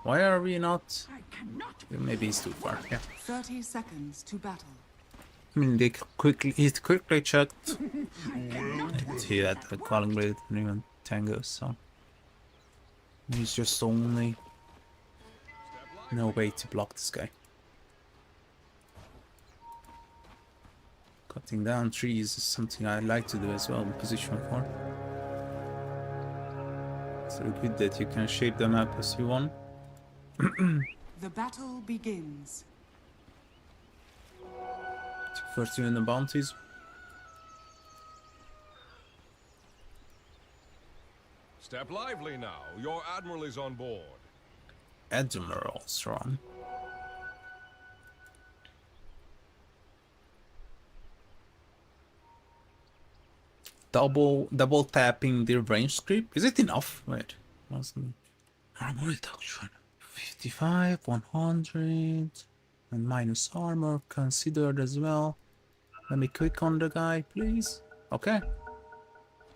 Why are we not? Maybe it's too far. Yeah. 30 seconds to battle. I mean, they quickly checked. Didn't see that the calling blade didn't even tango, so there's just only no way to block this guy. Cutting down trees is something I like to do as well in position 4. So good that you can shape the map as you want. The battle begins. 13 in the bounties. Step lively now. Your admiral is on board. Admiral strong. Double tapping the range creep. Is it enough? Wait. Armor reduction. 55, 100. And minus armor considered as well. Let me click on the guy, please. Okay.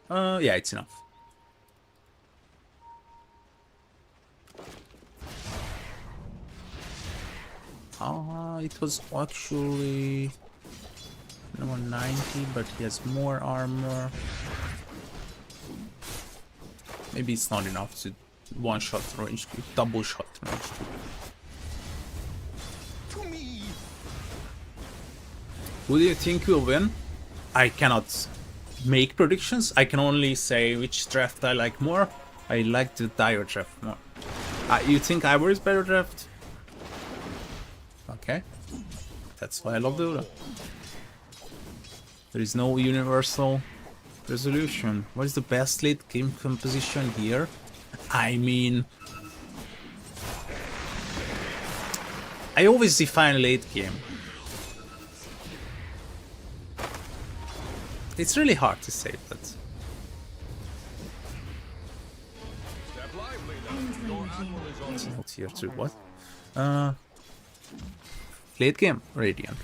Yeah, it's enough. It was actually 190, but he has more armor. Maybe it's not enough to one-shot range creep, double-shot range creep. Who do you think will win? I cannot make predictions. I can only say which draft I like more. I like the Dire draft more. You think Ivory is better draft? Okay. That's why I love Dota. There is no universal resolution. What is the best late game composition here? I mean, I always define late game. It's really hard to say, but it's not here too. What? Late game, Radiant.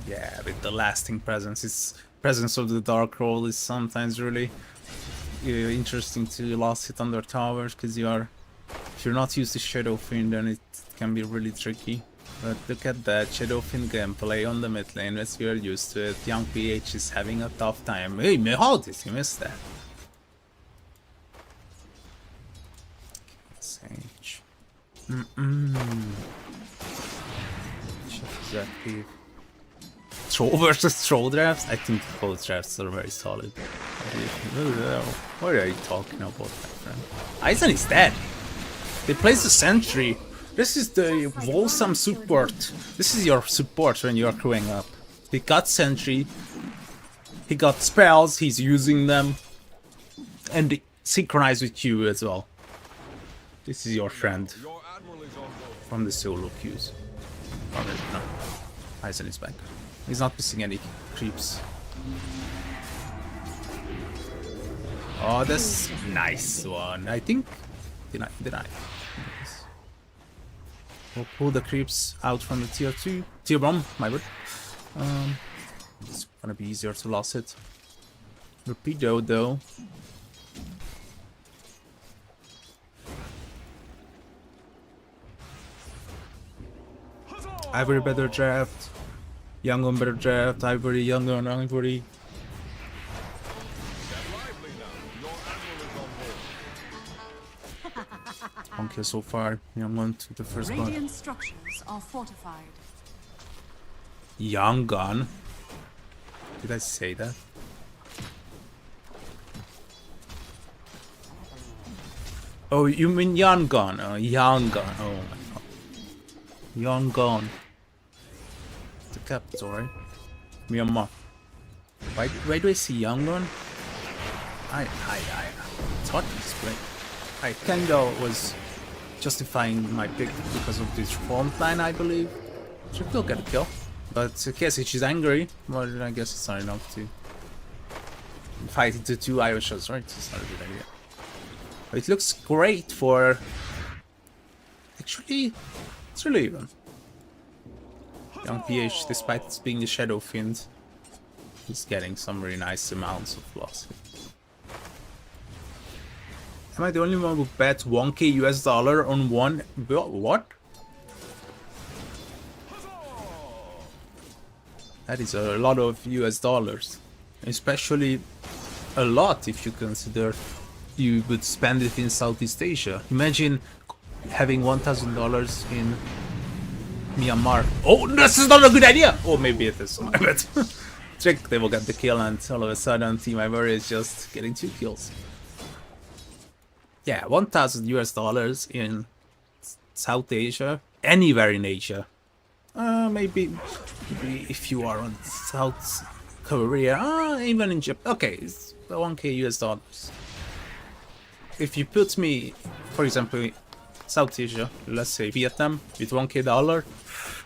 Yeah, with the lasting presence, presence of the dark roll is sometimes really interesting to last hit under towers, because if you're not used to Shadow Fiend, then it can be really tricky. But look at that Shadow Fiend gameplay on the mid lane, as we are used to it. Young PH is having a tough time. Hey, how did he miss that? Sage. Exactly. Troll versus troll drafts? I think both drafts are very solid. What are you talking about, my friend? Aizen is dead. They place the sentry. This is the wholesome support. This is your support when you are growing up. He got sentry. He got spells. He's using them. And they synchronize with you as well. This is your friend. From the solo queues. No. Aizen is back. He's not missing any creeps. Oh, that's nice one. I think. Did I? Yes. We'll pull the creeps out from the tier 1, my bad. It's gonna be easier to lose it. Torpedo though. Ivory better draft. Young on better draft. Ivory, young on Ivory. Okay, so far, Young on to the first one. Radiant structures are fortified. Young gun. Did I say that? Oh, you mean young gun? Young gun. Oh my god. Young gun. The capital, right? Myanmar. Why do I see young gun? It's hard to explain. I kinda was justifying my pick because of this front line, I believe. Should still get a kill. But I guess if she's angry, well, I guess it's not enough to fight into 2 Irish shots, right? It's not a good idea. But it looks great for... Actually, it's really even. Young PH, despite it being a Shadow Fiend, he's getting some very nice amounts of loss. Am I the only one who bet 1k US dollar on one? What? That is a lot of US dollars. Especially a lot if you consider you would spend it in Southeast Asia. Imagine having $1,000 in Myanmar. Oh, this is not a good idea! Oh, maybe it is. I bet. Trick, they will get the kill, and all of a sudden Team Ivory is just getting 2 kills. Yeah, 1,000 US dollars in South Asia, anywhere in Asia. Maybe if you are on South Korea, even in Japan. Okay, it's 1k US dollars. If you put me, for example, South Asia, let's say Vietnam, with 1k dollar,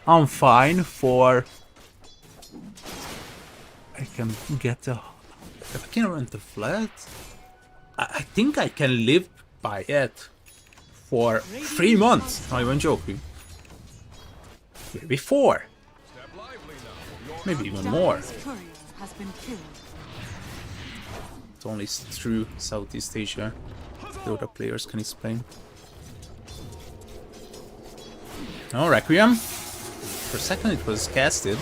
I'm fine for. I can get a. If I can rent a flat, I think I can live by it for 3 months. Not even joking. Maybe 4. Maybe even more. Dire's courier has been killed. It's only through Southeast Asia the other players can explain. Oh, Requiem. For a second it was casted.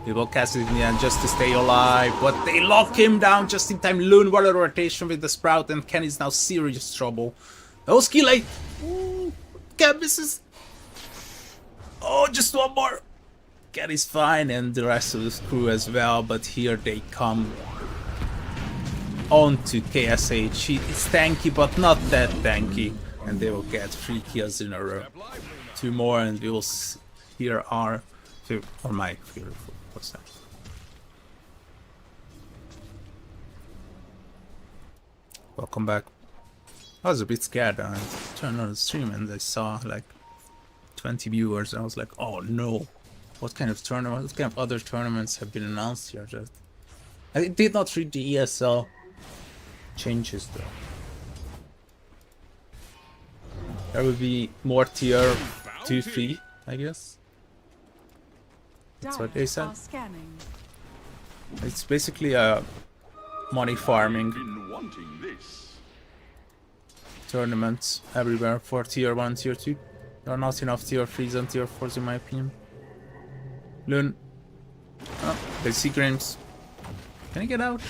He will cast it in the end just to stay alive, but they lock him down just in time. Loon water rotation with the Sprout, and Ken is now serious trouble. Oh, skill 8. Ken misses. Oh, just one more. Ken is fine, and the rest of the crew as well, but here they come on to KSH. It's tanky, but not that tanky, and they will get 3 kills in a row. 2 more, and we will here are on my favorite. What's that? Welcome back. I was a bit scared. I turned on the stream and I saw like 20 viewers. And I was like, oh no. What kind of tournament? What kind of other tournaments have been announced here? Just I did not read the ESL changes though. There will be more tier 2, 3, I guess. That's what they said. It's basically a money farming tournament everywhere for tier 1, tier 2. There are not enough tier 3s and tier 4s in my opinion. Loon. Oh, they see Grims. Can he get out?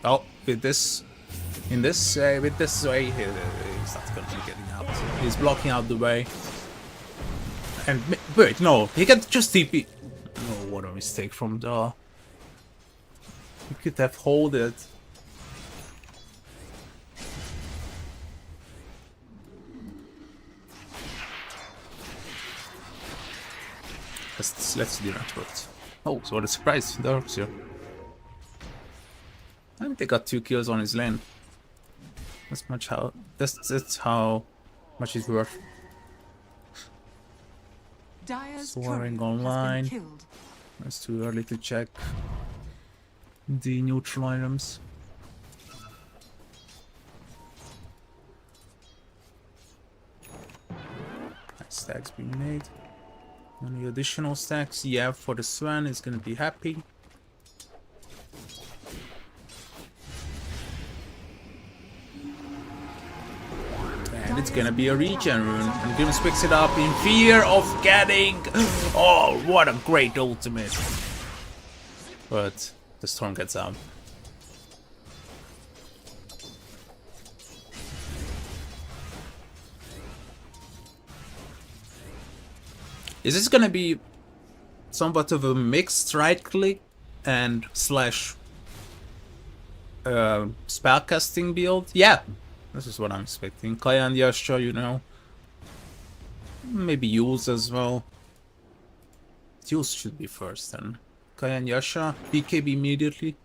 Oh, with this way, he's not gonna be getting out. He's blocking out the way. And wait, no, he can just TP. Oh, what a mistake from the. He could have hold it. Let's do that first. Oh, so what a surprise! Dark's here. I think they got 2 kills on his lane. That's how much he's worth. Soaring online. It's too early to check the neutral items. Stacks being made. Any additional stacks? Yeah, for the Swan is gonna be happy. And it's gonna be a regen rune. And Grims picks it up in fear of getting. Oh, what a great ultimate! But the storm gets out. Is this gonna be somewhat of a mixed right click and slash spellcasting build? Yeah, this is what I'm expecting. Kaya and Yasha, you know. Maybe Yules as well. Yules should be first then. Kaya and Yasha, BKB immediately.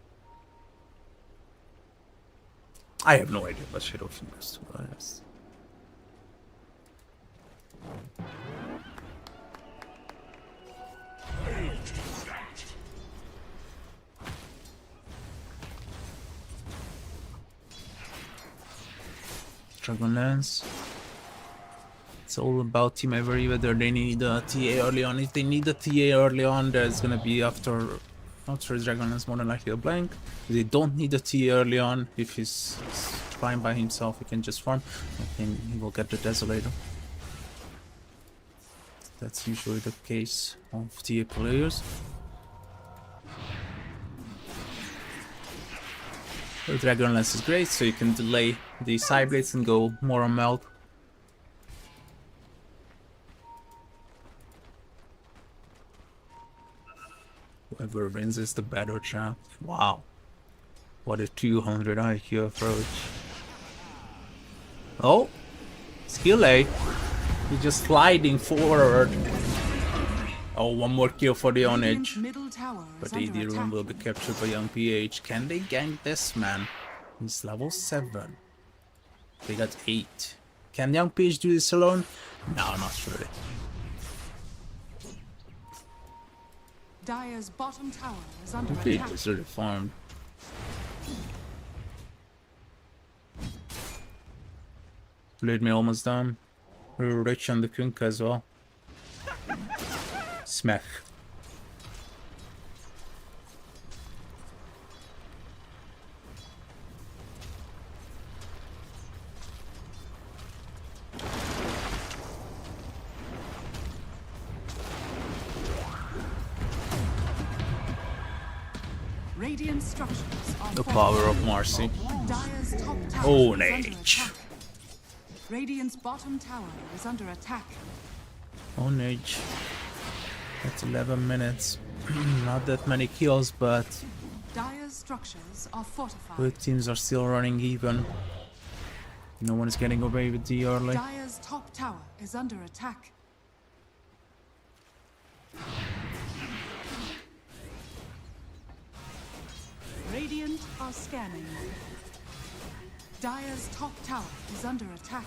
I have no idea what Shadow Fingers to be honest. Dragonlance. It's all about team every whether they need a TA early on. If they need a TA early on, there's gonna be after Dragonlance more than likely a blank. If they don't need a TA early on, if he's fine by himself, he can just farm. I think he will get the Desolator. That's usually the case of TA players. The Dragonlance is great, so you can delay the side blades and go more on melt. Whoever wins is the better champ. Wow. What a 200 IQ approach. Oh! Skill A. He's just sliding forward. Oh, one more kill for the Onage. But the AD room will be captured by young PH. Can they gank this man? He's level 7. They got 8. Can young PH do this alone? No, not really. Dire's bottom tower is under PH attack. is really farmed. Blade me almost done. We're rich on the Kunk as well. Smack. Radiant structures are The power of Marcy. Dire's top tower Oh, is under Nage. attack. Radiant's bottom tower is under attack. Onage. That's 11 minutes. Not that many kills, but Dire's structures are fortified. both teams are still running even. No one is getting away with the early. Dire's top tower is under attack. Radiant are scanning. Dire's top tower is under attack.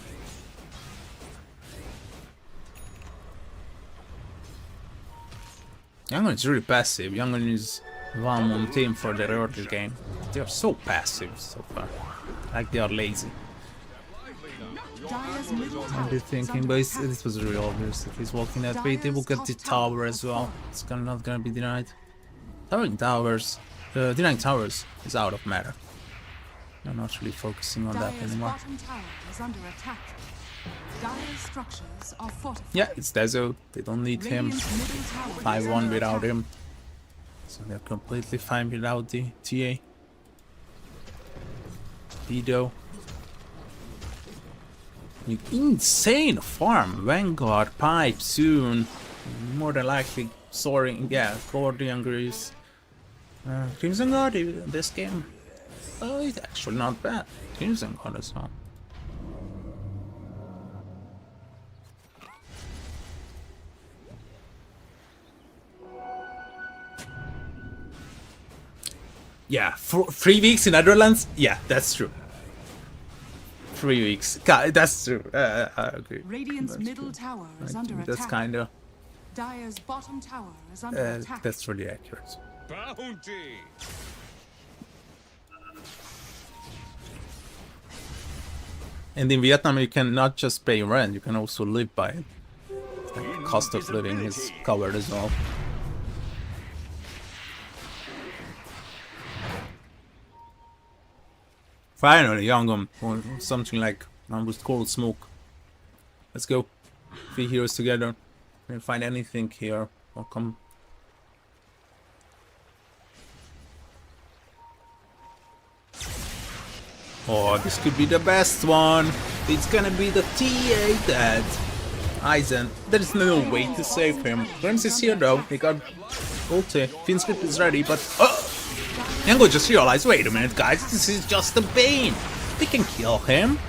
Youngun is really passive. Youngun is one team for the early game. They are so passive so far. Like they are lazy. Dire's middle I'm tower just is thinking, under but attack. this was really obvious. If he's walking that way, they will get the tower as well. It's not gonna be denied. Denying towers is out of matter. I'm not really focusing on that Dire's anymore. bottom tower is under attack. Dire's structures are fortified. Yeah, it's Dezo. They don't need him. Radiant's middle tower is 5-1 under without attack. him. So they're completely fine without the TA. Vido. Insane farm. Vanguard, Pipe, soon. More than likely soaring. Yeah, Gordian Grease. Crimson Guard in this game. Oh, it's actually not bad. Crimson Guard as well. Yeah, for 3 weeks in Netherlands. Yeah, that's true. 3 weeks. That's true. I agree. Radiant's That's middle true. tower I is under think attack. that's kind of. Dire's bottom tower is under attack. That's really accurate. Bounty! And in Vietnam, you can not just pay rent; you can also live by it. Like, cost of living is covered as well. Finally, Youngum, or something like with cold smoke. Let's go. 3 heroes together. We can find anything here. Or come. Oh, this could be the best one. It's gonna be the TA that Eisen. There is no way to save him. Grims is here though. He got ulti. Finscript is ready, but Yango just realized, wait a minute guys, this is just a Bane. We can kill him.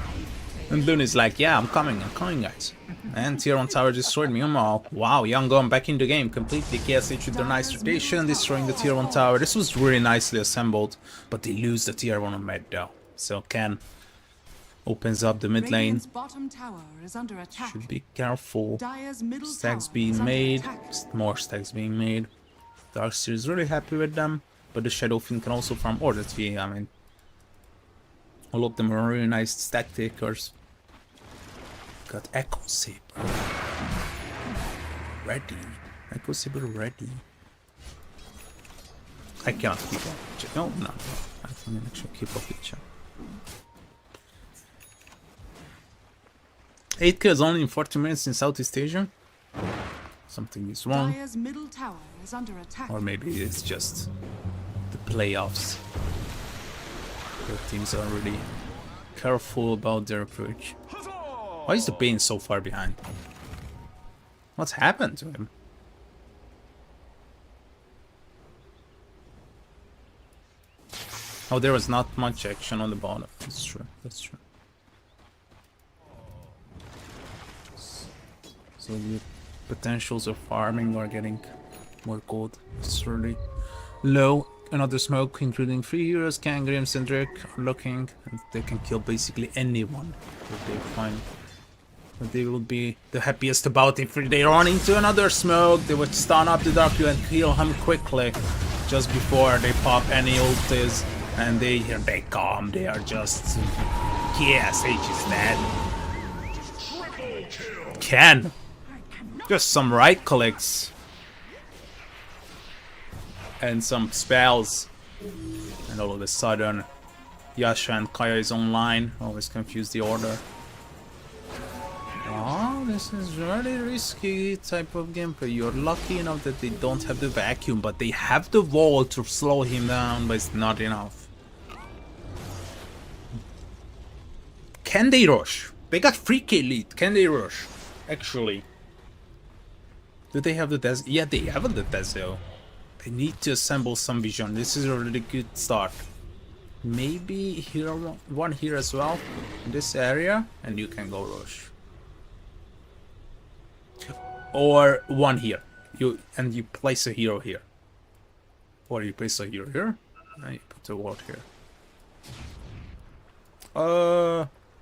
And Loon is like, yeah, I'm coming guys. And tier 1 tower destroyed me. Oh, wow, Yango, I'm back in the game. Completely KSH with the nice rotation, destroying the tier 1 tower. This was really nicely assembled, but they lose the tier 1 on mid though. So Ken opens up the mid lane. Radiant's bottom tower is under attack. Should be careful. Dire's middle Stacks tower being is under made. attack. More stacks being made. Darkseer is really happy with them. But the Shadow Fiend can also farm or the TA, I mean. All of them are really nice stack takers. Got Echo Saber. Ready. Echo Saber ready. I cannot keep up with chat. No. I can actually keep up with chat. 8 kills only in 40 minutes in Southeast Asia? Something is wrong. Dire's middle tower is under attack. Or maybe it's just the playoffs. The teams are really careful about their approach. Why is the Bane so far behind? What's happened to him? Oh, there was not much action on the bottom. That's true. That's true. So the potentials of farming are getting more gold. It's really low. Another smoke, including 3 heroes, Kangrims and Drake, are looking, and they can kill basically anyone that they find. But they will be the happiest about if they run into another smoke. They would stun up the Dark and kill him quickly, just before they pop any ultis. And here they come. They are just yes, H is dead. Can just some right clicks and some spells, and all of a sudden Yasha and Kaya is online. Always confuse the order. Oh, this is really risky type of gameplay. You're lucky enough that they don't have the vacuum, but they have the wall to slow him down, but it's not enough. Can they rush? They got 3k lead. Can they rush? Actually. Do they have the Des? Yeah, they have the Desio. They need to assemble some vision. This is a really good start. Maybe here one here as well, in this area, and you can go rush. Or one here. You place a hero here. Or you place a hero here, and you put a ward here.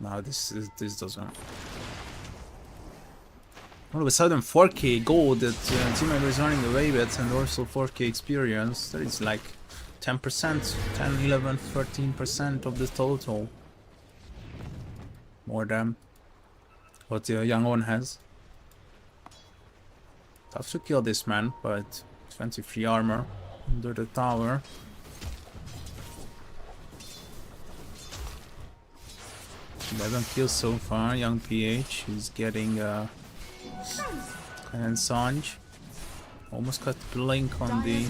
No, this doesn't. All of a sudden 4k gold that team member is running away with, and also 4k experience. That is like 10%, 10, 11, 13% of the total. More than what the young one has. Tough to kill this man, but 23 armor under the tower. Eleven kills so far. Young PH is getting and Sanj almost got blink on the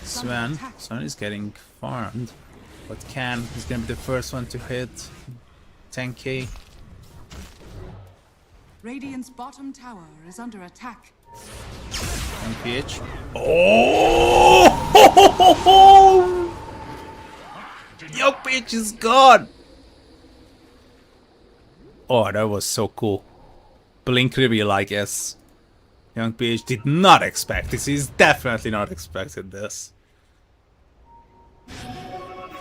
Sven. Sven is getting farmed, but Can is gonna be the first one to hit 10k. Radiant's bottom tower is under attack. Young PH. Oh! Young PH is gone. Oh, that was so cool. Blink reveal, I guess. Young PH did not expect this. He's definitely not expected this.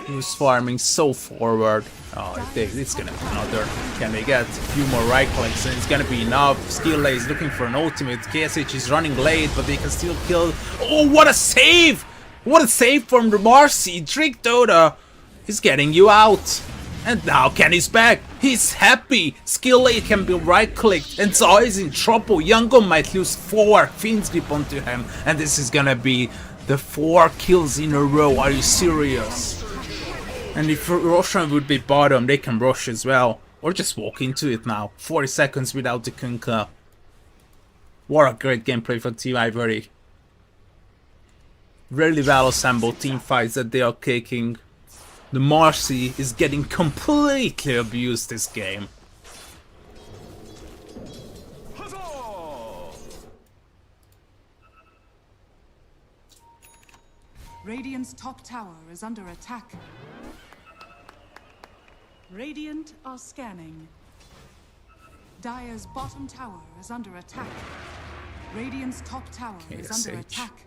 He was farming so forward. Oh, it's gonna be another. Can they get a few more right clicks? And it's gonna be enough. Skill is looking for an ultimate. KSH is running late, but they can still kill. Oh, what a save! What a save from the Marcy. Trick Dota is getting you out. And now Kenny's back. He's happy. Skill 8 can be right-clicked. And Zaw is in trouble. Yango might lose 4 Fiend's Grip onto him. And this is gonna be the 4 kills in a row. Are you serious? And if Roshan would be bottom, they can rush as well. Or just walk into it now. 40 seconds without the Kunkka. What a great gameplay for Team Ivory. Really well assembled team fights that they are kicking. The Marcy is getting completely abused this game. Radiant's top tower is under attack. Radiant are scanning. Dire's bottom tower is under attack. Radiant's top tower is under attack.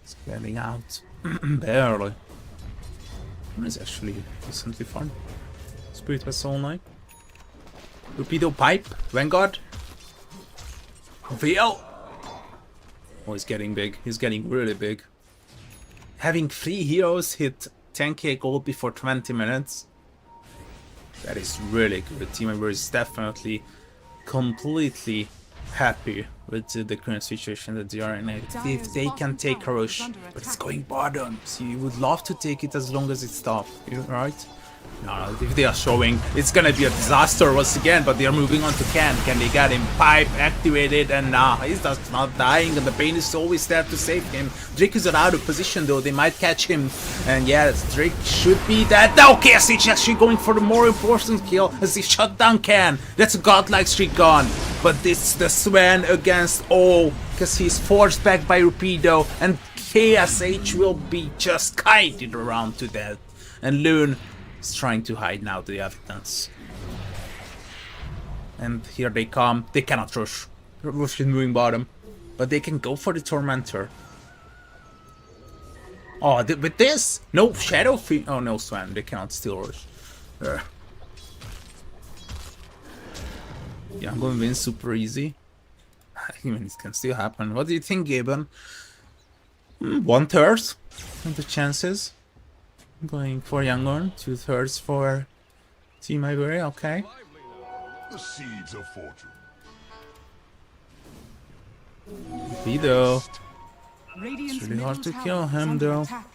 It's getting out. Barely. It's actually decently fun. Spirit Vessel Knight. Torpedo Pipe. Vanguard. VL. Oh, he's getting big. He's getting really big. Having 3 heroes hit 10k gold before 20 minutes. That is really good. Team member is definitely completely happy with the current situation that they are in. If they can take a rush, but it's going bottom, so you would love to take it as long as it's tough, right? No, if they are showing, it's gonna be a disaster once again, but they are moving on to Can. Can they get him? Pipe activated, and nah, he's just not dying, and the Bane is always there to save him. Drake is out of position though, they might catch him, and yes, Drake should be dead. Now KSH actually going for the more important kill as he shut down Can. That's a godlike streak gone, but it's the Sven against all, because he's forced back by Rupido, and KSH will be just kited around to death. And Loon is trying to hide now the evidence. And here they come. They cannot rush. Rush is moving bottom. But they can go for the Tormentor. Oh, with this? No Shadow Fiend. Oh, no Swan. They cannot still rush. Yeah, I'm going to win super easy. Even it can still happen. What do you think, Gaben? 1/3 of the chances. Going for Yangon, 2/3 for Team Ivory, okay. The seeds of fortune. Vido. Radiant's It's really hard middle to tower kill is him under though. attack.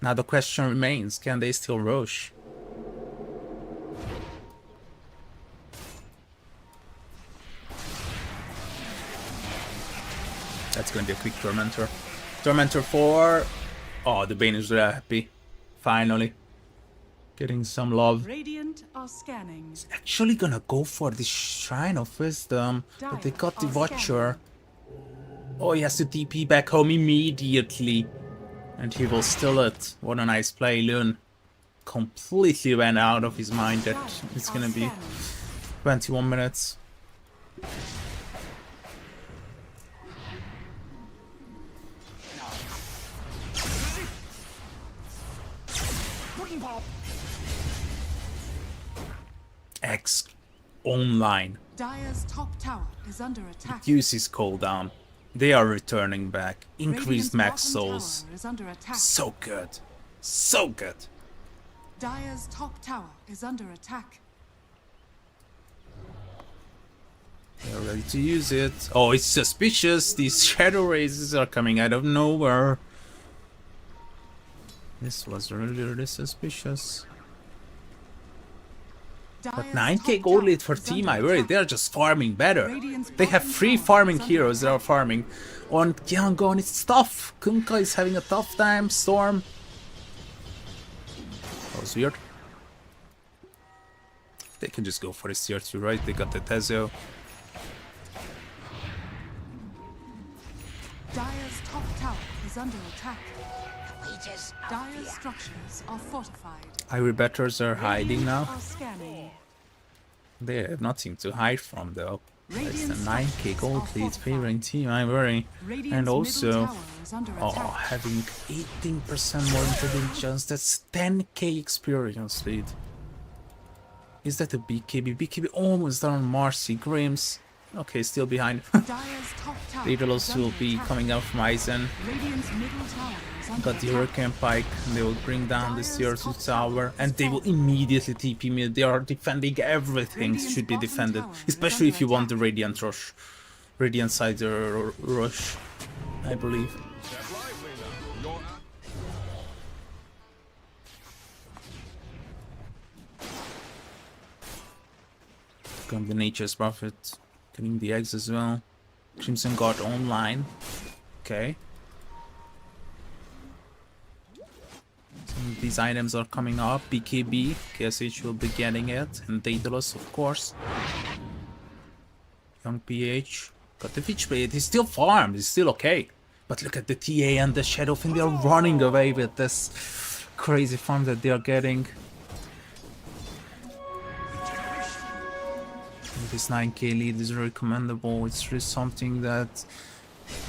Now the question remains, can they still rush? That's gonna be a quick Tormentor. Tormentor 4. Oh, the Bane is really happy. Finally. Getting some love. Radiant are scanning. Actually gonna go for the Shrine of Wisdom, but they got the Watcher. Oh, he has to TP back home immediately. And he will steal it. What a nice play, Lun. Completely went out of his mind that it's gonna be 21 minutes. X online. Dire's top tower is under attack. Use his cooldown. They are returning back. Increased Radiant's max bottom souls. tower is under attack. So good. So good. Dire's top tower is under attack. They're ready to use it. Oh, it's suspicious. These shadow raises are coming out of nowhere. This was really suspicious. But 9k gold lead for Team Ivory, they're just farming better. They have 3 farming heroes that are farming. On Yangon, it's tough. Kunkka is having a tough time. Storm. That was weird. They can just go for this tier 2, right? They got the Tezo. Dire's top tower is under attack. Dire's structures are fortified. Ivory batters are hiding now. Are scanning. They have nothing to hide from though. That's the Radiant's 9k gold structures lead are favoring Team Ivory. Radiant's And middle also, tower is under oh, attack. having 18% more intelligence, that's 10k experience lead. Is that a BKB? BKB almost down on Marcy. Grims, okay, still behind. Dire's top tower Daedalus is will under be attack. coming out from Aizen. Radiant's middle tower is under Got the attack. Hurricane Pike, and they will bring down this tier 2 tower, and they will immediately TP mid. They are defending everything should be defended, especially if you want the Radiant rush. Radiant side rush, I believe. Step lively now. Your Got the Nature's Prophet, getting the eggs as well. Crimson Guard online. Okay. Some of these items are coming up. BKB, KSH will be getting it, and Daedalus, of course. Young PH. Got the Fitch Blade. He's still farmed. He's still okay. But look at the TA and the Shadowfin. They are running away with this crazy farm that they are getting. And this 9k lead is very commendable. It's really something that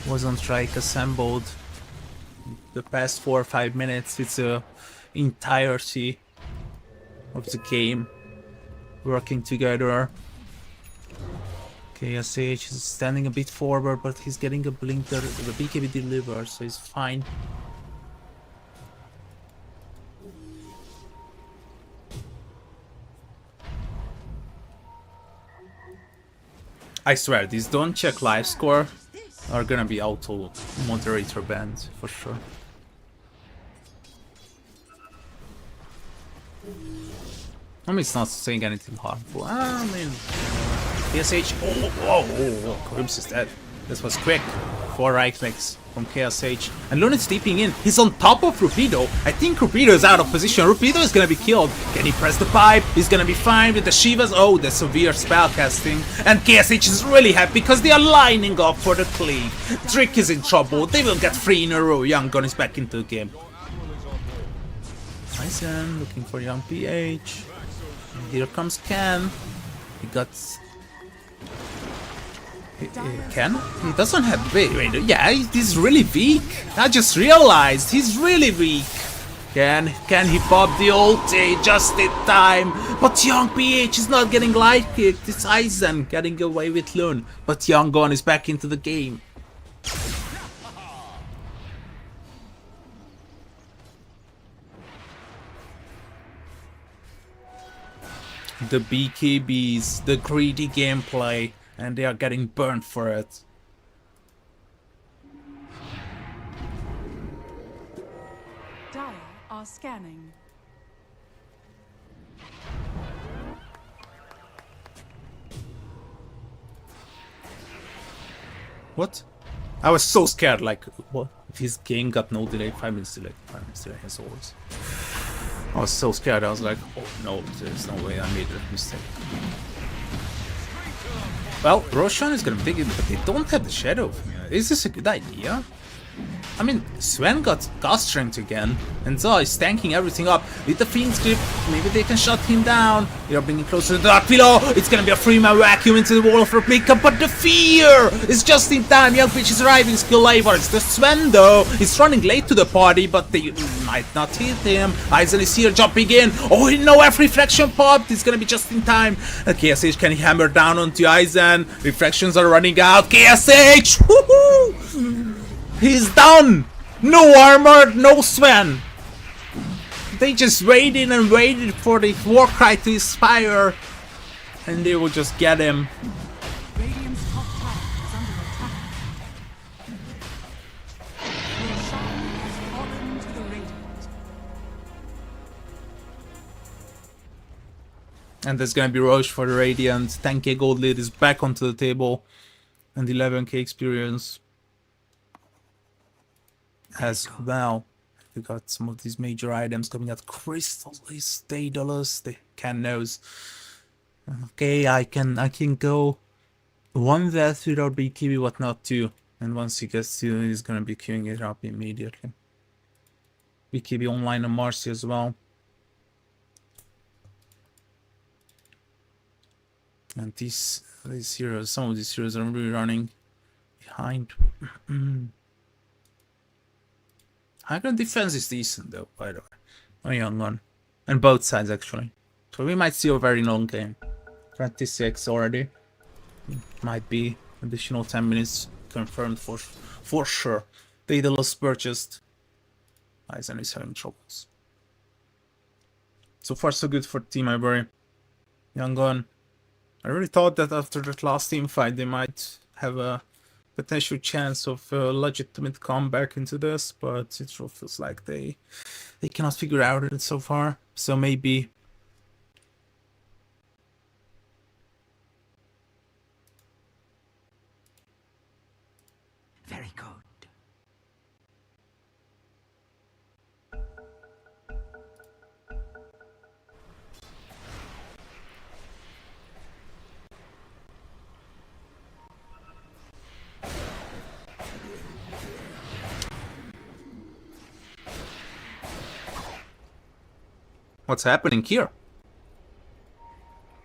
wasn't like assembled the past 4 or 5 minutes. It's a entirety of the game working together. KSH is standing a bit forward, but he's getting a blinker. The BKB delivers, so he's fine. I swear, these don't check live score are gonna be auto moderator banned for sure. I mean, it's not saying anything harmful. I mean, KSH. Oh, Cribs is dead. This was quick. 4 right clicks from KSH. And Lun is steeping in. He's on top of Rupido. I think Rupido is out of position. Rupido is gonna be killed. Can he press the pipe? He's gonna be fine with the Shivas. Oh, the severe spell casting. And KSH is really happy because they are lining up for the cleave. Trick is in trouble. They will get 3 in a row. Young Gun is back into the game. Aizen looking for young PH. And here comes Ken. He got... Ken? He doesn't have... Wait, yeah, he's really weak. I just realized he's really weak. Can he pop the ulti just in time? But young PH is not getting light kicked. It's Aizen getting away with Lun. But Young Gun is back into the game. The BKBs, the greedy gameplay, and they are getting burned for it. Dire are scanning. What? I was so scared, like, what? His game got no delay, 5 minutes delay, 5 minutes delay as always. I was so scared, I was like, oh no, there's no way I made a mistake. Well, Roshan is gonna dig it, but they don't have the Shadow. Is this a good idea? I mean, Sven got Ghost Strength again, and Zaw is tanking everything up. With the Fiend's Grip, maybe they can shut him down. They are bringing closer to the Dark Pillow. It's gonna be a 3-man vacuum into the wall for pickup, but the fear is just in time. Young Pitch is arriving, skill labor. It's the Sven though. He's running late to the party, but they might not hit him. Aizen is here jumping in. Oh no, F reflection popped. It's gonna be just in time. KSH can hammer down onto Aizen. Reflections are running out. KSH! Woohoo! He's done! No armor, no Sven! They just waited and waited for the Warcry to inspire, and they will just get him. Radiant's top tower is under attack. Roshan has fallen to the Radiant. And there's gonna be Roche for the Radiant. 10k gold lead is back onto the table, and 11k experience as well. We got some of these major items coming out. Crystals, Daedalus, the Ken knows. Okay, I can go one death without BKB, what not two. And once he gets to, he's gonna be queuing it up immediately. BKB online on Marcy as well. And these heroes, some of these heroes are really running behind. High ground defense is decent though, by the way. A young one. And both sides actually. So we might see a very long game. 26 already. Might be additional 10 minutes confirmed for sure. Daedalus purchased. Aizen is having troubles. So far so good for Team Ivory. Young gun. I really thought that after that last team fight they might have a potential chance of a legitimate comeback into this, but it sure feels like they cannot figure out it so far. So maybe very good. what's happening here?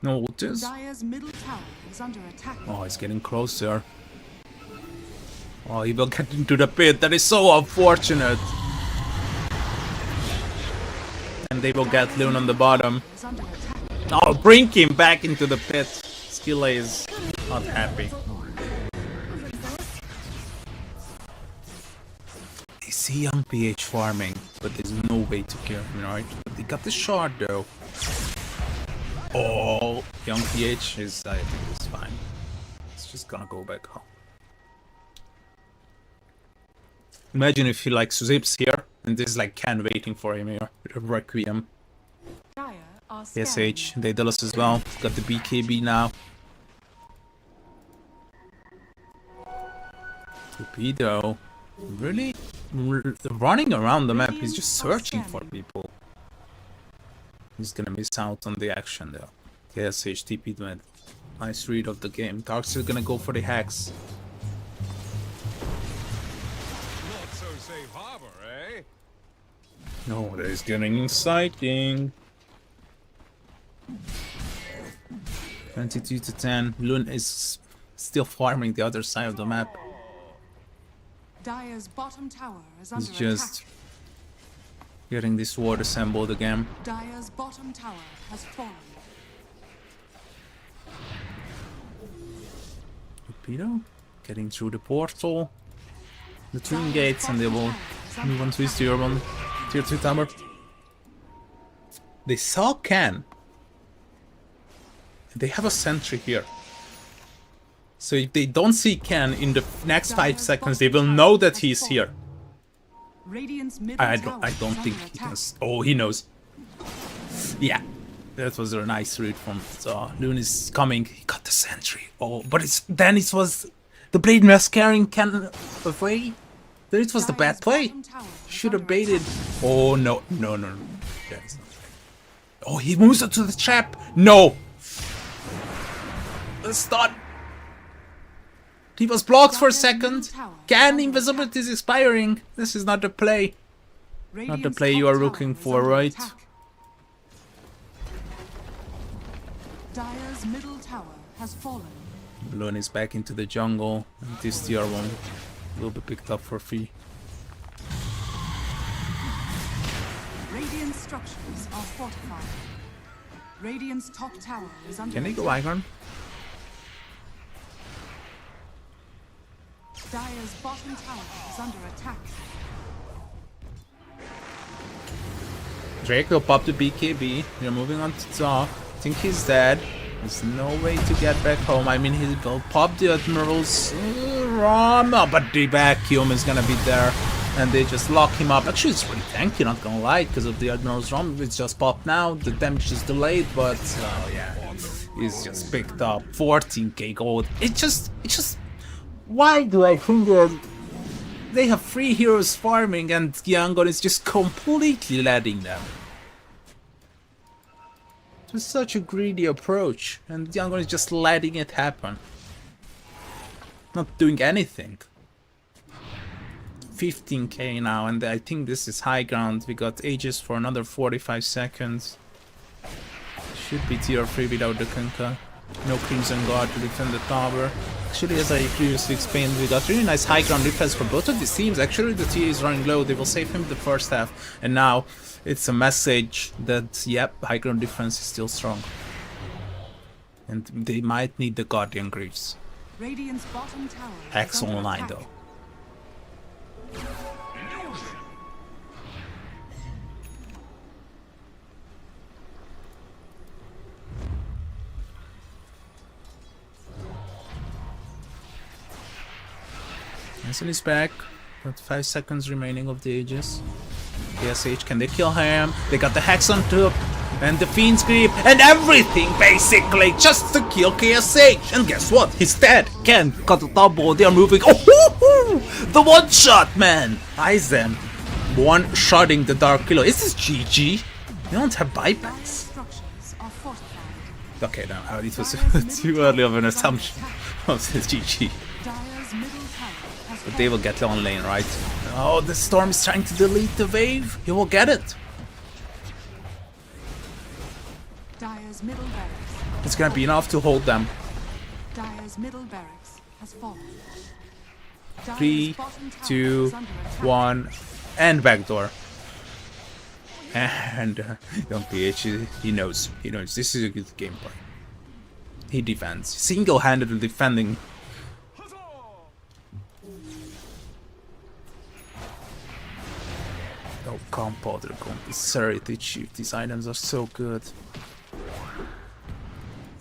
No ultis? Dire's middle tower is under attack. Oh, he's getting closer. Oh, he will get into the pit. That is so unfortunate. And they will get Lune on the bottom. Is under attack. Oh, bring him back into the pit. Skilla is not happy. I see young PH farming, but there's no way to kill him, right? But they got the shard though. Oh, young PH is, I think, is fine. It's just gonna go back home. Imagine if he like zips here and there's like Ken waiting for him here. Requiem. Dire are scanning. ESH, Daedalus as well. Got the BKB now. Torpedo. Really running around the map. He's just searching for people. He's gonna miss out on the action though. ESH TP'd mid. Nice read of the game. Dark's still gonna go for the hacks. Not so safe harbor, eh? No, that is getting exciting. 22 to 10. Lun is still farming the other side of the map. Dire's bottom tower is He's under just attack. getting this ward assembled again. Dire's bottom tower has fallen. Torpedo getting through the portal. The twin gates, and they will move on to his tier 1, tier 2 tower. They saw Ken. They have a sentry here. So if they don't see Ken in the next 5 seconds, they will know that he's here. Radiant's middle I tower don't is think under he can. attack. Oh, he knows. Yeah, that was a nice read from. So Loon is coming. He got the sentry. Oh, but it was the blade was carrying Ken away. Then it was the bad play. Should have baited. Oh no. That's not right. Oh, he moves into the trap. No. It's done. He was blocked for a second. Ken invisibility is expiring. This is not the play. Not the play you are looking for, right? Dire's middle tower has fallen. Balloon is back into the jungle. And this tier 1 will be picked up for free. Radiant structures are fortified. Radiant's top tower is under Can they go attack. Icon? Dire's bottom tower is under attack. Drake will pop the BKB. We're moving on to top. I think he's dead. There's no way to get back home. I mean, he will pop the Admiral's ROM, but the vacuum is gonna be there. And they just lock him up. Actually, it's pretty tanky, not gonna lie, because of the Admiral's ROM. It's just popped now. The damage is delayed, but yeah, he's just picked up 14k gold. It's just. Why do I think that they have 3 heroes farming and Yangon is just completely letting them? It was such a greedy approach, and Yangon is just letting it happen. Not doing anything. 15k now, and I think this is high ground. We got Aegis for another 45 seconds. Should be tier 3 without the Kunkka. No Crimson Guard to defend the tower. Actually, as I previously explained, we got really nice high ground defense for both of these teams. Actually, the TA is running low. They will save him the first half. And now, it's a message that, yep, high ground defense is still strong. And they might need the Guardian Greaves. Radiant's bottom tower is X under online, attack. though. Hanson is back. Got 5 seconds remaining of the Aegis. ESH, can they kill him? They got the Hex on top. And the Fiend's Grip. And everything, basically, just to kill KSH. And guess what? He's dead. Ken got a double. They are moving. Oh, hoo, hoo! The one-shot, man. Aizen. One-shotting the Dark Killer. Is this GG? They don't have Dire's buybacks. structures are fortified. Okay, no, it was too early of an assumption. Of this GG. Dire's middle tower has But they will get on lane, right? Oh, the Storm is trying to delete the wave. He will get it. Dire's middle barracks. It's gonna be enough to hold them. Dire's middle barracks has fallen. Dire's 3, bottom tower 2, is under attack. 1, and backdoor. And young PH, he knows. He knows. This is a good gameplay. He defends. Single-handedly defending. Oh, Gunpowder Compulsory Chief. These items are so good.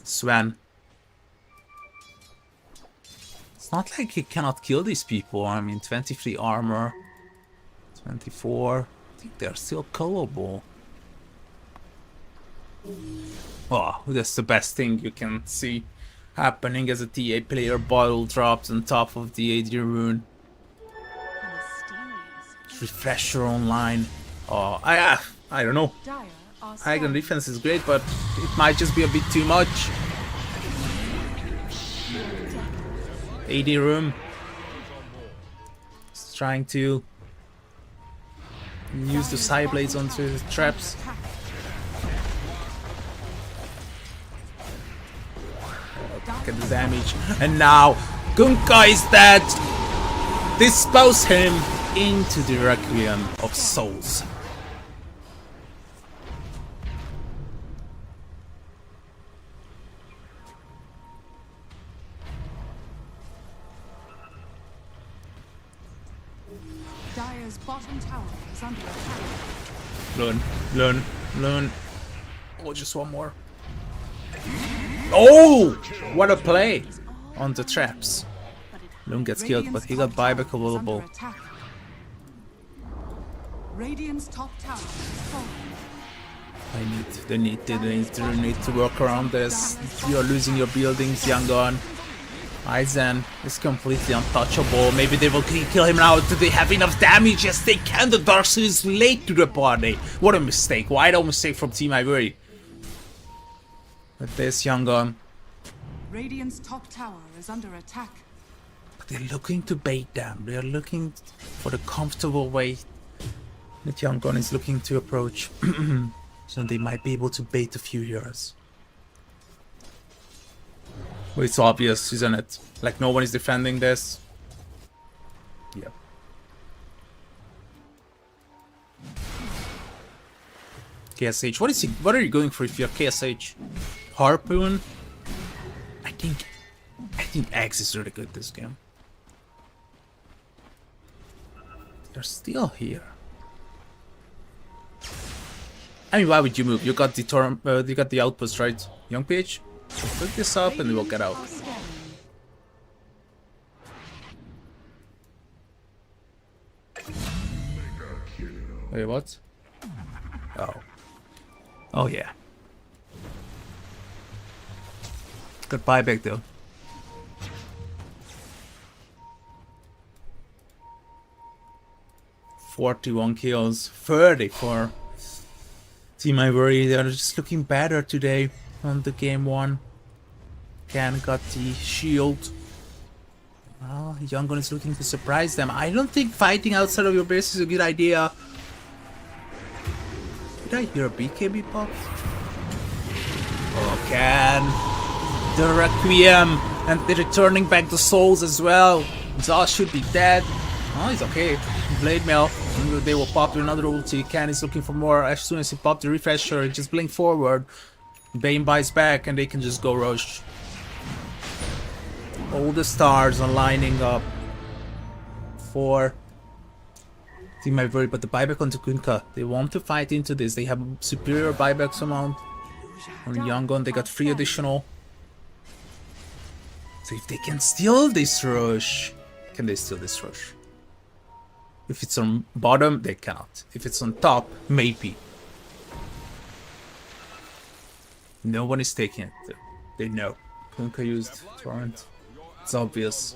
Swan. It's not like he cannot kill these people. I mean, 23 armor, 24. I think they're still killable. Oh, that's the best thing you can see happening as a TA player. Bottle drops on top of the AD rune. Refresher online. Oh, I don't know. Dire are High ground scanning. defense is great, but it might just be a bit too much. AD room. It's trying to use the side blades onto the traps. Look at the damage. And now Gunka is dead. Dispose him into the Requiem of Souls. Dire's bottom tower is under attack. Learn. Oh, just one more. Oh, what a play on the traps. Loon gets killed, but he got buyback available. Radiant's top tower is falling. They need to work around this. You are losing your buildings, Yangon. Aizen is completely untouchable. Maybe they will kill him now. Do they have enough damage? Yes, they can. The Darkseid is late to the party. What a mistake. Wide open mistake from Team Ivory. But this Yangon. Radiant's top tower is under attack. But they're looking to bait them. They're looking for the comfortable way that Yangon is looking to approach. So they might be able to bait a few heroes. Well, it's obvious, isn't it? Like, no one is defending this. Yep. KSH, what are you going for if you're KSH? Harpoon? I think Axe is really good this game. They're still here. I mean, why would you move? You got the outpost, right? Young Page? Pick this up and we'll get out. Wait, what? Oh. Oh, yeah. Good buyback though. "41 kills, 30 for Team Ivory. They're just looking better today on the game one. Ken got the shield. Well, Yangon is looking to surprise them. I don't think fighting outside of your base is a good idea. Did I hear a BKB pop? Oh, Ken. The Requiem. And they're returning back the souls as well. Zal should be dead. Oh, he's okay. Blade Mail. They will pop to another ulti. Ken is looking for more. As soon as he popped the refresher, he just blink forward. Bane buys back and they can just go rush. All the stars are lining up for Team Ivory, but the buyback onto Kunka. They want to fight into this. They have superior buybacks amount. On Yangon, they got 3 additional. So if they can steal this rush, can they steal this rush? If it's on bottom, they cannot. If it's on top, maybe. No one is taking it. They know. Kunka used Torrent. It's obvious.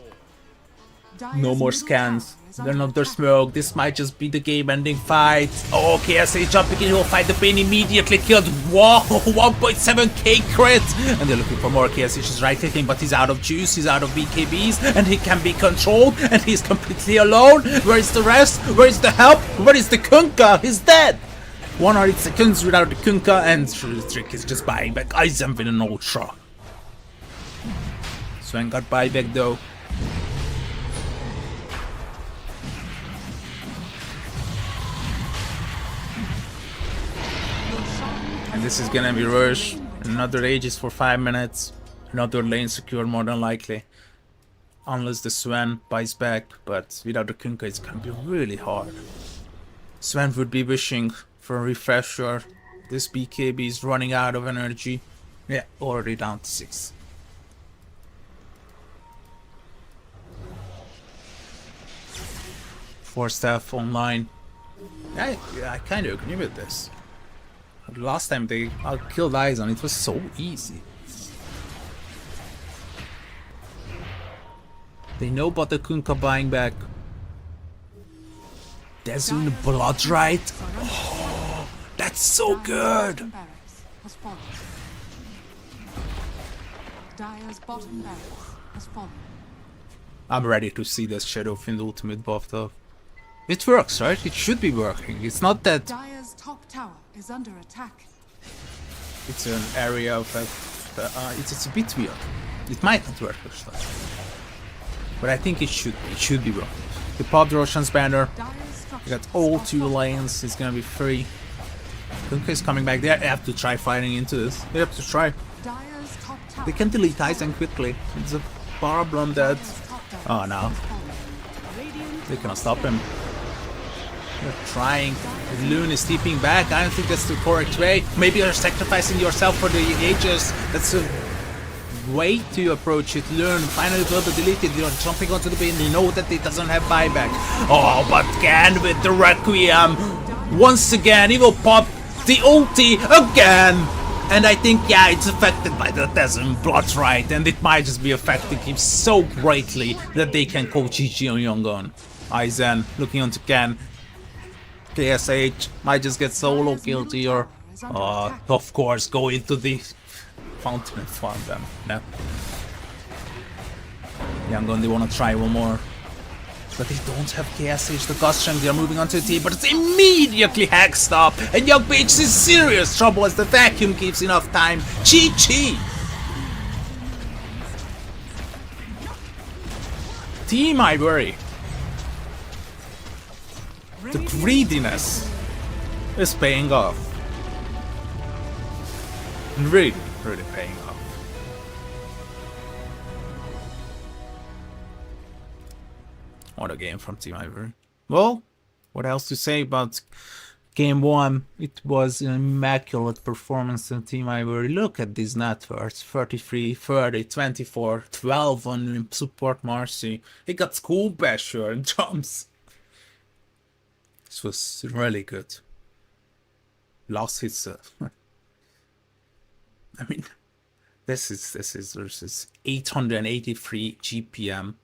No more scans. They're not their smoke. This might just be the game-ending fight. Oh, KSA jumping in. He'll fight the Bane immediately killed. Whoa, 1.7k crit. And they're looking for more. KSH is right-clicking, but he's out of juice. He's out of BKBs. And he can be controlled. And he's completely alone. Where is the rest? Where is the help? Where is the Kunka? He's dead. 100 seconds without the Kunka. And the trick is just buying back Aizen with an ultra. Sven got buyback though. And this is gonna be rush. Another Aegis for 5 minutes. Another lane secure more than likely. Unless the Sven buys back, but without the Kunka it's gonna be really hard. Sven would be wishing for a refresher. This BKB is running out of energy. Yeah, already down to 6. 4 staff online. I kind of agree with this. Last time they killed Aizen, it was so easy. They know about the Kunkka buying back. Dezun Bloodrite? Oh, that's so good! Dire's bottom barracks has fallen. I'm ready to see this Shadow Fiend ultimate buffed up. It works, right? It should be working. It's not that Dire's top tower is under attack. it's an area of it's a bit weird. It might not work actually. But I think it should be. It should be working. The popped Roshan's banner. You got all 2 lanes. It's gonna be free. Kunkka is coming back. They have to try fighting into this. They have to try. They can delete Aizen quickly. It's a problem that... Oh no. They cannot stop him. They're trying. Loon is stepping back. I don't think that's the correct way. Maybe you're sacrificing yourself for the Aegis. That's a way to approach it. Loon finally will be deleted. You're jumping onto the bin. You know that it doesn't have buyback. Oh, but again with the Requiem. Once again, he will pop the ulti again. And I think, yeah, it's affected by the Desmond Bloodrite, and it might just be affecting him so greatly that they can call GG on Yongon. Aizen looking onto Ken. KSH might just get solo killed here. Of course, go into the fountain and farm them. No. Yongon, they want to try one more. But they don't have KSH, the Ghost Chunk, they are moving onto the team, but it's immediately hacked up, and Young Page is in serious trouble as the vacuum keeps enough time. Chi-Chi! Team Ivory. The greediness is paying off. Really, really paying off. What a game from Team Ivory. Well, what else to say about Game 1? It was an immaculate performance from Team Ivory. Look at these net worths. 33, 30, 24, 12 on support Marcy. He got School Basher and jumps. This was really good. Lost his... I mean, this is versus 883 GPM.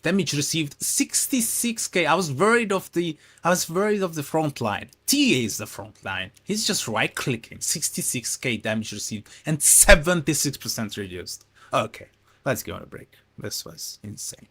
Damage received 66k. I was worried of the front line. TA is the front line. He's just right clicking. 66k damage received and 76% reduced. Okay, let's go on a break. This was insane.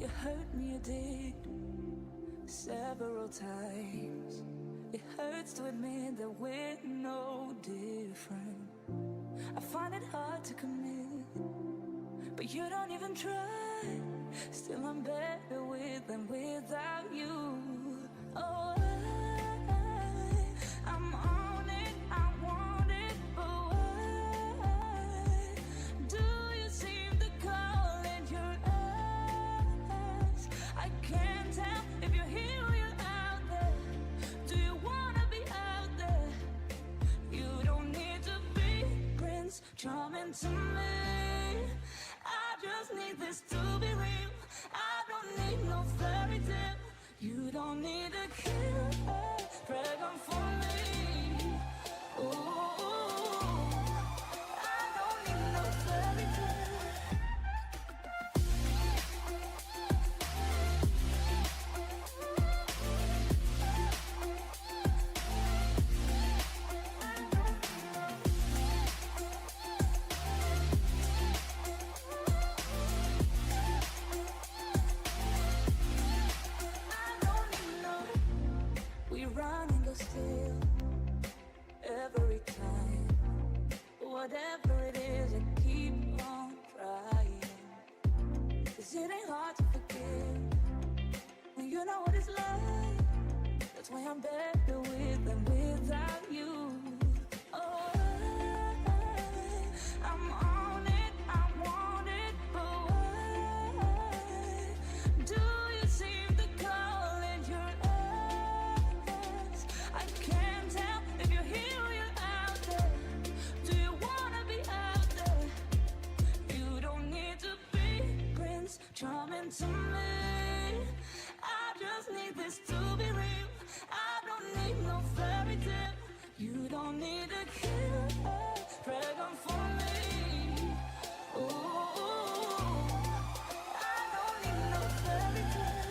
You hurt me, you did, several times. It hurts to admit that we're no different. I find it hard to commit, but you don't even try. Still I'm better with than without you. Oh, I'm on it, I want it, but why do you seem to call in your eyes? I can't tell if you're here or you're out there. Do you wanna be out there? You don't need to be Prince Charming to me. I just need this to be real. I don't need no fairy tale. You don't need a kill a dragon for me. Ooh, I don't need no fairy tale. We run and go still every time. Whatever it is, I keep on trying. 'Cause it ain't hard to forgive when you know what it's like. That's why I'm better with than without you. Oh, I'm on it, I want it, but why do you seem to call in your eyes? I can't tell if you're here or you're out there. Do you wanna be out there? You don't need to be Prince Charming to me. I just need this to be real. I don't need no fairy tale. You don't need a kill a dragon for me. Ooh, I don't need no fairy tale.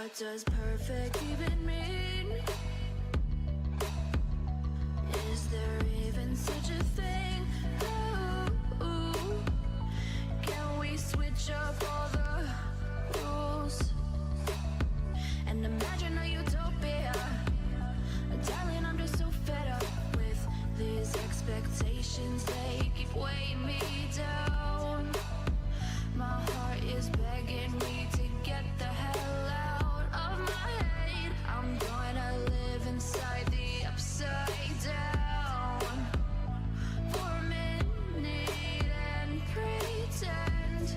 What does perfect even mean? Is there even such a thing? Ooh, can we switch up all the rules and imagine a utopia? Darling, I'm just so fed up with these expectations. They keep weighing me down. My heart is begging me to get the hell out of my head. I'm gonna live inside the upside down for a minute and pretend,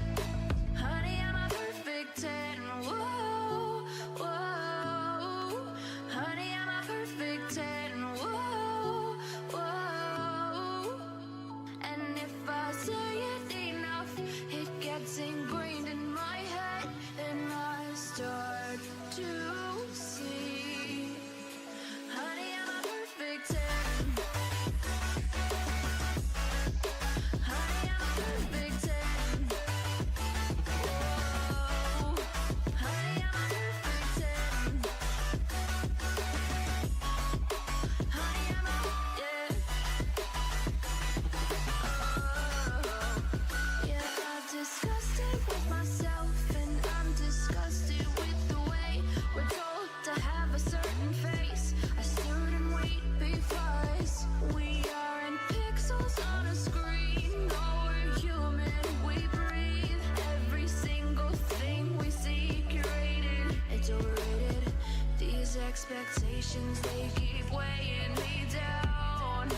honey, I'm a perfect 10. Whoa, whoa, honey, I'm a perfect 10. Whoa, whoa, and if I say it enough, it gets ingrained in my head, and I start to see, honey, I'm a perfect 10. Honey, I'm a perfect 10. Whoa, honey, I'm a perfect 10. Honey, I'm a, yeah. Yeah, I've discussed it with myself, and I'm disgusted with the way we're told to have a certain face. I stood and wait because we aren't pixels on a screen. No, we're human, we breathe. Every single thing we see curated, it's overrated. These expectations, they keep weighing me down.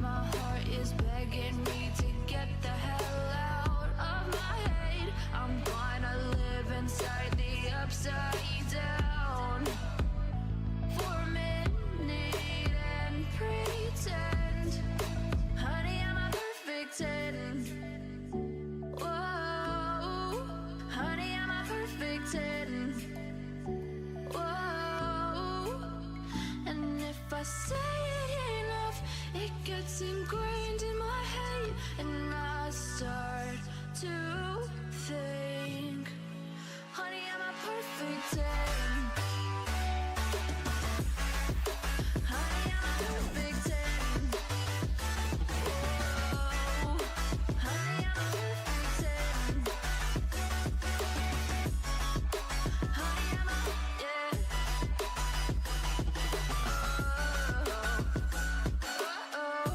My heart is begging me to get the hell out of my head. I'm gonna live inside the upside down for a minute and pretend, honey, I'm a perfect 10. Whoa, honey, I'm a perfect 10. Whoa, and if I say it enough, it gets ingrained in my head, and I start to think, honey, I'm a perfect 10. Honey, I'm a perfect 10. Whoa, honey, I'm a perfect 10. Honey, I'm a, yeah. Oh, oh, oh.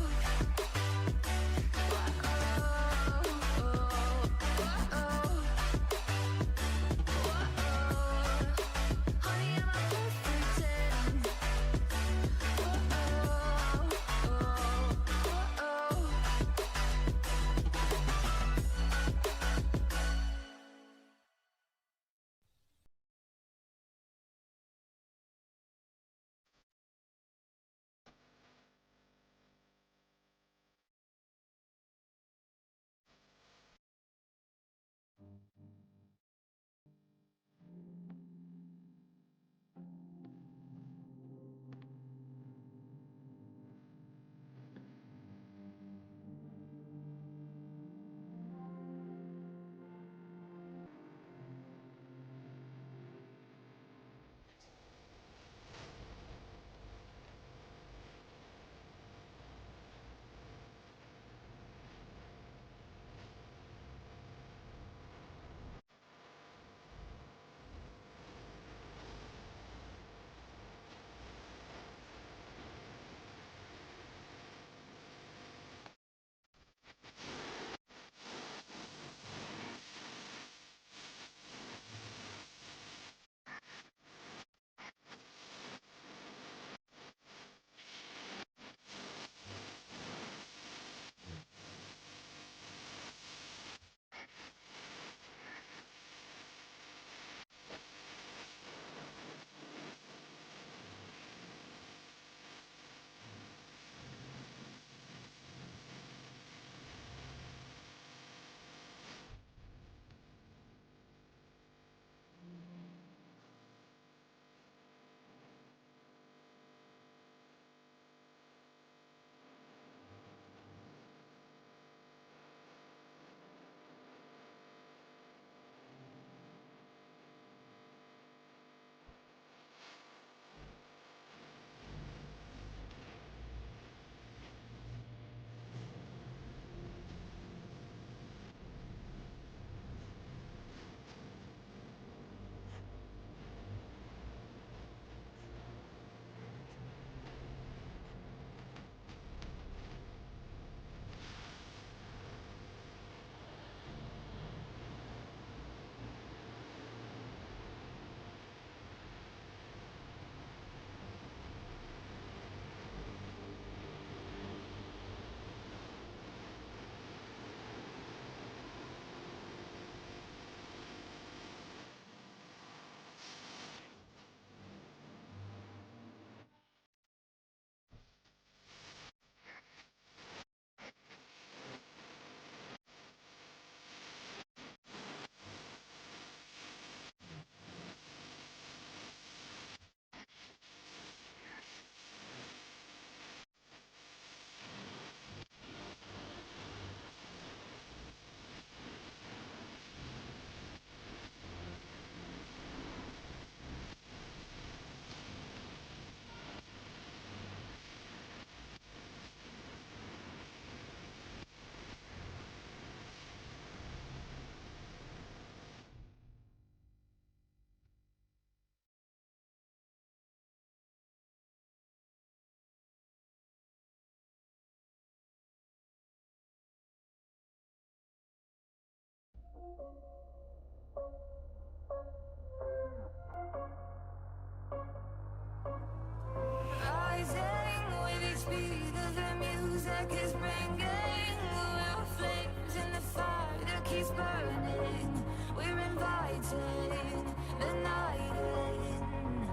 spark is bringing. We're flames in the fire that keeps burning. We're inviting the night in.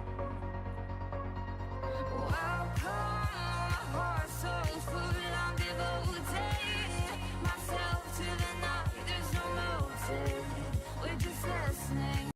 Welcome, my heart so full, I'm devoting myself to the night. There's no motive, we're just listening.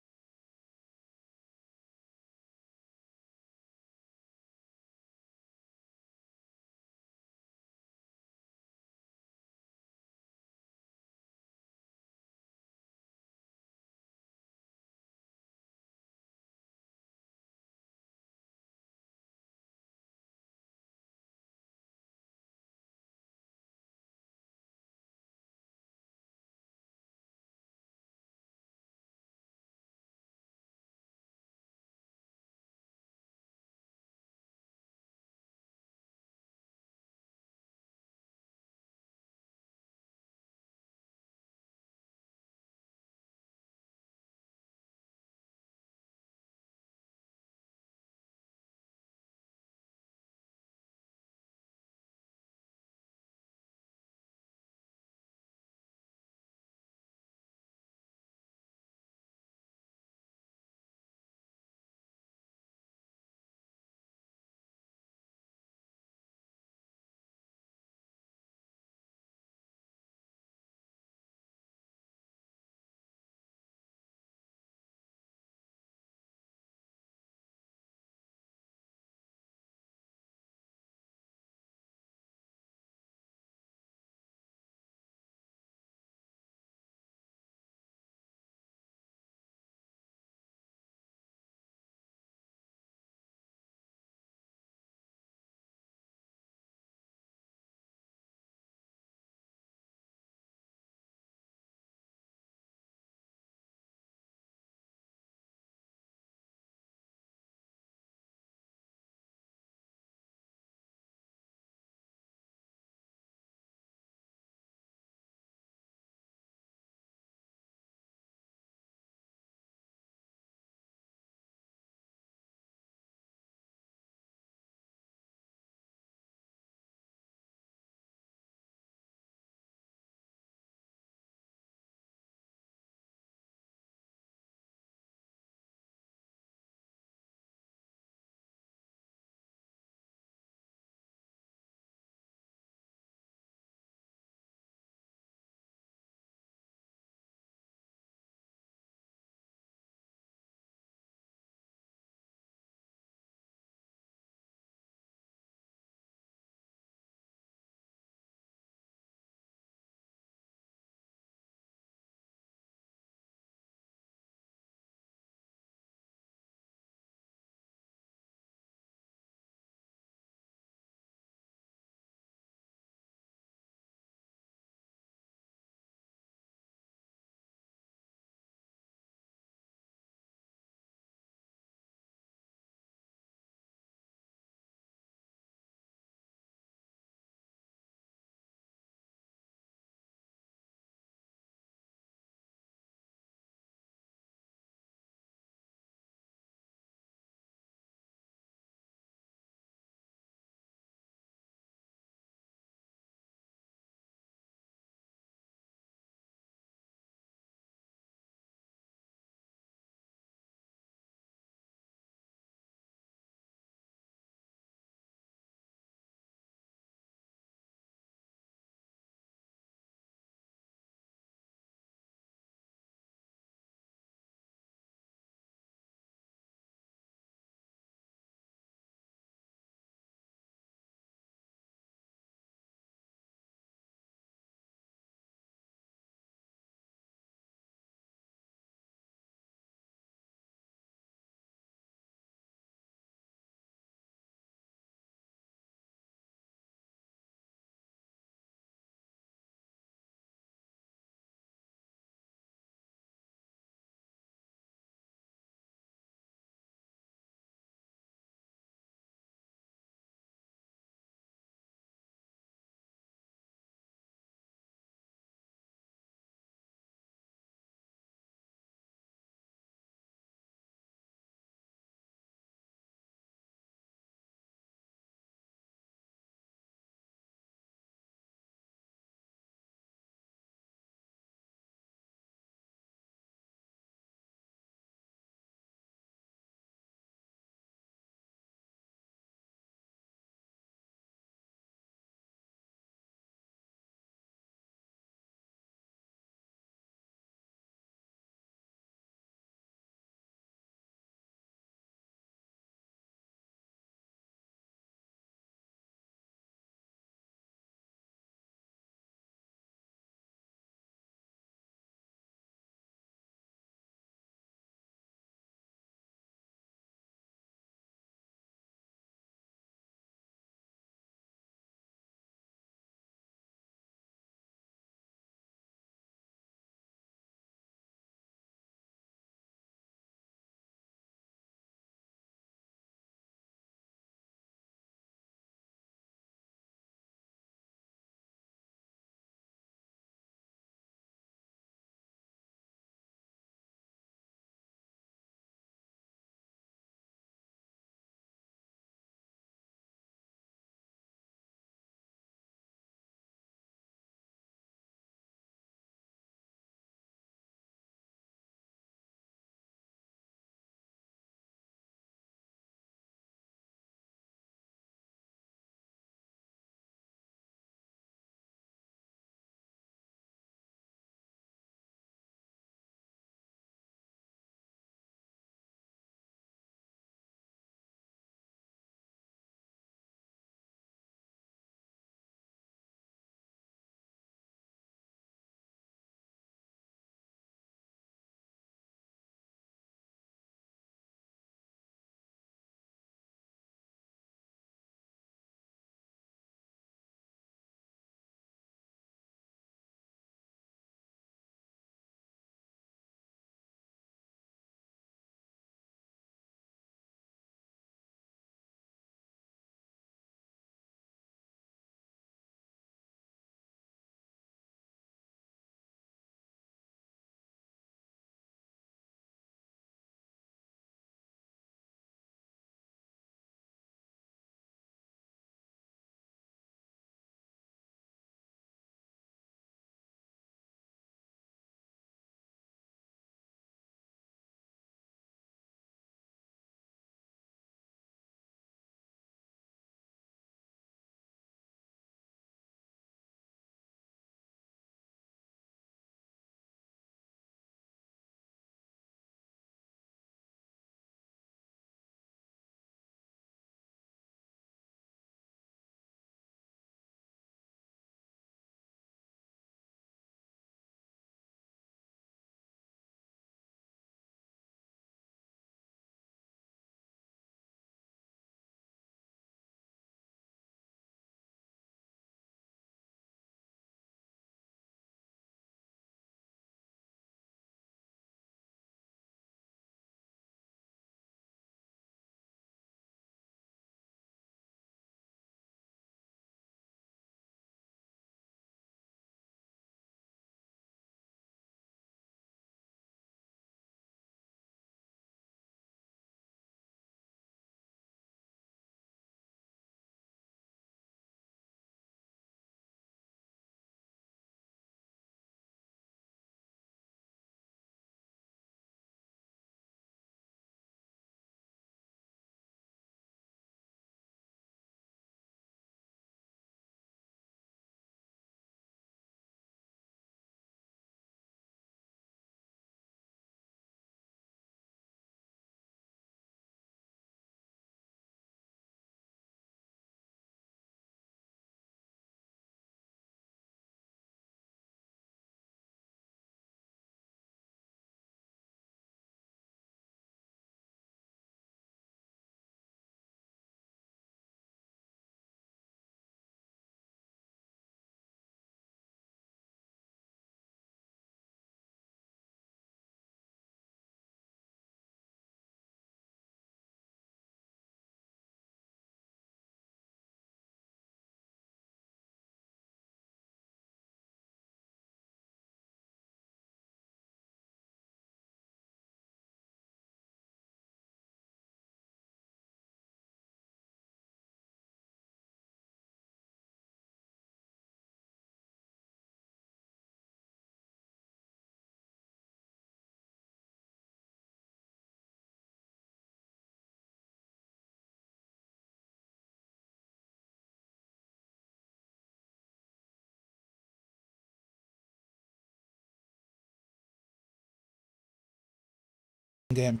game.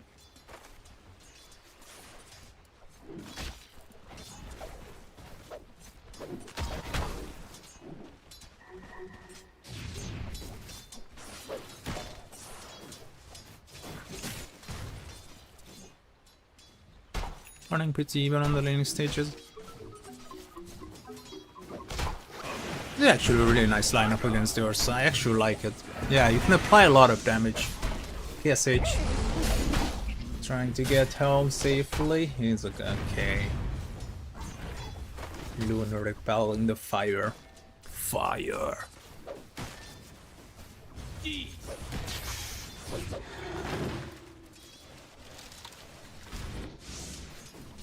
Running pretty even on the laning stages. It's actually a really nice lineup against yours. I actually like it. Yeah, you can apply a lot of damage. KSH trying to get home safely. He's like, okay. Lunar repelling the fire. Fire.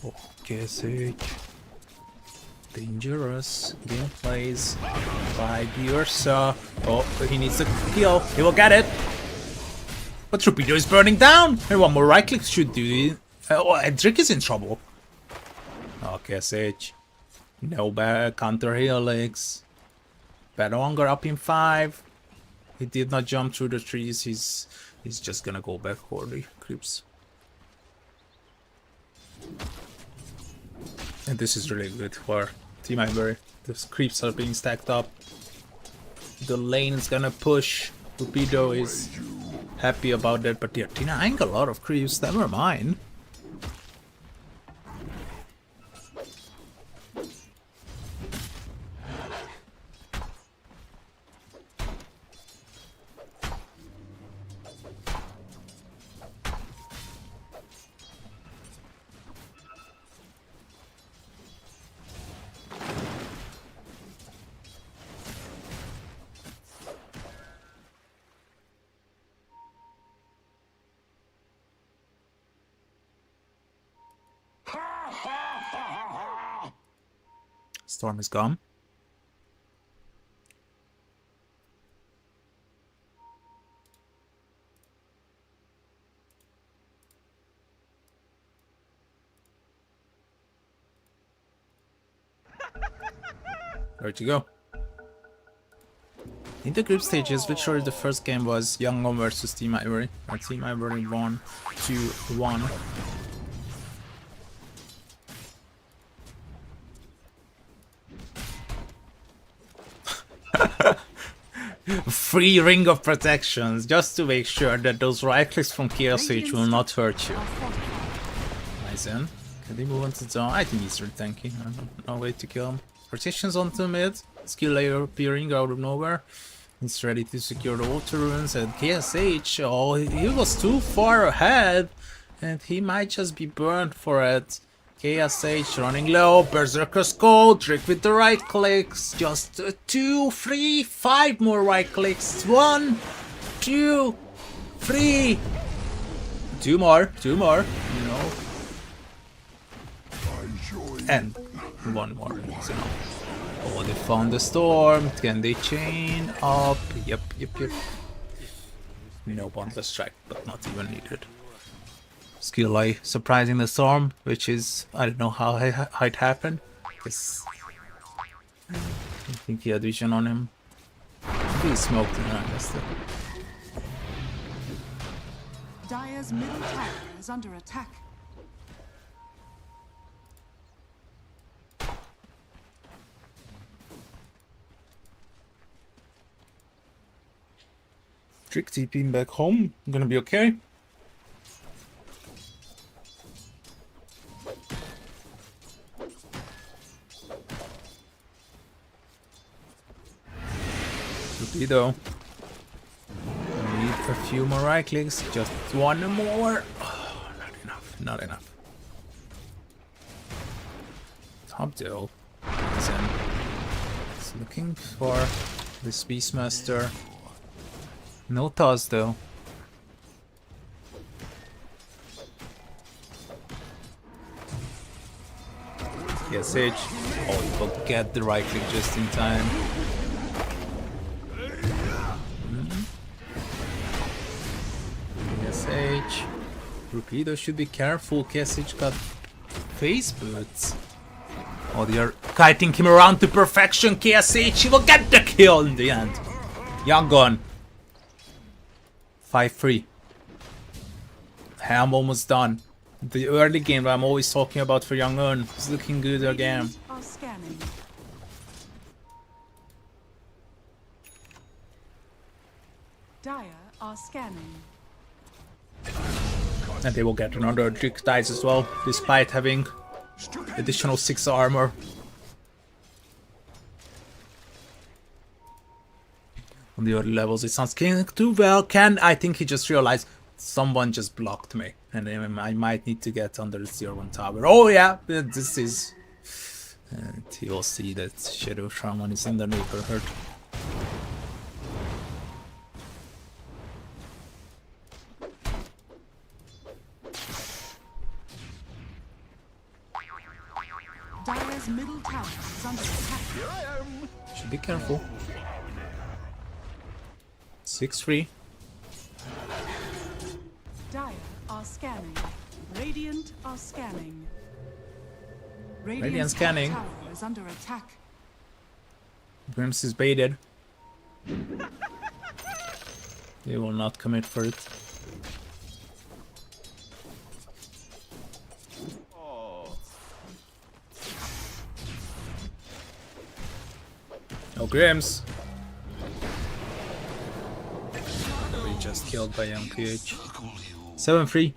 Oh, KSH. Dangerous gameplays by Ursa. Oh, he needs a kill. He will get it. But Torpedo is burning down. And one more right click should do it. Oh, Edric is in trouble. Oh, KSH. No bad counter helix. Bedwanger up in 5. He did not jump through the trees. He's just gonna go back for the creeps. And this is really good for Team Ivory. The creeps are being stacked up. The lane is gonna push. Torpedo is happy about that, but they're denying a lot of creeps. Never mind. Storm is gone. Where'd you go? In the group stages, which were the first game was Young versus Team Ivory. Team Ivory won 2-1. Free ring of protections, just to make sure that those right clicks from KSH will not hurt you. Nice then. Can they move on to zone? I think he's tanky. No way to kill him. Protections onto mid. Skill layer appearing out of nowhere. He's ready to secure the water runes. And KSH, oh, he was too far ahead. And he might just be burned for it. KSH running low, Berserker's Code, Trick with the right clicks, just 2, 3, 5 more right clicks, 1, 2, 3, 2 more, you know, and 1 more, so. Oh, they found the storm, can they chain up? Yep. No bundle strike, but not even needed. Skill eye surprising the storm, which is, I don't know how it happened. I think he had vision on him. He smoked him, I guess. Dire's middle tower is under attack. Trick TPing back home. I'm gonna be okay. Torpedo. I need a few more right clicks, just 1 more. Oh, not enough. Top deal. He's looking for this Beastmaster. No toss though. KSH. Oh, he will get the right click just in time. KSH. Torpedo should be careful. KSH got face boots. Oh, they are kiting him around to perfection. KSH, he will get the kill in the end. Young gone. 5-3. I'm almost done. The early game that I'm always talking about for Young Earn is looking good again. Radiant are scanning. Dire are scanning. And they will get another Trick Dice as well, despite having additional 6 armor. On the early levels, it's not scaling too well. I think he just realized someone just blocked me. And then I might need to get under the tier 1 tower. Oh yeah, this is... And he will see that Shadow Shaman is in the neighborhood. Dire's middle tower is under attack. Should be careful. 6-3. Dire are scanning. Radiant are scanning. Radiant scanning. Tower is under attack. Grims is baited. They will not commit for it. No Grims. We just killed by young PH. 7-3.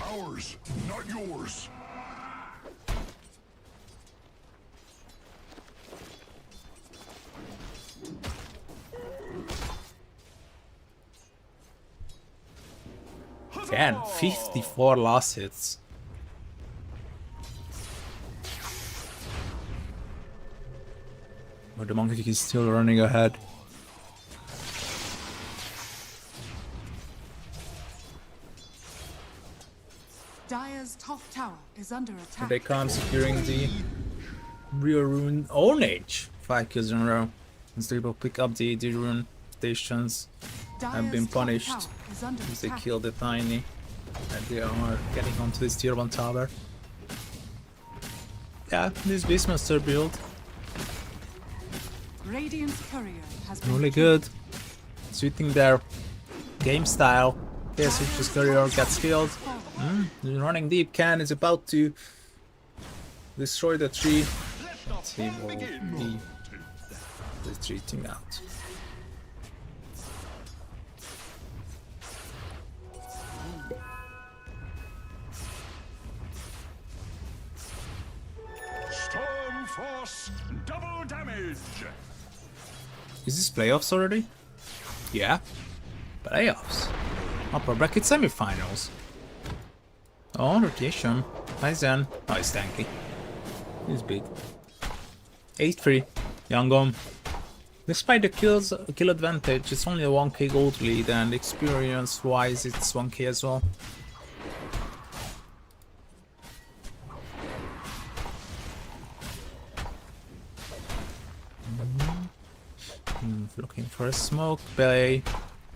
Ours, not yours. Again, 54 last hits. But the monkey is still running ahead. Dire's top tower is under attack. Here they come, securing the rear rune Ownage. 5 kills in a row. As they will pick up the AD rune stations. Have been punished as they kill the Tiny. And they are getting onto this tier 1 tower. Yeah, this Beastmaster build. Radiant's courier has been Really good. Suiting their game style. Yes, Witch's courier gets killed. Running deep, Can is about to destroy the tree. He will be retreating out. Storm Force, double damage. Is this playoffs already? Yeah. Playoffs. Upper bracket semifinals. Oh, rotation. Nice then. Oh, he's tanky. He's big. 8-3. Youngom. Despite the kill advantage, it's only a 1k gold lead, and experience wise it's 1k as well. Looking for a smoke bay.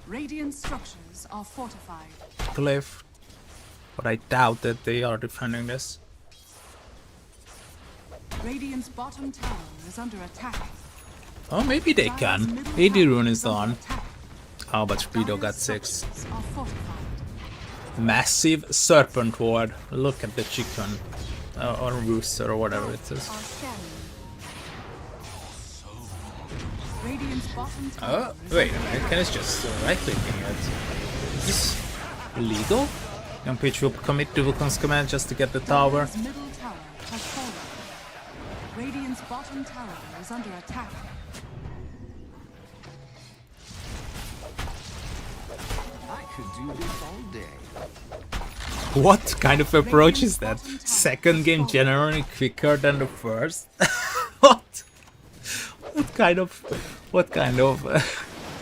Radiant structures are fortified. Cliff. But I doubt that they are defending this. Radiant's bottom tower is under attack. Oh, maybe they Dire's can. middle AD tower rune is under on. attack. Oh, but Speedo got Dire's 6. structures are fortified. Massive serpent ward. Look at the chicken. Or rooster or whatever it is. Are scanning. Radiant's bottom tower Oh, is wait a under minute. Can it's just right clicking it? Is this illegal? Young Peach will commit to Wukong's command just to get the tower. Dire's middle tower has fallen. Radiant's bottom tower is under attack. I could do this all day. What kind of approach is that? Second game generally quicker than the first? What? What kind of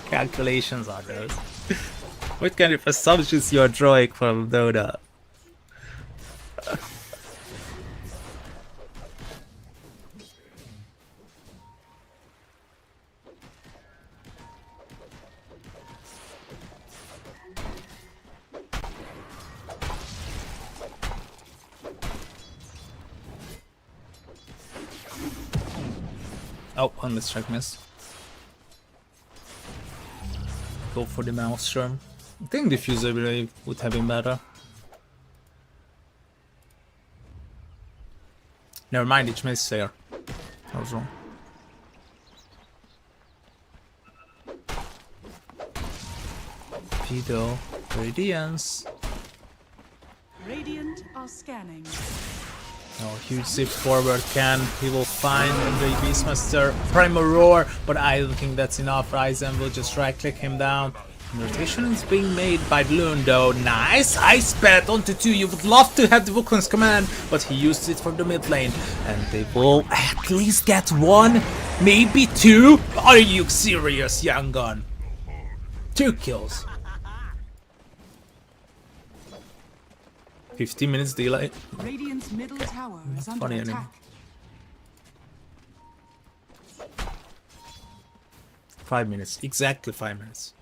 calculations are those? What kind of assumptions you are drawing from Dota? Oh, on the strike miss. go for the Maelstrom. I think Diffuser really would have been better. Never mind, it's missed there. I was wrong. Pedo, Radiance. Radiant are scanning. Oh, huge zip forward can. He will find the Beastmaster Primal Roar, but I don't think that's enough. Ryzen will just right click him down. And rotation is being made by Bloon though. Nice Ice Pet onto 2. You would love to have the Wukong's command, but he used it for the mid lane. And they will at least get 1, maybe 2. Are you serious, young gun? 2 kills. 15 minutes delay. Radiant's middle tower is under Funny enemy. attack. 5 minutes, exactly 5 minutes.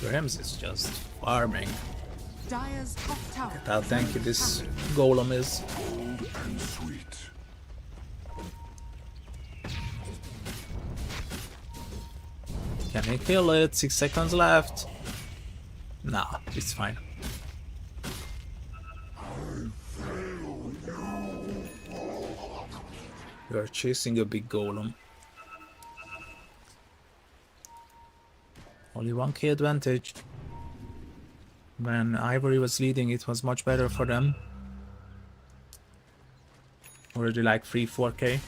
Rams is just farming. Dire's top tower. How tanky this golem is. And sweet. Can he kill it? 6 seconds left. Nah, it's fine. We are chasing a big golem. Only 1k advantage. When Ivory was leading, it was much better for them. Already like 3-4k.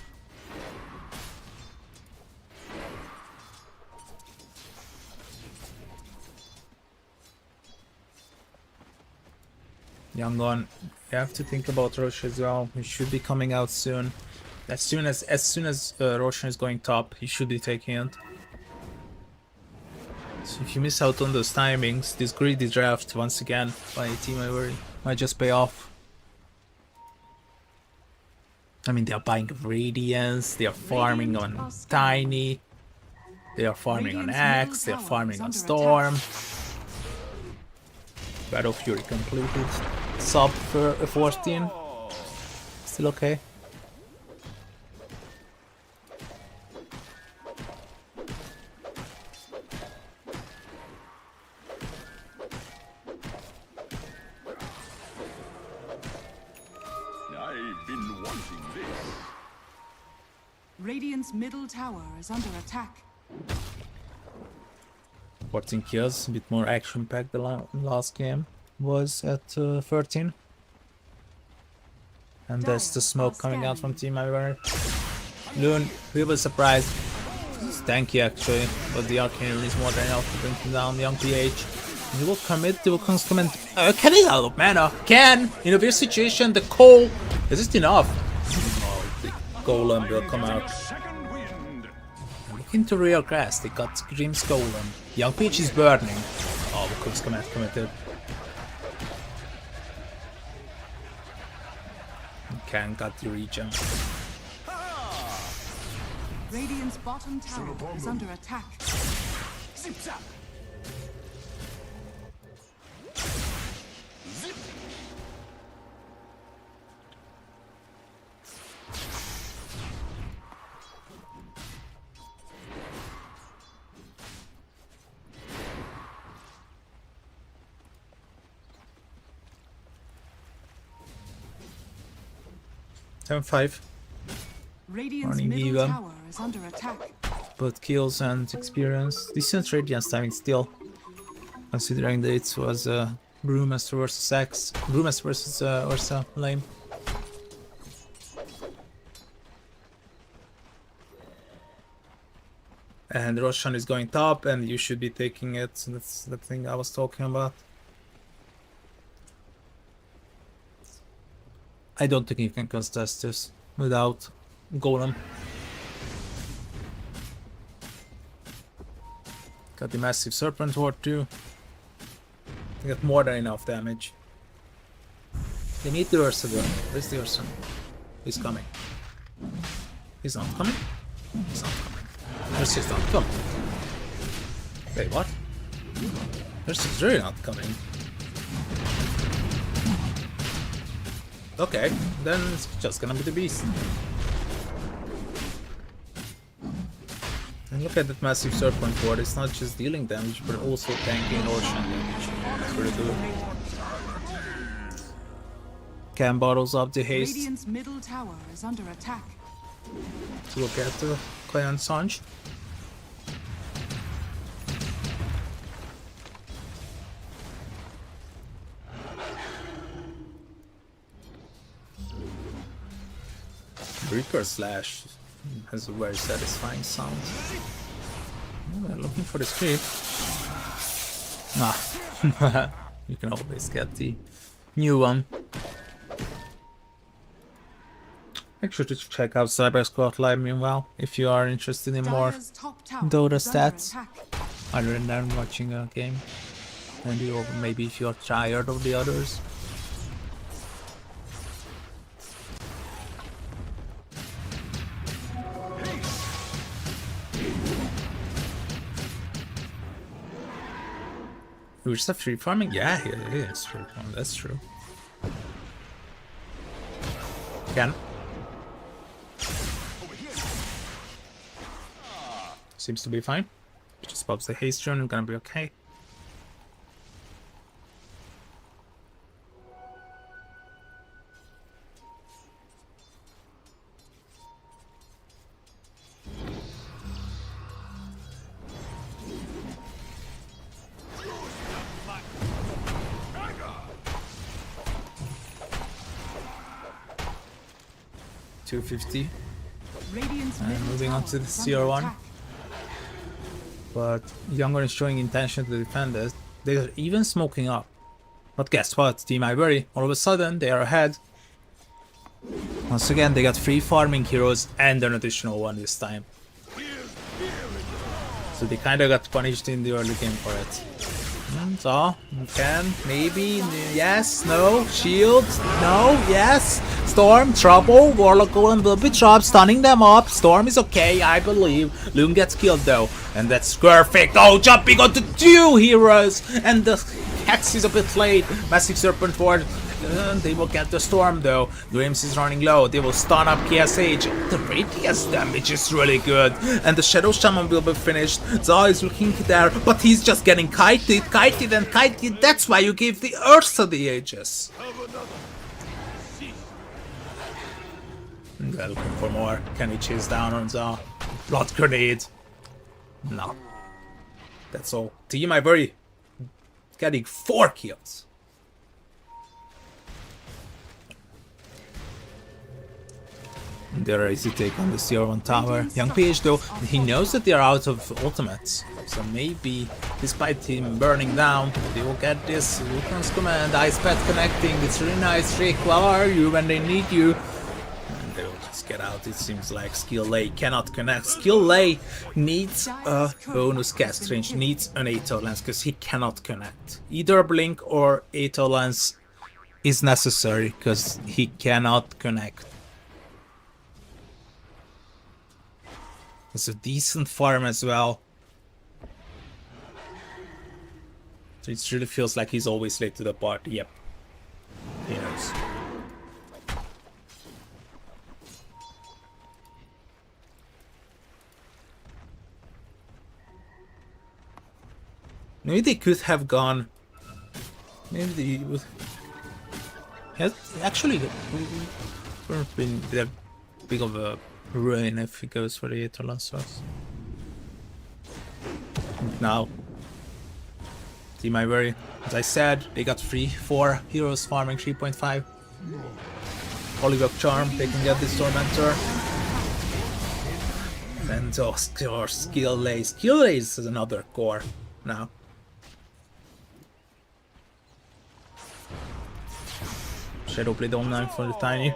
Young Gun, you have to think about Rosh as well. He should be coming out soon. As soon as Roshan is going top, he should be taking it. So if you miss out on those timings, this greedy draft once again by Team Ivory might just pay off. I mean, they are buying Radiance, they are farming on Tiny, they are farming on Axe, they are farming on Storm. Battle Fury completed. Sub for 14. Still okay. I've been wanting this. Radiant's middle tower is under attack. 14 kills, a bit more action packed. The last game was at 13. And that's the smoke coming out from Team Ivory. Loon, we were surprised. It's tanky actually, but the Arcane is more than enough to bring him down. Young PH. He will commit, the Wukong's command. Ken is out of mana. Ken! In a weird situation, the Cole. Is it enough? Oh, the Golem will come out. Second wind. Look into real grass, they got Grim's Golem. Young Peach is burning. Oh, Wukong's command committed. Ken got the regen. Radiant's bottom tower is under attack. Zip zap. Zip. 10-5. Radiant's Morning, middle Eva. tower is under attack. Both kills and experience. Decent Radiance timing still. Considering that it was Brewmaster versus Axe. Brewmaster versus Ursa lane. And Roshan is going top and you should be taking it. That's the thing I was talking about. I don't think you can contest this without Golem. Got the massive Serpent Horde too. They got more than enough damage. They need the Ursa though. Where's the Ursa? He's coming. He's not coming? He's not coming. Ursa's not coming. Wait, what? Ursa's really not coming. Okay, then it's just gonna be the beast. And look at that massive serpent ward. It's not just dealing damage, but also tanking ocean damage. It's pretty good. Can bottles up the haste. Radiant's middle tower is under attack. Look at the Carstensz. Reaper Slash has a very satisfying sound. Oh, looking for the script. Ah, you can always get the new one. Make sure to check out Cyber Squad Live meanwhile if you are interested in more Dire's top tower Dota is under stats attack. other than watching a game. And you, maybe if you're tired of the others. We're just free farming? Yeah, it is free farming, that's true. Can. Seems to be fine. Just pops the haste rune, gonna be okay. $250. Radiant's And middle moving on tower to the is under CR1. attack. But Younger is showing intention to defend us. They are even smoking up. But guess what? Team Ivory, all of a sudden, they are ahead. Once again, they got 3 farming heroes and an additional one this time. So they kinda got punished in the early game for it. So, can, maybe, yes, no, shield, no, yes, Storm, trouble, Warlock Golem will be dropped, stunning them up, Storm is okay, I believe, Loon gets killed though, and that's perfect, oh, jumping onto 2 heroes, and the Hex is a bit late, Massive Serpent Ward, they will get the Storm though, Grims is running low, they will stun up PSH, the radius damage is really good, and the Shadow Shaman will be finished, Zaw is looking there, but he's just getting kited, that's why you give the Ursa the Aegis. They're looking for more, can he chase down on Zaw? Blood Grenade, no, that's all. Team Ivory getting 4 kills. They're easy take on the CR1 tower. Young PH though, he knows that they're out of ultimates. So maybe, despite him burning down, they will get this Lucan's command, Ice Pet connecting, it's really nice, Rick, where are you when they need you? And they will just get out, it seems like. Skill Lay cannot connect. Skill Lay needs a bonus cast range, needs an Aether Lens, because he cannot connect. Either Blink or Aether Lens is necessary, because he cannot connect. It's a decent farm as well. So it really feels like he's always late to the party. Yep. He knows. Maybe they could have gone. Maybe they would. Actually, wouldn't been that big of a ruin if he goes for the Aether source. Now, Team Ivory, as I said, they got 4 heroes farming 3.5. Polywog Charm, they can get this Tormentor. And Skill Lay. Skill Lay is another core now. Shadowblade online for the Tiny.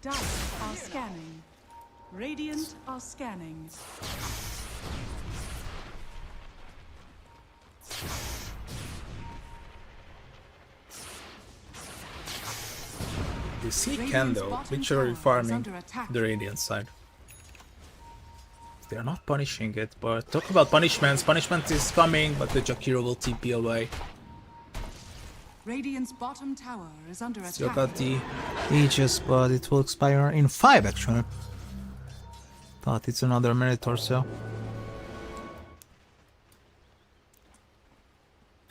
Dire are scanning. Radiant are scanning. You see Ken though, literally farming the Radiant side. They are not punishing it, but talk about punishments. Punishment is coming, but the Jakiro will TP away. Radiant's bottom tower is under Still attack. got the Aegis, but it will expire in 5 actually. Thought it's another minute or so.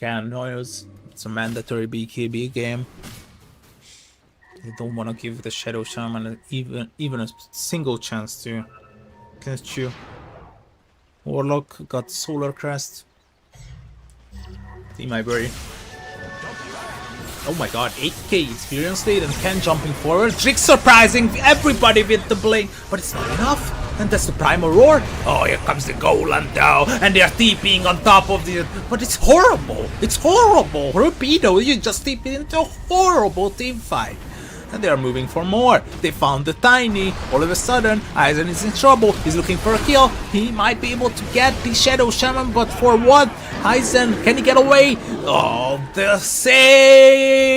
Can noise. It's a mandatory BKB game. They don't want to give the Shadow Shaman even a single chance to catch you. Warlock got Solar Crest. Team Ivory. Oh my god, 8k experience lead and Ken jumping forward. Trick surprising everybody with the blade, but it's not enough. And that's the Primal Roar. Oh, here comes the Golan now, and they're TPing on top of the... But it's horrible. It's horrible. Rapido, you just TP into a horrible team fight. And they are moving for more. They found the Tiny. All of a sudden, Aizen is in trouble. He's looking for a kill. He might be able to get the Shadow Shaman, but for what? Aizen, can he get away? Oh, the save!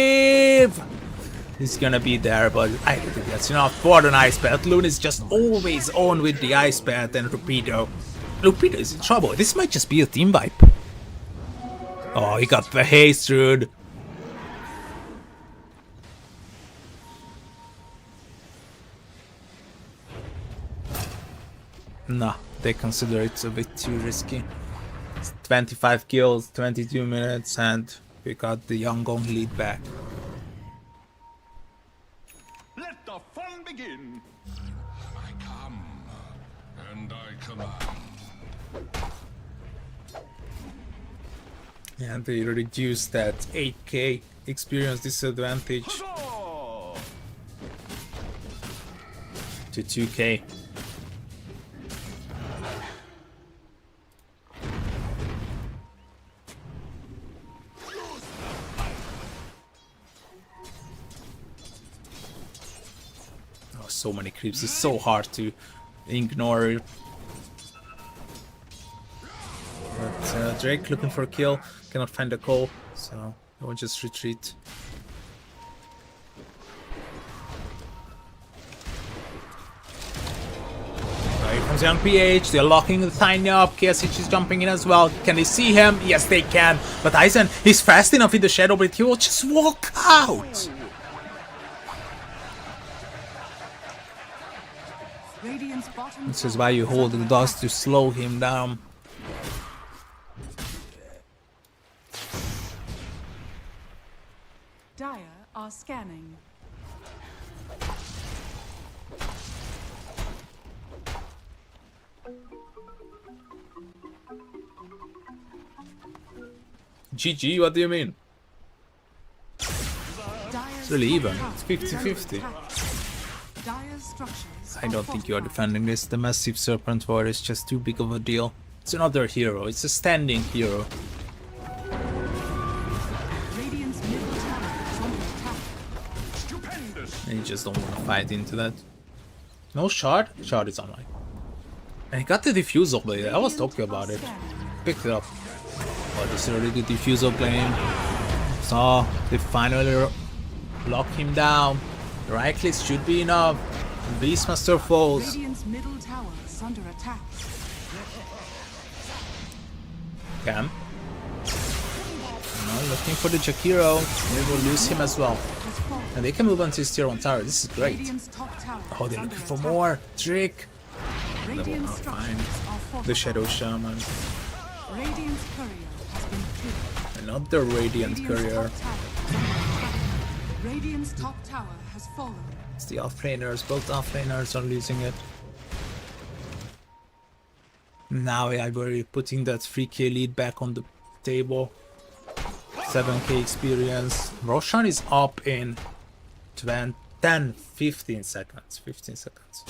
He's gonna be there, but I don't think that's enough for an Ice Bat. Loon is just always on with the Ice Bat and Rapido. Rapido is in trouble. This might just be a team wipe. Oh, he got the haste, dude. Nah, they consider it a bit too risky. It's 25 kills, 22 minutes, and we got the Yangon lead back. Let the fun begin. I come, and I command. And they reduced that 8k experience disadvantage Huzzah! to 2k. So many creeps, it's so hard to ignore. But Drake looking for a kill, cannot find a call, so I will just retreat. Here comes young PH, they're locking the Tiny up, KSH is jumping in as well. Can they see him? Yes they can, but Aizen, he's fast enough in the shadow, but he will just walk out! Radiant's bottom This is why you hold the dust to slow him down. Dire are scanning. GG, what do you mean? Dire's It's really even, top it's tower is under 50-50. attack. Dire's structures I don't think you are defending this. The massive Serpent War is just too big of a deal. It's another hero. It's a standing hero. Radiant's middle tower is under attack. Stupendous. And you just don't want to fight into that. No shard? Shard is online. And he got the diffusal blade. I was talking about it. Picked it up. Oh, this is already the diffusal claim. So they finally lock him down. The right click should be enough. Beastmaster falls. Radiant's middle tower is under attack. Cam. Now looking for the Jakiro. They will lose him as well. Has fallen. And they can move on to his tier 1 tower. This is great. Radiant's top tower Oh, is they're under looking for attack. more. Trick. Radiant's Fine. structures are fortified. The Shadow Shaman. Radiant's courier has been killed. Another Radiant Radiant's Courier. top tower is under attack. Radiant's top tower has fallen. It's the offlaners. Both offlaners are losing it. Now Ivory putting that 3k lead back on the table. 7k experience. Roshan is up in 15 seconds. 15 seconds.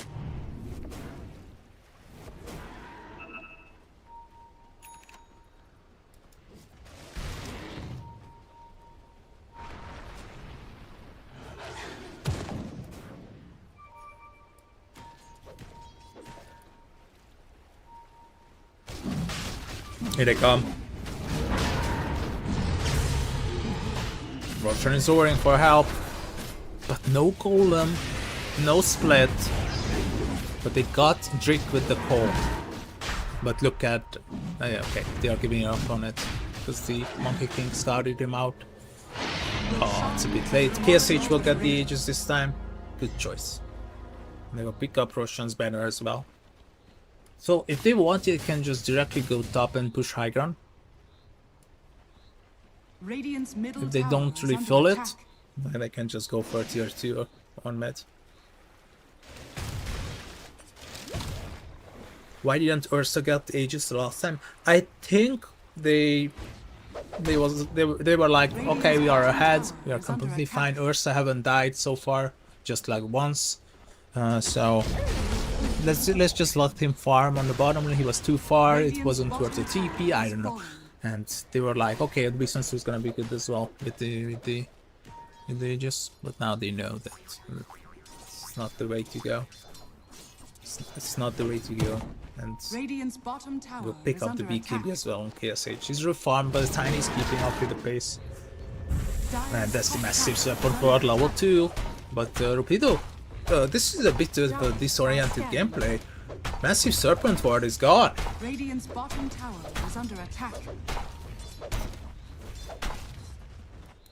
Here they come. Roshan is roaring for help. But no golem, no split. But they got Drick with the call. But look at... yeah, okay, they are giving up on it. Because the Monkey King started him out. Oh, it's a bit late. KSH will get the Aegis this time. Good choice. They will pick up Roshan's banner as well. So if they want, they can just directly go top and push high ground. Radiant's middle If they tower don't is really under feel it, attack. then they can just go for a tier 2 on mid. Why didn't Ursa get the Aegis the last time? I think they were like, okay, we are ahead, we are completely fine. Ursa haven't died so far, just like once. So let's just let him farm on the bottom lane. He was too far, it wasn't worth the TP, I don't know. And they were like, okay, the business is gonna be good as well with the Aegis, but now they know that it's not the way to go. It's not the way to go. And Radiant's bottom tower we'll pick is up the under BKB attack. as well on KSH. He's reformed, but Tiny's keeping up with the pace. And that's the massive support for level 2. But Rupido, this is a bit of a disoriented gameplay. Massive Serpent Ward is gone. Radiant's bottom tower is under attack.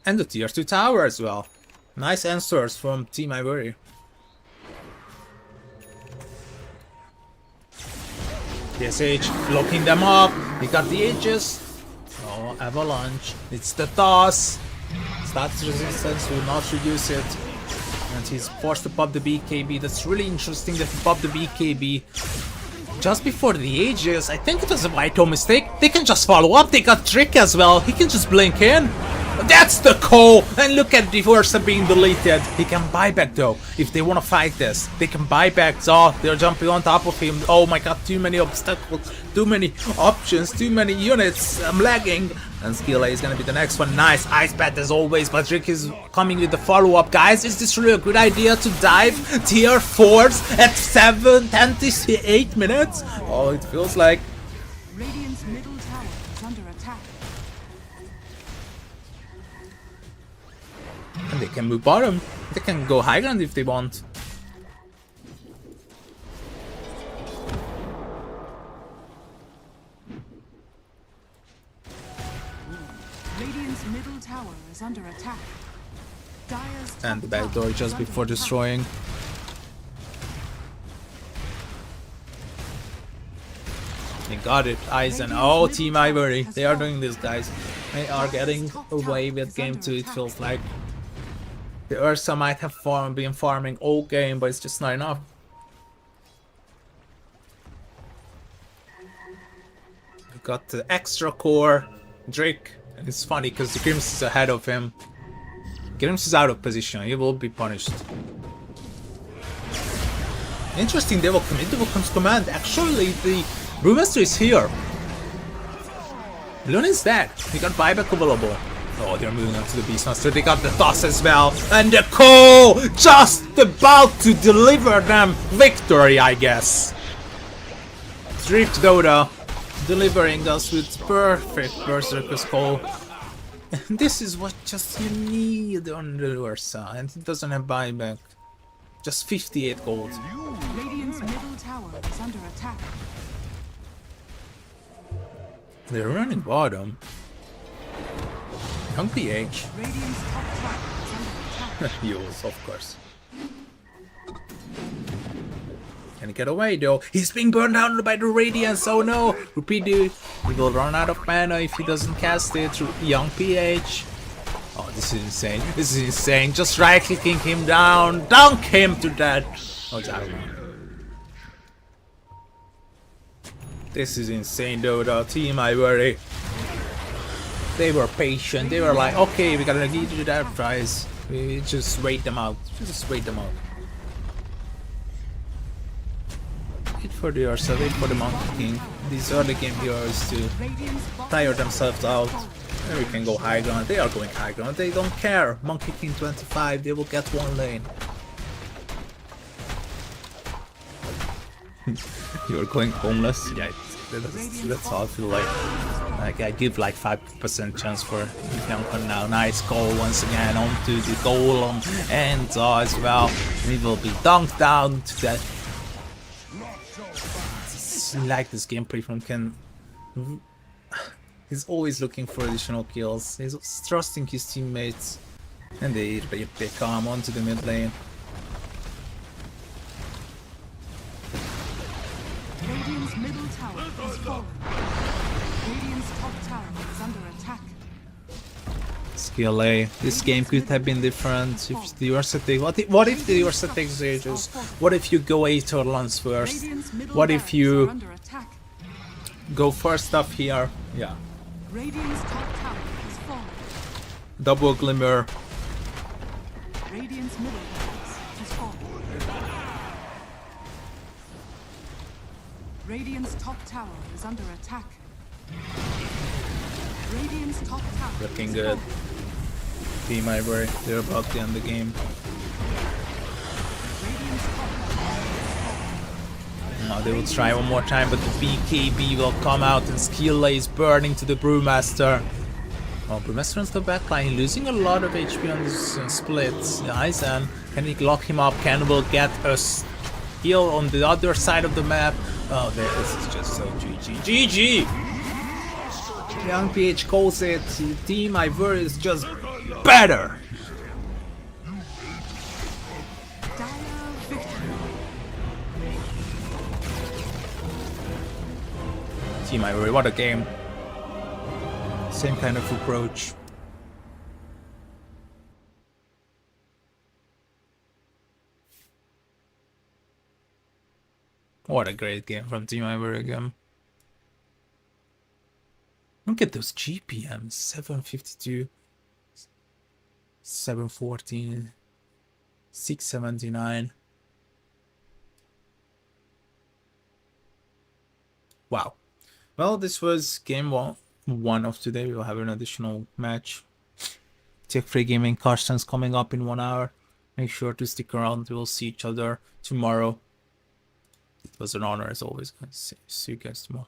And the tier 2 tower as well. Nice answers from Team Ivory. KSH locking them up. He got the Aegis. Oh, Avalanche. It's the toss. Stats resistance will not reduce it. And he's forced to pop the BKB. That's really interesting that he popped the BKB just before the Aegis. I think it was a vital mistake. They can just follow up. They got Trick as well. He can just blink in. That's the call! And look at the Ursa being deleted. He can buy back though. If they want to fight this, they can buy back. So they're jumping on top of him. Oh my god, too many obstacles, too many options, too many units. I'm lagging. And Skilla is gonna be the next one. Nice ice bat as always, but Rick is coming with the follow-up. Guys, is this really a good idea to dive tier 4s at 7:28 minutes? Oh, it feels like. Radiant's middle tower is under attack. And they can move bottom. They can go high ground if they want. Radiant's middle tower is under attack. Dire's And the top back door tower just is under before attack. destroying. They got it, Aizen. Oh, Team Ivory. They are doing this, guys. They are getting away with game 2, it feels like. The Ursa might have been farming all game, but it's just not enough. We got the extra core, Drake. And it's funny because the Grims is ahead of him. Grims is out of position, he will be punished. Interesting, they will commit, they will come to command. Actually, the Brewmaster is here. Luna is dead. He got buyback available. Oh, they're moving on to the Beastmaster. They got the toss as well. And the call! Just about to deliver them victory, I guess. Drift Dota delivering us with perfect Berserker's call. And this is what just you need on the Ursa. And it doesn't have buyback. Just 58 gold. Radiant's middle tower is under attack. They're running bottom. Young PH. Radiant's top tower is under attack. Yours, of course. Can he get away though? He's being burned down by the Radiance, oh no! Rupido, he will run out of mana if he doesn't cast it through Young PH. Oh, this is insane. This is insane. Just right clicking him down. Dunk him to death. Oh, it's out. This is insane though, the Team Ivory. They were patient. They were like, okay, we gotta give you that prize. We just wait them out. Just wait them out. Wait for the Ursa, wait for the Monkey King. These early game heroes to Radiant's bottom tire themselves out. And we can go high ground. They are going high ground. They don't care. Monkey King 25. They will get one lane. You're going homeless? Yeah, that's how I feel like. Like I give like 5% chance for Bianca now. Nice goal once again onto the golem and as well. He will be dunked down to that. I like this gameplay from Ken. He's always looking for additional kills. He's trusting his teammates. And they come onto the mid lane. Radiant's middle tower has fallen. Radiant's top tower is under attack. Skill A. This game could have been different if the Ursa takes. What if the Ursa takes ages? What if you go A turns first? Radiant's middle What if barracks are you under attack. go first up here? Yeah. Radiant's top tower has fallen. Double glimmer. Radiant's middle barracks has fallen. Radiant's top tower is under attack. Radiant's top tower Looking is good. fallen. Team Ivory. They're about to end the game. Radiant's top tower is fallen. Now they will try one more time, but the BKB will come out and skill A is burning to the Brewmaster. Oh, Brewmaster on the backline, losing a lot of HP on this split. Aizen, can he lock him up? Can will get a heal on the other side of the map. Oh, this is just so GG. GG! Young PH calls it. Team Ivory is just better. Dire victory. Team Ivory, what a game. Same kind of approach. What a great game from Team Ivory again. Look at those GPMs. 752, 714, 679. Wow. Well, this was game one of today. We will have an additional match. Tech Free Gaming Carstensz coming up in 1 hour. Make sure to stick around. We will see each other tomorrow. It was an honor as always, guys. See you guys tomorrow.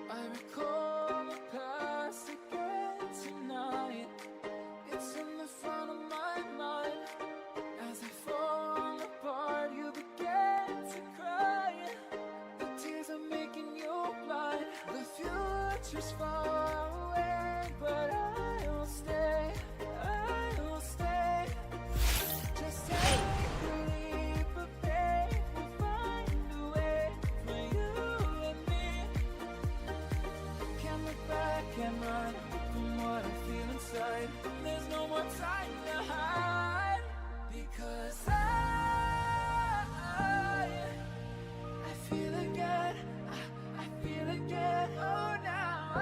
I recall the past again tonight. It's in the front of my mind. As I fall apart, you begin to cry. The tears are making you blind. The future's far away, but I'll stay. I'll stay. Just take a leap of faith. We'll find a way for you and me. Can't look back and run from what I feel inside. There's no more time to hide. Because I feel again. I feel again. Oh, now I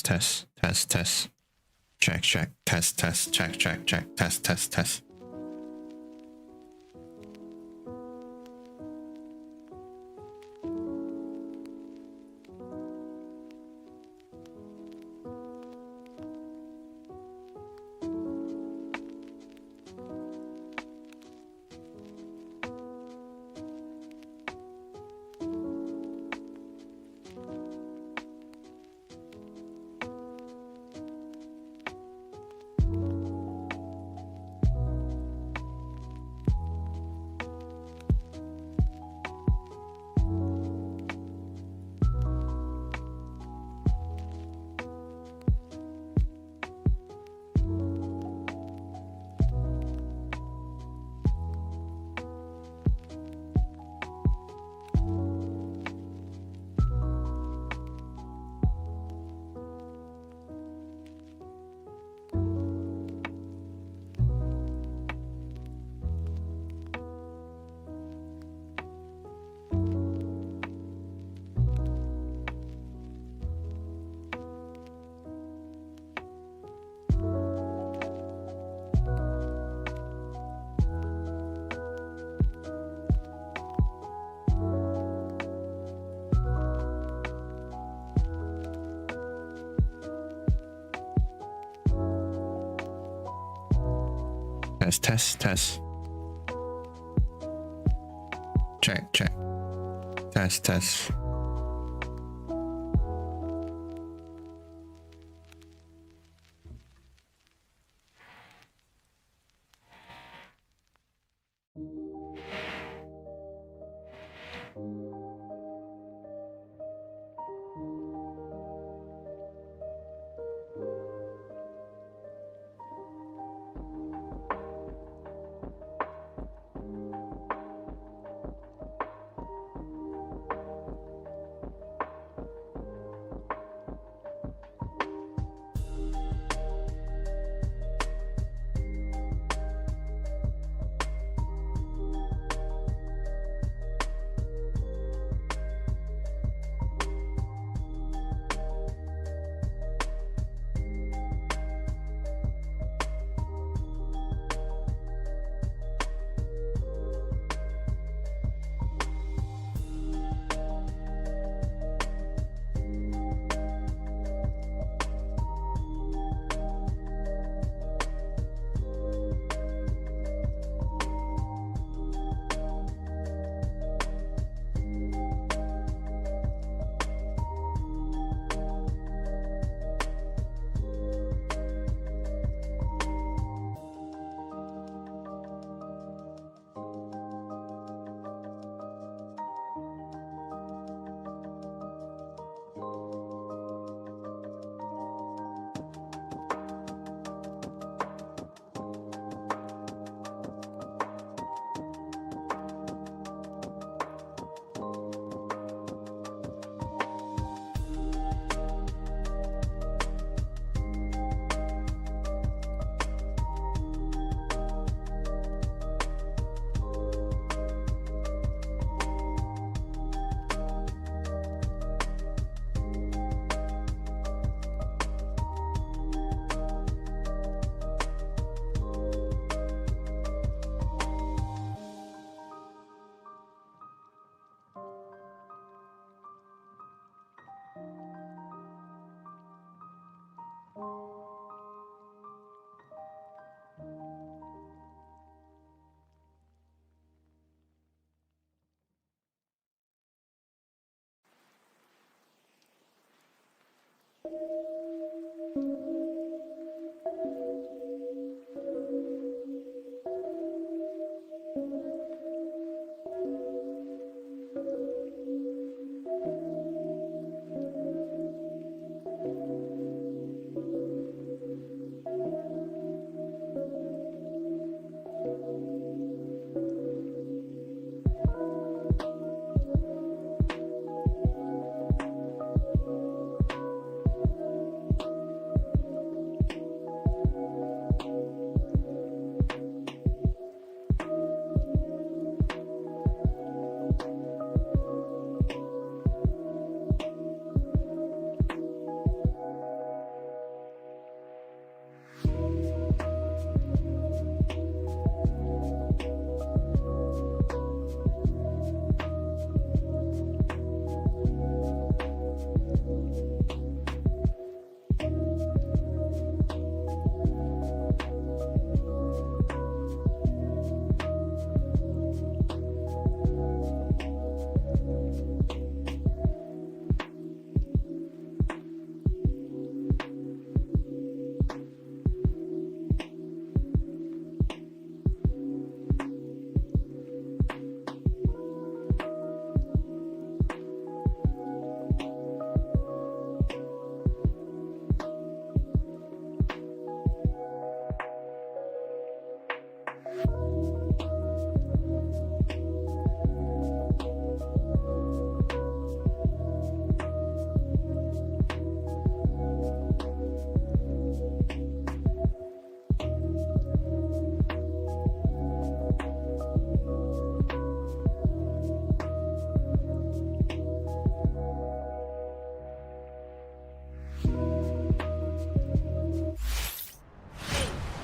Test. Test. Check. Test. Check. Test. Test, test, test. Check, check. Test, test.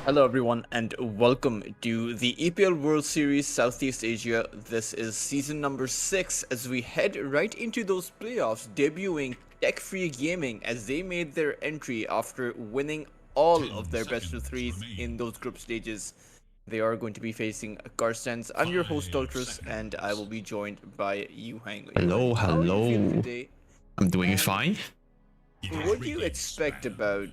Hello everyone and welcome to the EPL World Series Southeast Asia. This is season number 6 as we head right into those playoffs, debuting Tech Free Gaming as they made their entry after winning all of their best of threes in those group stages. They are going to be facing Carstensz. I'm your host Ultras, and I will be joined by Yuhang. Hello, How are you feeling hello. today? I'm doing And fine. what do you expect about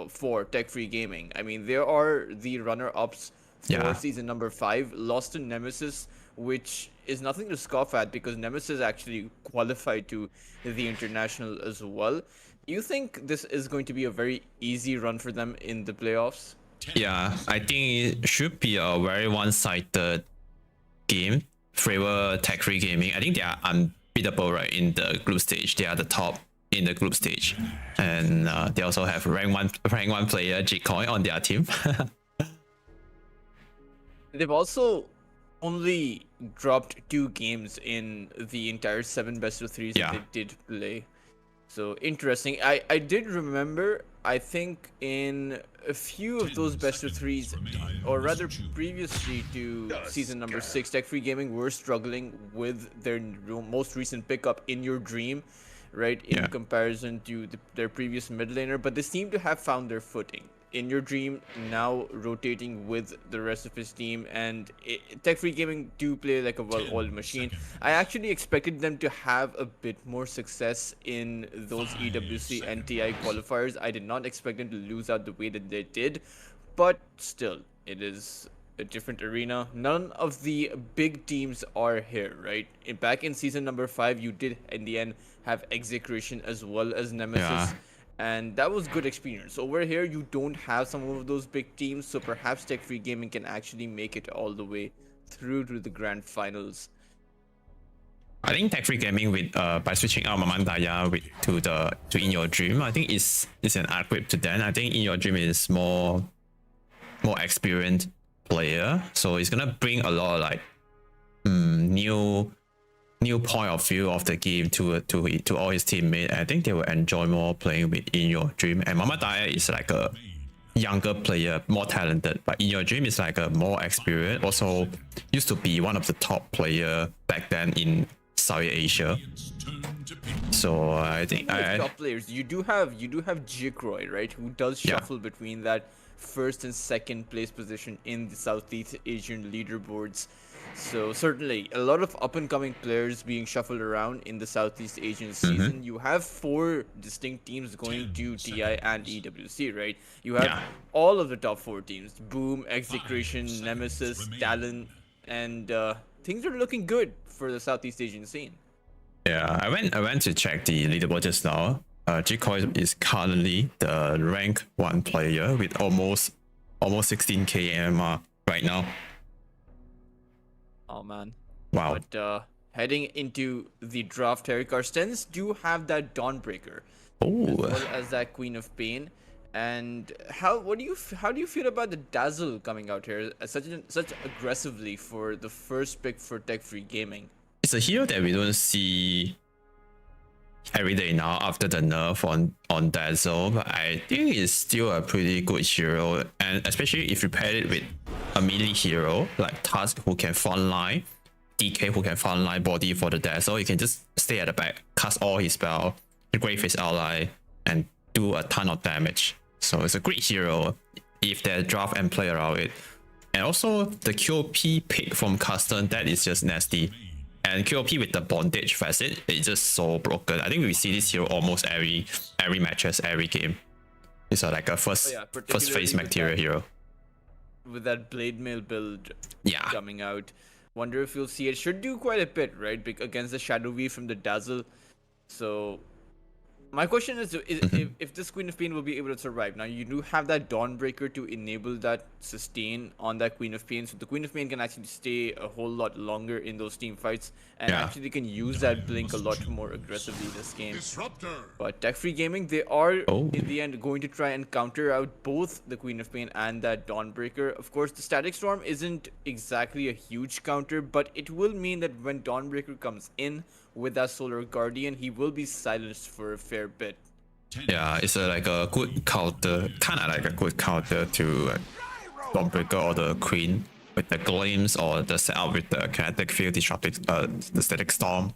for Tech Free Gaming? I mean, there are the runner-ups for Yeah. season number 5, Lost in Nemesis, which is nothing to scoff at because Nemesis actually qualified to the international as well. You think this is going to be a very easy run for them in the playoffs? Yeah, I think it should be a very one-sided game. Favor Tech Free Gaming. I think they are unbeatable, right, in the group stage. They are the top in the group stage, and they also have rank one player Jcoin on their team. They've also only dropped 2 games in the entire 7 best of 3s Yeah. that they did play. So interesting. I did remember, I think in a few of those best of 3s, or rather previously to season number 6, Tech Free Gaming were struggling with their most recent pickup In Your Dream, right, in Yeah. comparison to their previous mid laner, but they seem to have found their footing. In Your Dream now rotating with the rest of his team, and Tech Free Gaming do play like a well-oiled machine. I actually expected them to have a bit more success in those EWC and TI qualifiers. I did not expect them to lose out the way that they did, but still, it is a different arena. None of the big teams are here, right? Back in season number 5, you did in the end have Execration as well as Nemesis. Yeah. And that was good experience. Over here, you don't have some of those big teams, so perhaps Tech Free Gaming can actually make it all the way through to the grand finals. I think Tech Free Gaming with by switching out Mamandaya to In Your Dream, I think is an upgrade to them. I think In Your Dream is more experienced player, so it's gonna bring a lot of like new point of view of the game to all his teammates. I think they will enjoy more playing with In Your Dream. And Mamandaya is like a younger player, more talented, but In Your Dream is like a more experienced. Also used to be one of the top player back then in South Asia. So I think Top players, you do have Jikroy, right, who does Yeah. shuffle between that first and second place position in the Southeast Asian leaderboards. So certainly a lot of up and coming players being shuffled around in the Southeast Asian season. You have 4 distinct teams going to TI and EWC, right? You have Yeah. all of the top 4 teams: Boom, Execration, Nemesis, Talon, and things are looking good for the Southeast Asian scene. Yeah, I went to check the leaderboard just now. Jcoy is currently the rank 1 player with almost 16k MMR right now. Oh man. Wow. But heading into the draft, Carstensz do have that Dawnbreaker, as Oh, well as that Queen of Pain. And how do you feel about the Dazzle coming out here such aggressively for the first pick for Tech Free Gaming? it's a hero that we don't see every day now after the nerf on Dazzle, but I think it's still a pretty good hero, and especially if you pair it with a melee hero like Tusk who can frontline, DK who can frontline body for the Dazzle. You can just stay at the back, cast all his spell, degrade his ally, and do a ton of damage. So it's a great hero if they draft and play around it. And also the QOP pick from Carstensz, that is just nasty. And QOP with the bondage facet, it's just so broken. I think we see this hero almost every matches, every game. It's like a first phase particularly material hero. With that Blade Mail build Yeah. coming out, wonder if you'll see it. Should do quite a bit, right? Against the Shadow Weave from the Dazzle. So my question is if this Queen of Pain will be able to survive. Now you do have that Dawnbreaker to enable that sustain on that Queen of Pain, so the Queen of Pain can actually stay a whole lot longer in those team fights, and Yeah. actually can use that blink a lot more aggressively this game. But Tech Free Gaming, they are in the end going to try and counter out both the Queen of Pain and that Dawnbreaker. Of course, the Static Storm isn't exactly a huge counter, but it will mean that when Dawnbreaker comes in with that Solar Guardian, he will be silenced for a fair bit. Yeah, it's like a good counter, kind of like a good counter to Dawnbreaker or the Queen with the Gleams, or the setup with the Kinetic Field disrupting the Static Storm.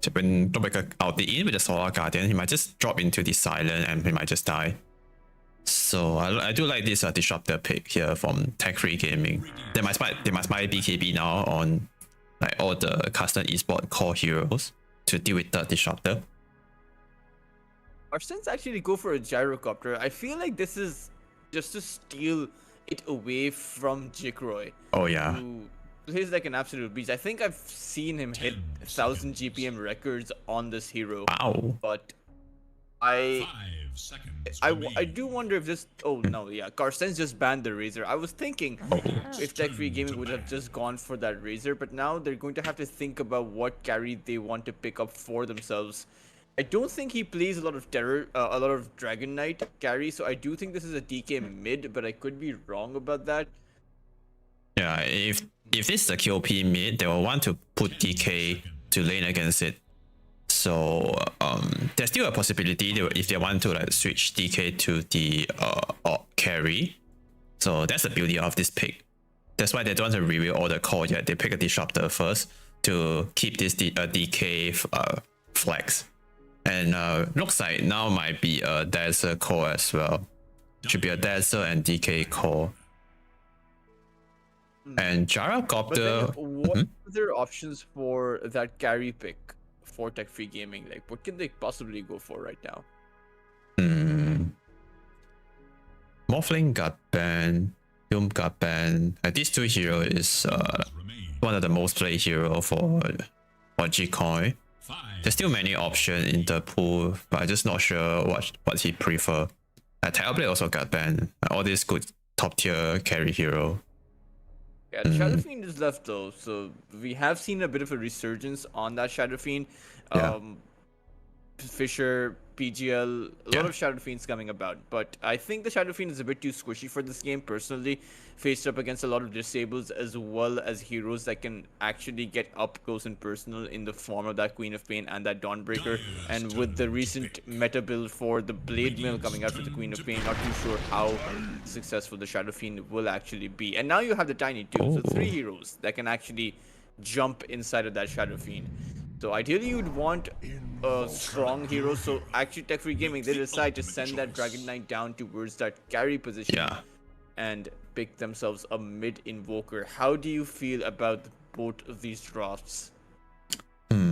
So when Dawnbreaker out the in with the Solar Guardian, he might just drop into the Silent and he might just die. So I do like this disruptor pick here from Tech Free Gaming. They must buy BKB now on like all the custom esport core heroes to deal with the disruptor. Carstensz actually go for a gyrocopter. I feel like this is just to steal it away from Jikroy, Oh yeah. who plays like an absolute beast. I think I've seen him hit 1000 GPM records on this hero. Wow. But I 5 seconds. I do wonder if this. Oh no, yeah, Carstensz just banned the Razor. I was thinking if Tech Free Gaming would have just gone for that Razor, but now they're going to have to think about what carry they want to pick up for themselves. I don't think he plays a lot of a lot of Dragon Knight carry, so I do think this is a DK mid, but I could be wrong about that. Yeah, if this is the QOP mid, they will want to put DK to lane against it. So there's still a possibility if they want to like switch DK to the carry. So that's the beauty of this pick. That's why they don't want to reveal all the core yet. They pick a disruptor first to keep this DK flex. And looks like now might be a Dazzle core as well. Should be a Dazzle and DK core. And But then Gyrocopter. what are their options for that carry pick for Tech Free Gaming? Like, what can they possibly go for right now? Morphling got banned. Doom got banned. These two heroes is one of the most played hero for Gcoin. 5, There's still many options in the pool, but I'm just not sure what he prefer. Terrorblade also got banned. All these good top tier carry hero. Yeah, the Shadow Fiend is left though, so we have seen a bit of a resurgence on that Shadow Fiend. Yeah. Fisher, PGL, a lot Yeah. of Shadow Fiends coming about, but I think the Shadow Fiend is a bit too squishy for this game personally, faced up against a lot of disables as well as heroes that can actually get up close and personal in the form of that Queen of Pain and that Dawnbreaker. And with the recent meta build for the Blade Mill coming out for the Queen of Pain, not too sure how successful the Shadow Fiend will actually be. And now you have the Tiny too, so 3 heroes that can actually jump inside of that Shadow Fiend. So ideally you'd want a strong hero, so actually Tech Free Gaming, they decide to send that Dragon Knight down towards that carry position and pick themselves a mid invoker. How do you feel about both of these drafts?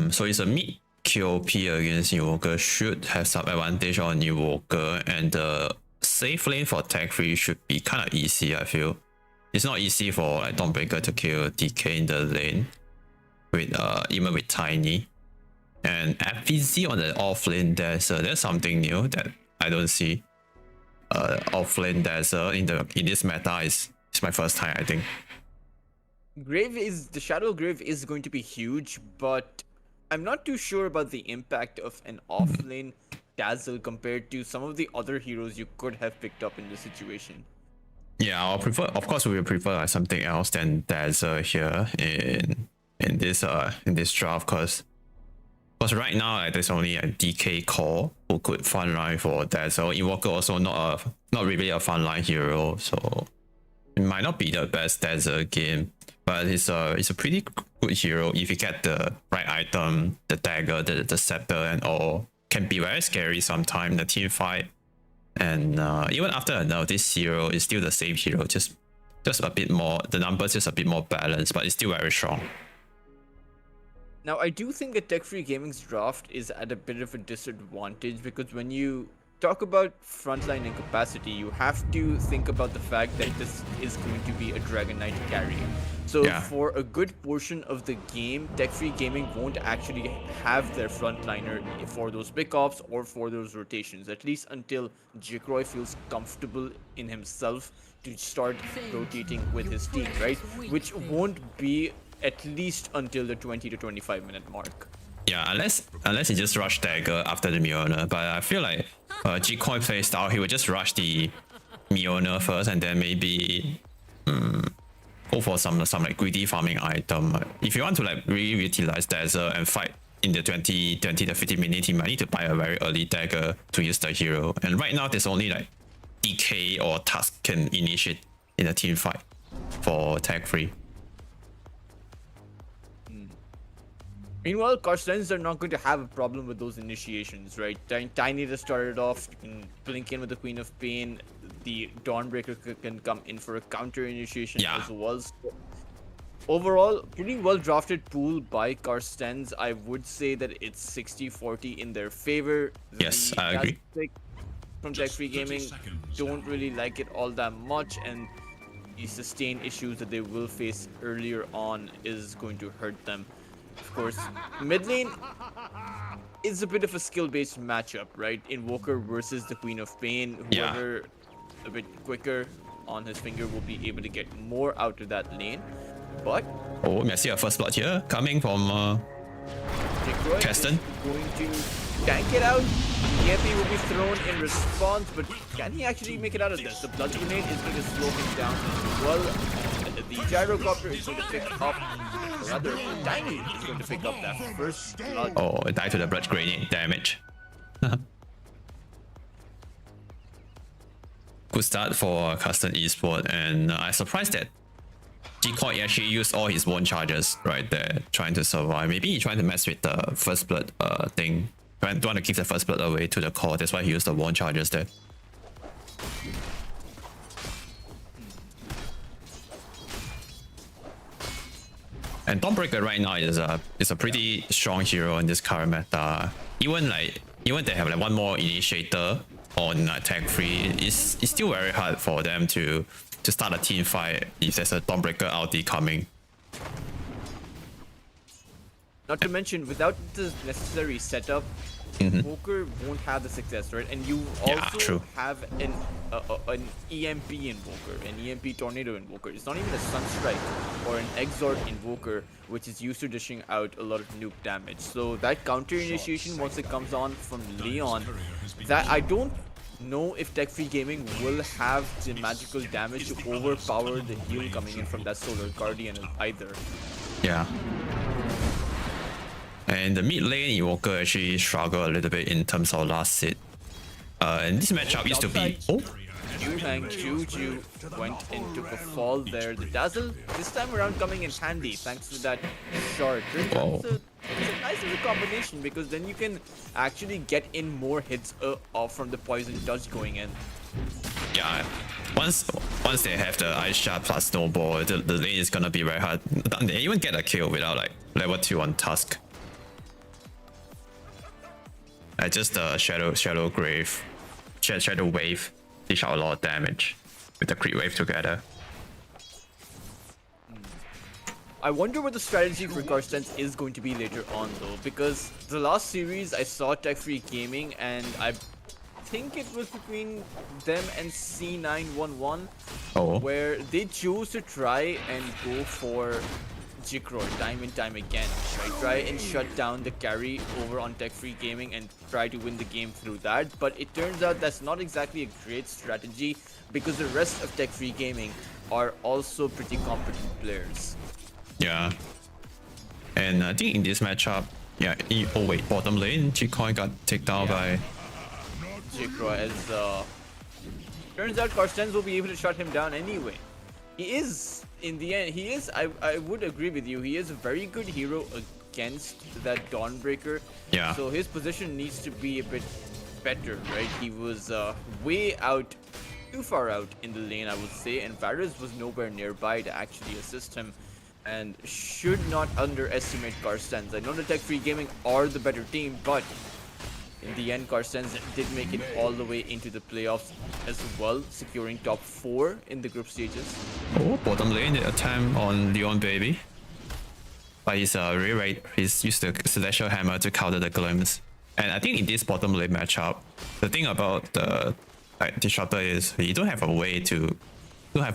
So it's a mid QOP against Invoker, should have some advantage on Invoker, and the safe lane for Tech Free should be kind of easy, I feel. It's not easy for like Dawnbreaker to kill DK in the lane, with even with Tiny. And FVZ on the offlane, there's something new that I don't see. Offlane Dazzle in this meta is my first time, I think. The Shadow Grave is going to be huge, but I'm not too sure about the impact of an offlane Dazzle compared to some of the other heroes you could have picked up in this situation. Yeah, I'll prefer. Of course, we will prefer like something else than Dazzle here in this draft, because right now like, there's only a DK core who could frontline for Dazzle. Invoker also not really a frontline hero, so it might not be the best Dazzle game, but it's a pretty good hero if you get the right item, the dagger, the scepter, and all. Can be very scary sometimes in the team fight. And even after a nerf, this hero is still the same hero, just a bit more, the numbers just a bit more balanced, but it's still very strong. Now, I do think that Tech Free Gaming's draft is at a bit of a disadvantage, because when you talk about frontline incapacity, you have to think about the fact that this is going to be a Dragon Knight carry. So for a good portion of the game, Tech Free Gaming won't actually have their frontliner for those pickoffs or for those rotations, at least until Jikroy feels comfortable in himself to start rotating with his team, right? Which won't be at least until the 20 to 25 minute mark. Yeah, unless he just rush dagger after the Mjolnir, but I feel like Gcoin play style, he would just rush the Mjolnir first and then maybe go for some like greedy farming item. If you want to like really utilize Dazzle and fight in the 20 to 50 minutes, you might need to buy a very early dagger to use the hero. And right now there's only like DK or Tusk can initiate in a team fight for Tech Free. Meanwhile, Carstensz are not going to have a problem with those initiations, right? Tiny just started off, you can blink in with the Queen of Pain. The Dawnbreaker can come in for a counter initiation Yeah. as well. So overall, pretty well drafted pool by Carstensz. I would say that it's 60-40 in their favor. Yes, The I agree. Dazzle pick from Tech Free Gaming don't really like it all that much, and the sustained issues that they will face earlier on is going to hurt them. Of course, mid lane is a bit of a skill-based matchup, right? Invoker versus the Queen of Pain. Yeah. Whoever a bit quicker on his finger will be able to get more out of that lane. But Oh, we see a first blood here coming from Jackroy Carstensz. is going to tank it out. EMP will be thrown in response, but can he actually make it out of this? The blood grenade is going to slow him down as well. And the gyrocopter is going to pick up, or rather, Tiny is going to pick up that first blood. Oh, it died to the blood grenade damage. Good start for Carstensz Esport, and I'm surprised that Decoy actually used all his one charges right there, trying to survive. Maybe he trying to mess with the first blood thing. Trying to keep the first blood away to the core. That's why he used the one charges there. And Dawnbreaker right now is a pretty strong hero in this current meta. Even they have like one more initiator on Tech Free, it's still very hard for them to start a team fight if there's a Dawnbreaker ulti coming. Not to mention, without the necessary setup, Invoker won't have the success, right? And you Yeah, also true. have an EMP Invoker, an EMP Tornado Invoker. It's not even a Sunstrike or an Exort Invoker, which is used to dishing out a lot of nuke damage. So that counter initiation, once it comes on from Leon, that I don't know if Tech Free Gaming will have the magical damage to overpower the heal coming in from that Solar Guardian either. Yeah. And the mid lane Invoker actually struggled a little bit in terms of last hit. And this matchup used to be... Oh! Juju went and took a fall there. The Dazzle this time around coming in handy thanks to that shard. Wow. It's a nice little combination because then you can actually get in more hits off from the poison touch going in. Yeah, once they have the Ice Shard plus Snowball, the lane is gonna be very hard. They even get a kill without like level 2 on Tusk. Just the Shadow Grave, Shadow Wave dish out a lot of damage with the Creep Wave together. I wonder what the strategy for Carstensz is going to be later on though, because the last series I saw Tech Free Gaming and I think it was between them and C911 Oh, where they chose to try and go for Jikroy time and time again, right? Try and shut down the carry over on Tech Free Gaming and try to win the game through that. But it turns out that's not exactly a great strategy because the rest of Tech Free Gaming are also pretty competent players. yeah. And I think in this matchup, yeah. Oh wait, bottom lane, G-Coin got taken down by. Jikroy as turns out Carstensz will be able to shut him down anyway. He is, in the end, I would agree with you, he is a very good hero against that Dawnbreaker. Yeah. So his position needs to be a bit better, right? He was way out, too far out in the lane, I would say, and Varus was nowhere nearby to actually assist him. And should not underestimate Carstensz. I know the Tech Free Gaming are the better team, but in the end, Carstensz did make it all the way into the playoffs as well, securing top 4 in the group stages. Oh, bottom lane, the attempt on Leon Baby. But he's he's used the Celestial Hammer to counter the glimpse. And I think in this bottom lane matchup, the thing about the Disruptor is you don't have a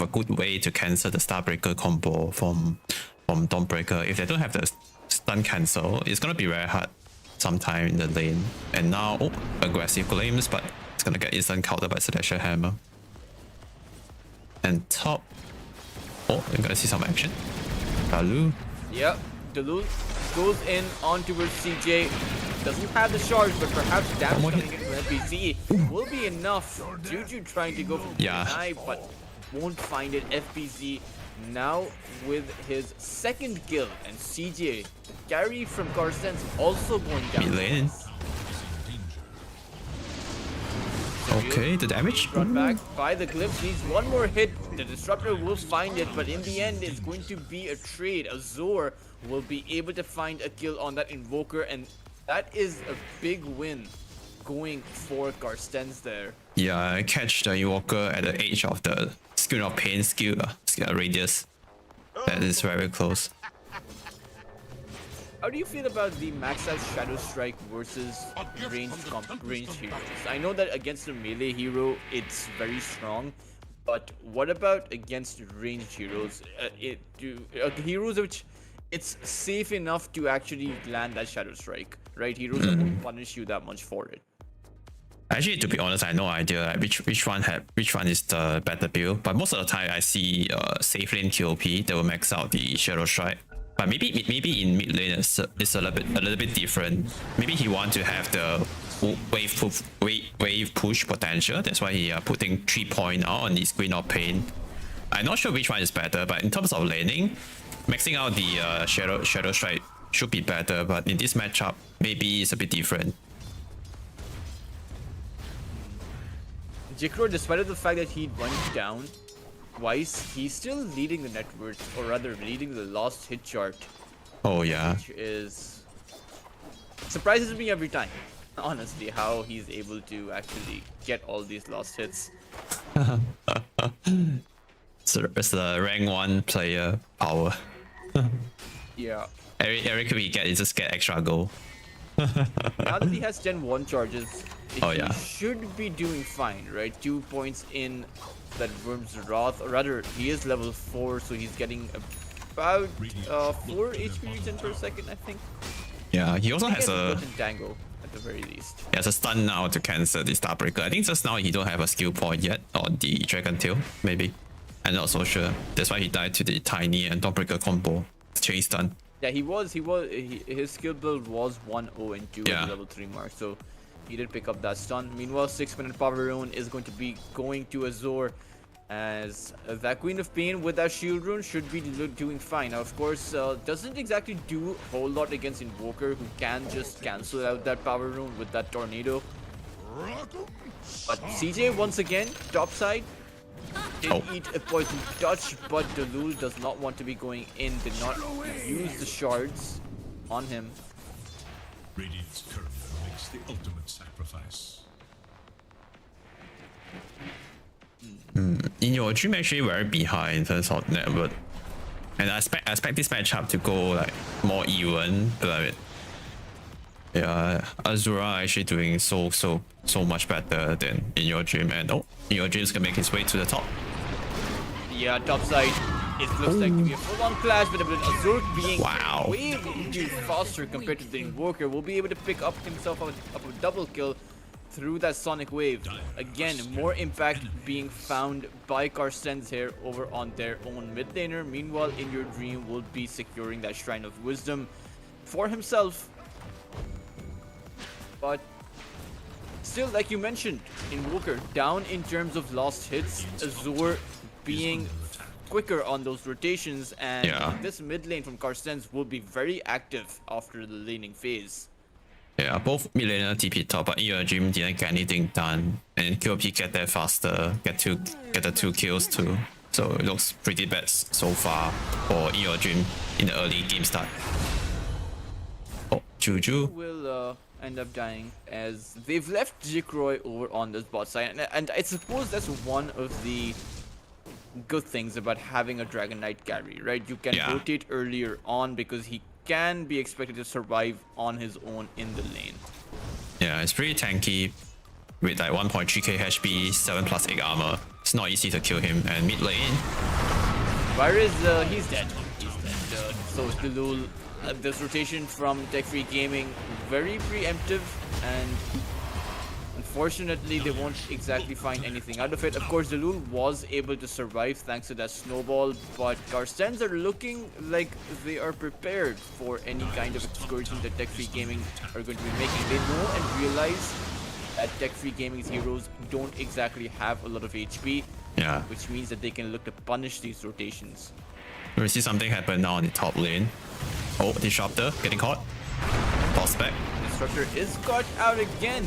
good way to cancel the Starbreaker combo from Dawnbreaker. If they don't have the stun cancel, it's gonna be very hard sometime in the lane. And now, oh, aggressive glimpse, but it's gonna get instant counter by Celestial Hammer. And top, oh, you're gonna see some action. Dalu. Yep, Dalu goes in on towards CJ. Doesn't have the shards, but perhaps damage more coming hit. in from FBZ will be enough. Juju trying to go for the Yeah. deny, but won't find it. FBZ now with his second kill, and CJ, the carry from Carstensz, also going down. Mid lane. Okay, the damage. Brought back by the Glyphs, needs one more hit. The Disruptor will find it, but in the end, it's going to be a trade. Azor will be able to find a kill on that Invoker, and that is a big win going for Carstensz there. Yeah, I catch the Invoker at the edge of the Screen of Pain skill radius. That is very close. How do you feel about the max out Shadow Strike versus ranged heroes? I know that against a melee hero, it's very strong, but what about against ranged heroes? Heroes which it's safe enough to actually land that Shadow Strike, right? Heroes that won't punish you that much for it. Actually, to be honest, I have no idea like, which one is the better build. But most of the time, I see safe lane QOP that will max out the Shadow Strike. But maybe in mid lane it's a little bit different. Maybe he want to have the wave push potential. That's why he putting 3 point out on the Screen of Pain. I'm not sure which one is better, but in terms of laning, maxing out the Shadow Strike should be better. But in this matchup, maybe it's a bit different. Jikro, despite the fact that he went down twice, he's still leading the net worth, or rather leading the lost hit chart. Oh yeah. Which is surprises me every time, honestly, how he's able to actually get all these lost hits. So it's the rank 1 player power. Yeah. Every kill he get, he just get extra gold. Now that he has Gen 1 charges, yeah. he should be doing fine, right? 2 points in that Worm's Wrath, or rather, he is level 4, so he's getting about 4 HP regen per second, I think. Yeah, he also has a Tango at the very least. he has a stun now to cancel the Starbreaker. I think just now he don't have a skill point yet on the Dragon Tail, maybe. I'm not so sure. That's why he died to the Tiny and Dawnbreaker combo. Chain stun. Yeah, his skill build was 1-0 and 2 at the level 3 mark, so he did pick up that stun. Meanwhile, 6-minute power rune is going to be going to Azor, as that Queen of Pain with that shield rune should be doing fine. Now, of course, doesn't exactly do a whole lot against Invoker, who can just cancel out that power rune with that tornado. But CJ once again, topside, did eat a poison touch, but Dalul does not want to be going in, did not use the shards on him. Radiant's courier makes the ultimate sacrifice. In your dream, actually very behind in terms of net worth, and I expect this matchup to go like more even. But yeah, Azura actually doing so much better than in your dream, and in your dreams can make his way to the top. Yeah, topside. It looks like to be a full-on clash, but Azur being way too faster compared to the Invoker will be able to pick up himself a double kill through that Sonic Wave. Again, more impact being found by Carstensz here over on their own mid laner. Meanwhile, In Your Dream will be securing that Shrine of Wisdom for himself. But still, like you mentioned, Invoker down in terms of lost hits. Azur being quicker on those rotations, and this mid lane from Carstensz will be very active after the laning phase. Yeah, both mid laner TP top, but In Your Dream didn't get anything done, and QOP get there faster, get the 2 kills too. So it looks pretty bad so far for In Your Dream in the early game start. Oh, Juju will end up dying, as they've left Jikroy over on this bot side, and I suppose that's one of the good things about having a Dragon Knight carry, right? You can rotate earlier on because he can be expected to survive on his own in the lane. Yeah, it's pretty tanky with like 1.3k HP, 7+ 8 armor. It's not easy to kill him, and mid lane. Virus, he's dead. So Dalul, this rotation from Tech Free Gaming, very preemptive, and unfortunately they won't exactly find anything out of it. Of course, Dalul was able to survive thanks to that snowball, but Carstensz are looking like they are prepared for any kind of excursion that Tech Free Gaming are going to be making. They know and realize that Tech Free Gaming's heroes don't exactly have a lot of HP. Yeah. which means that they can look to punish these rotations. We see something happen now on the top lane. Oh, Disruptor getting caught. Boss back. Disruptor is caught out again.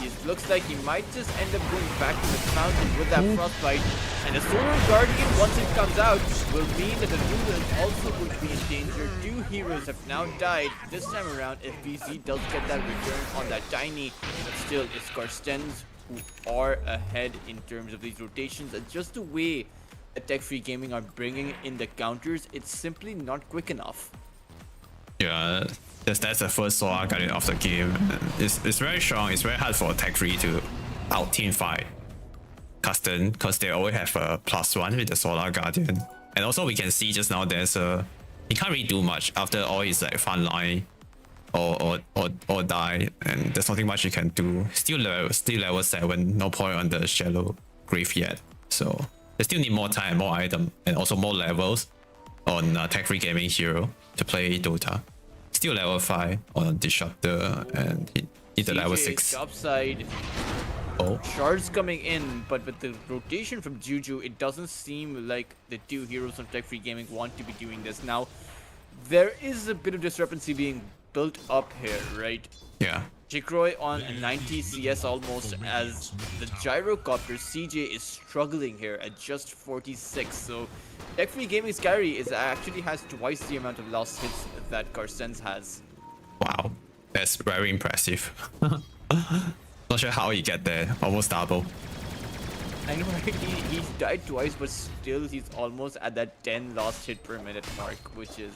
It looks like he might just end up going back to the fountain with that frostbite. And the Solar Guardian, once it comes out, will mean that the ruler is also going to be in danger. 2 heroes have now died. This time around, if BZ does get that return on that Tiny, but still, it's Carstensz who are ahead in terms of these rotations. And just the way that Tech Free Gaming are bringing in the counters, it's simply not quick enough. Yeah, that's the first Solar Guardian of the game. It's very strong. It's very hard for Tech Free to out team fight Carstensz because they always have a +1 with the Solar Guardian. And also we can see just now there's a he can't really do much after all his like front line or die, and there's nothing much he can do. Still level 7, no point on the shallow grave yet. So they still need more time, more item, and also more levels on Tech Free Gaming hero to play Dota. Still level 5 on Disruptor and hit the level 6. Upside. Oh. Shards coming in, but with the rotation from Juju, it doesn't seem like the 2 heroes from Tech Free Gaming want to be doing this. Now, there is a bit of discrepancy being built up here, right? Yeah. Jikroy on 90 CS almost, as the Gyrocopter CJ is struggling here at just 46. So Tech Free Gaming's carry actually has twice the amount of lost hits that Carstensz has. Wow, that's very impressive. Not sure how he get there, almost double. I know, right? He's died twice, but still he's almost at that 10 lost hit per minute mark, which is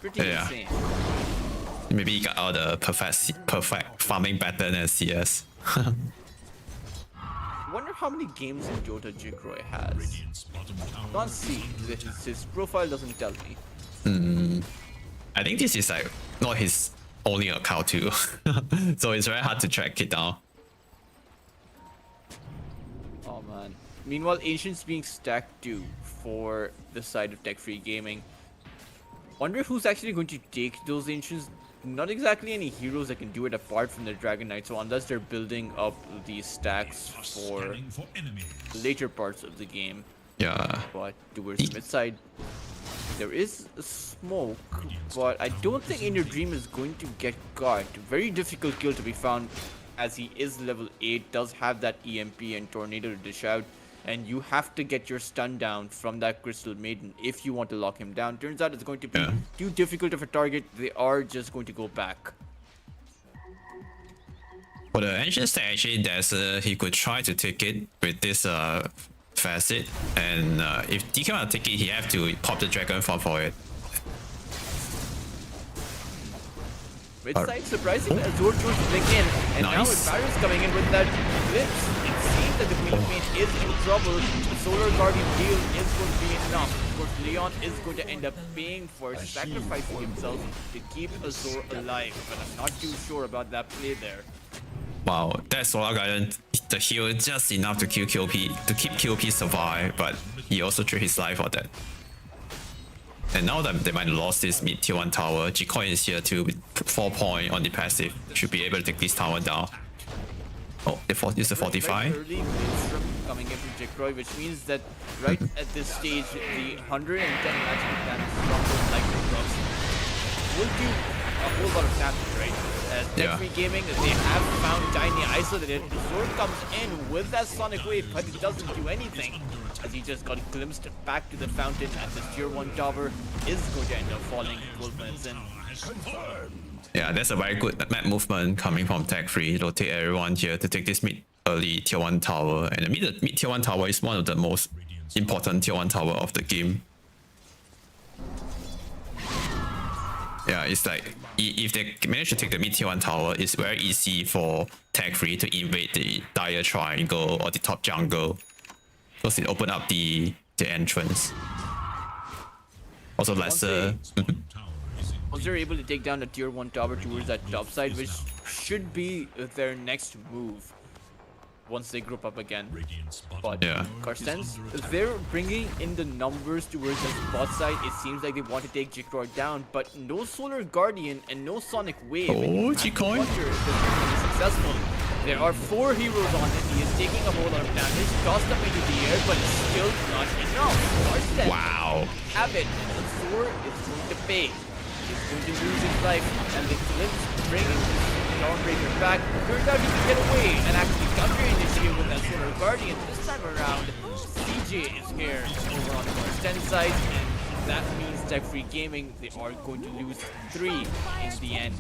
pretty insane. Maybe he got all the perfect farming pattern as CS. Wonder how many games in Dota Jikroy has. Can't see. His profile doesn't tell me. I think this is like not his only account too. So it's very hard to track it down. Oh man. Meanwhile, Ancients being stacked too for the side of Tech Free Gaming. Wonder who's actually going to take those Ancients. Not exactly any heroes that can do it apart from the Dragon Knight, so unless they're building up these stacks for later parts of the game. Yeah. But towards the mid side, there is a smoke, but I don't think In Your Dream is going to get caught. Very difficult kill to be found, as he is level 8, does have that EMP and Tornado to dish out. And you have to get your stun down from that Crystal Maiden if you want to lock him down. Turns out it's going to be too difficult of a target. They are just going to go back. For the ancient stack, actually, he could try to take it with this facet, and if he cannot take it, he have to pop the Dragon Form for it. Mid side, surprisingly, Azure chose to blink in, and now with Varus coming in with that glimpse, it seems that the Queen Main is in trouble. The Solar Guardian deal is going to be enough. Of course, Leon is going to end up paying for sacrificing himself to keep Azure alive, but I'm not too sure about that play there. Wow, that Solar Guardian, the heal just enough to kill QP, to keep QP survive, but he also threw his life for that. And now that they might have lost this mid tier 1 tower, G-Coin is here too with 4 point on the passive. Should be able to take this tower down. Oh, it's a 45. Early Maelstrom coming in from Jikroy, which means that right at this stage, the 110 magic damage from those lightning drops will do a whole lot of damage, right? As Tech Free Gaming, they have found Tiny isolated. The sword comes in with that Sonic Wave, but it doesn't do anything, as he just got glimpsed back to the fountain, and this tier 1 tower is going to end up falling 12 minutes in. Yeah, that's a very good map movement coming from Tech Free. Rotate everyone here to take this mid early tier 1 tower, and the mid tier 1 tower is one of the most important tier 1 tower of the game. Yeah, it's like if they manage to take the mid tier 1 tower, it's very easy for Tech Free to invade the Dire Triangle or the top jungle, because it open up the entrance. Also lesser. Once they're able to take down the tier 1 tower towards that top side, which should be their next move once they group up again. But Carstensz, they're bringing in the numbers towards the bot side. It seems like they want to take Jikroy down, but no Solar Guardian and no Sonic Wave. Oh, G-Coin. Successful. There are 4 heroes on him. He is taking a whole lot of damage. Tossed up into the air, but it's still not enough. Carstensz Wow. have it. The Zor is going to pay. He's going to lose his life. And the Eclipse bringing Dawnbreaker back. Turns out he can get away and actually counter initiate with that Solar Guardian. This time around, CJ is here over on the Carstensz side. And that means Tech Free Gaming, they are going to lose 3 in the end.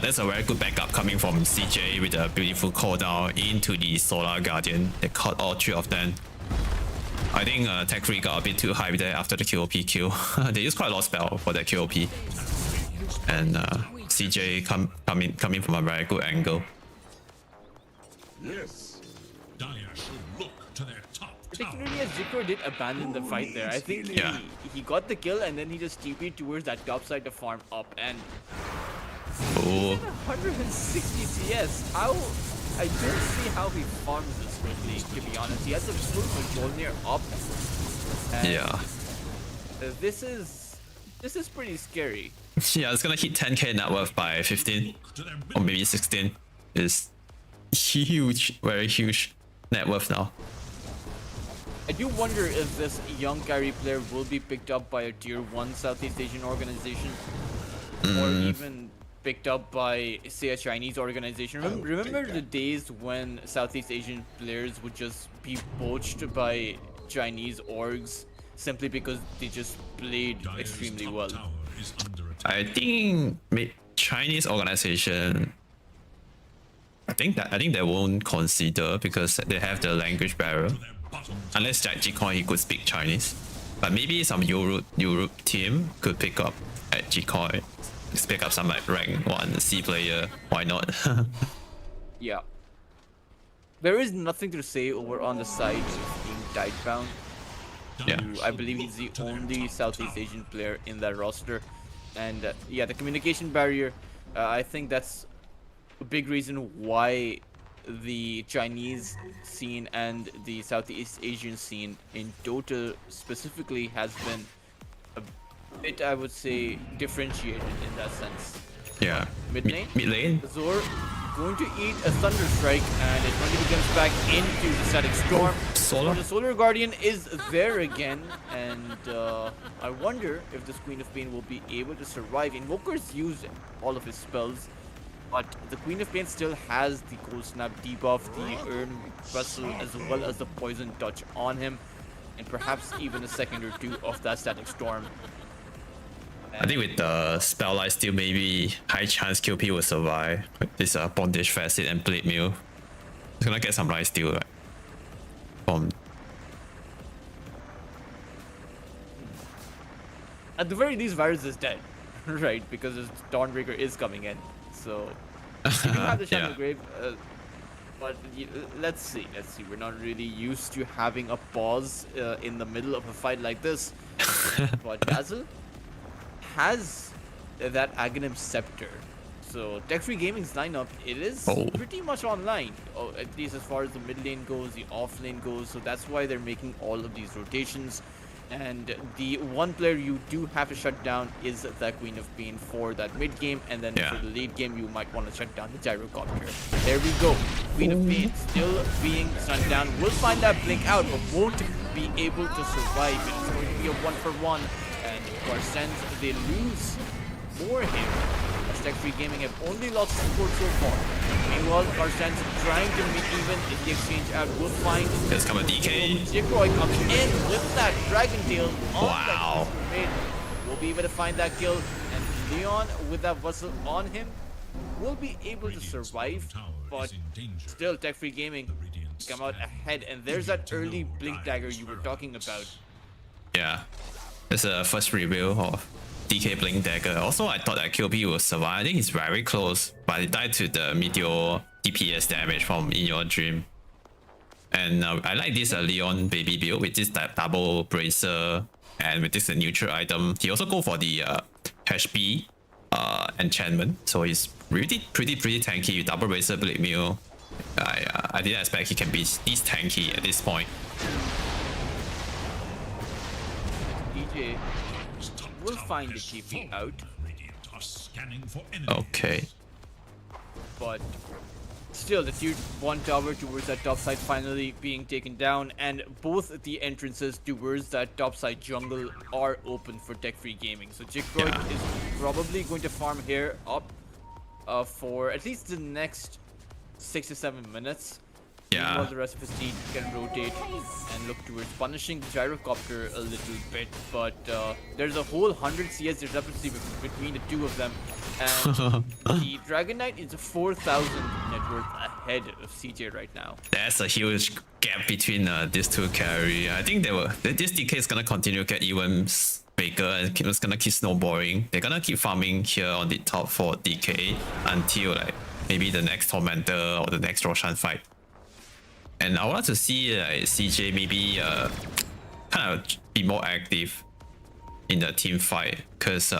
That's a very good backup coming from CJ with a beautiful call down into the Solar Guardian. They caught all 3 of them. I think Tech 3 got a bit too hyped there after the QOP kill. They used quite a lot of spell for that QOP. And CJ coming from a very good angle. Yes. Dire should look to their top tower. Particularly as Jikro did abandon the fight there. I think Yeah. he got the kill and then he just TP'd towards that top side to farm up. And Oh, 160 CS. How? I don't see how he farms this quickly, to be honest. He has a full control near up. And yeah. This is pretty scary. Yeah, it's gonna hit 10k net worth by 15 or maybe 16. It's huge, very huge net worth now. I do wonder if this young carry player will be picked up by a tier 1 Southeast Asian organization or even picked up by, say, a Chinese organization. Remember the days when Southeast Asian players would just be poached by Chinese orgs simply because they just played Dire's extremely top well? tower is under attack. I think Chinese organization. I think they won't consider because they have the language barrier. Their bottom Unless Jack Gcoin he could speak Chinese, but maybe some Europe team could pick up at Gcoin. Let's pick up some like rank 1 C player. Why not? Yeah. There is nothing to say over on the side of being Tidebound. Yeah. I believe he's the only Southeast Asian player in that roster. And yeah, the communication barrier, I think that's a big reason why the Chinese scene and the Southeast Asian scene in total specifically has been a bit, I would say, differentiated in that sense. Yeah. Mid lane? Mid lane. Zor going to eat a Thunder Strike and it only comes back into the Static Storm. Solar. The Solar Guardian is there again, and I wonder if this Queen of Pain will be able to survive. Invoker's used all of his spells, but the Queen of Pain still has the Cold Snap debuff, the Urn Vessel, as well as the Poison Touch on him, and perhaps even a second or 2 of that Static Storm. I think with the spell light still maybe high chance QP will survive. With this Bondage Facet and Blade Mill. It's gonna get some light steal right? From At the very least, Virus is dead, right? Because his Dawnbreaker is coming in, so you do have the Shadow Yeah. Grave. But let's see. We're not really used to having a pause in the middle of a fight like this. But Dazzle has that Aghanim Scepter. So Tech Free Gaming's lineup, it is pretty much online, at least as far as the mid lane goes, the off lane goes. So that's why they're making all of these rotations. And the one player you do have to shut down is that Queen of Pain for that mid game, and then for the late game you might want to shut down the Gyrocopter. There we go. Queen of Pain still being shut down. Will find that blink out, but won't be able to survive. It's going to be a 1-for-1, and Carstensz, they lose for him. As Tech Free Gaming have only lost support so far. Meanwhile, Carstensz trying to make even in the exchange out. Will find. There's come a DK. Jikroy comes in with that Dragon Tail on Wow. that mid. Will be able to find that kill, and Leon with that vessel on him will be able to survive, but still Tech Free Gaming come out ahead, and there's that early blink dagger you were talking about. Yeah. It's a first reveal of DK Blink Dagger. Also, I thought that QP will survive. I think he's very close, but he died to the Meteor DPS damage from In Your Dream. And I like this Leon baby build with this double bracer and with this neutral item. He also go for the HB enchantment, so he's really pretty tanky with double bracer blade mill. I didn't expect he can be this tanky at this point. DJ will find the TP out, Radiant are scanning for Okay. but Still, the tier 1 tower towards that top side finally being taken down, and both the entrances towards that top side jungle are open for tech-free gaming. So Jikroy Yeah. is probably going to farm here up for at least the next 6 to 7 minutes. Yeah. While the rest of his team can rotate and look towards punishing the gyrocopter a little bit, but there's a whole 100 CS discrepancy between the two of them, and the Dragon Knight is 4,000 net worth ahead of CJ right now. There's a huge gap between these two carry. I think this DK is gonna continue to get even bigger and it's gonna keep snowballing. They're gonna keep farming here on the top for DK until like maybe the next Tormentor or the next Roshan fight. And I want to see CJ maybe kind of be more active in the team fight, because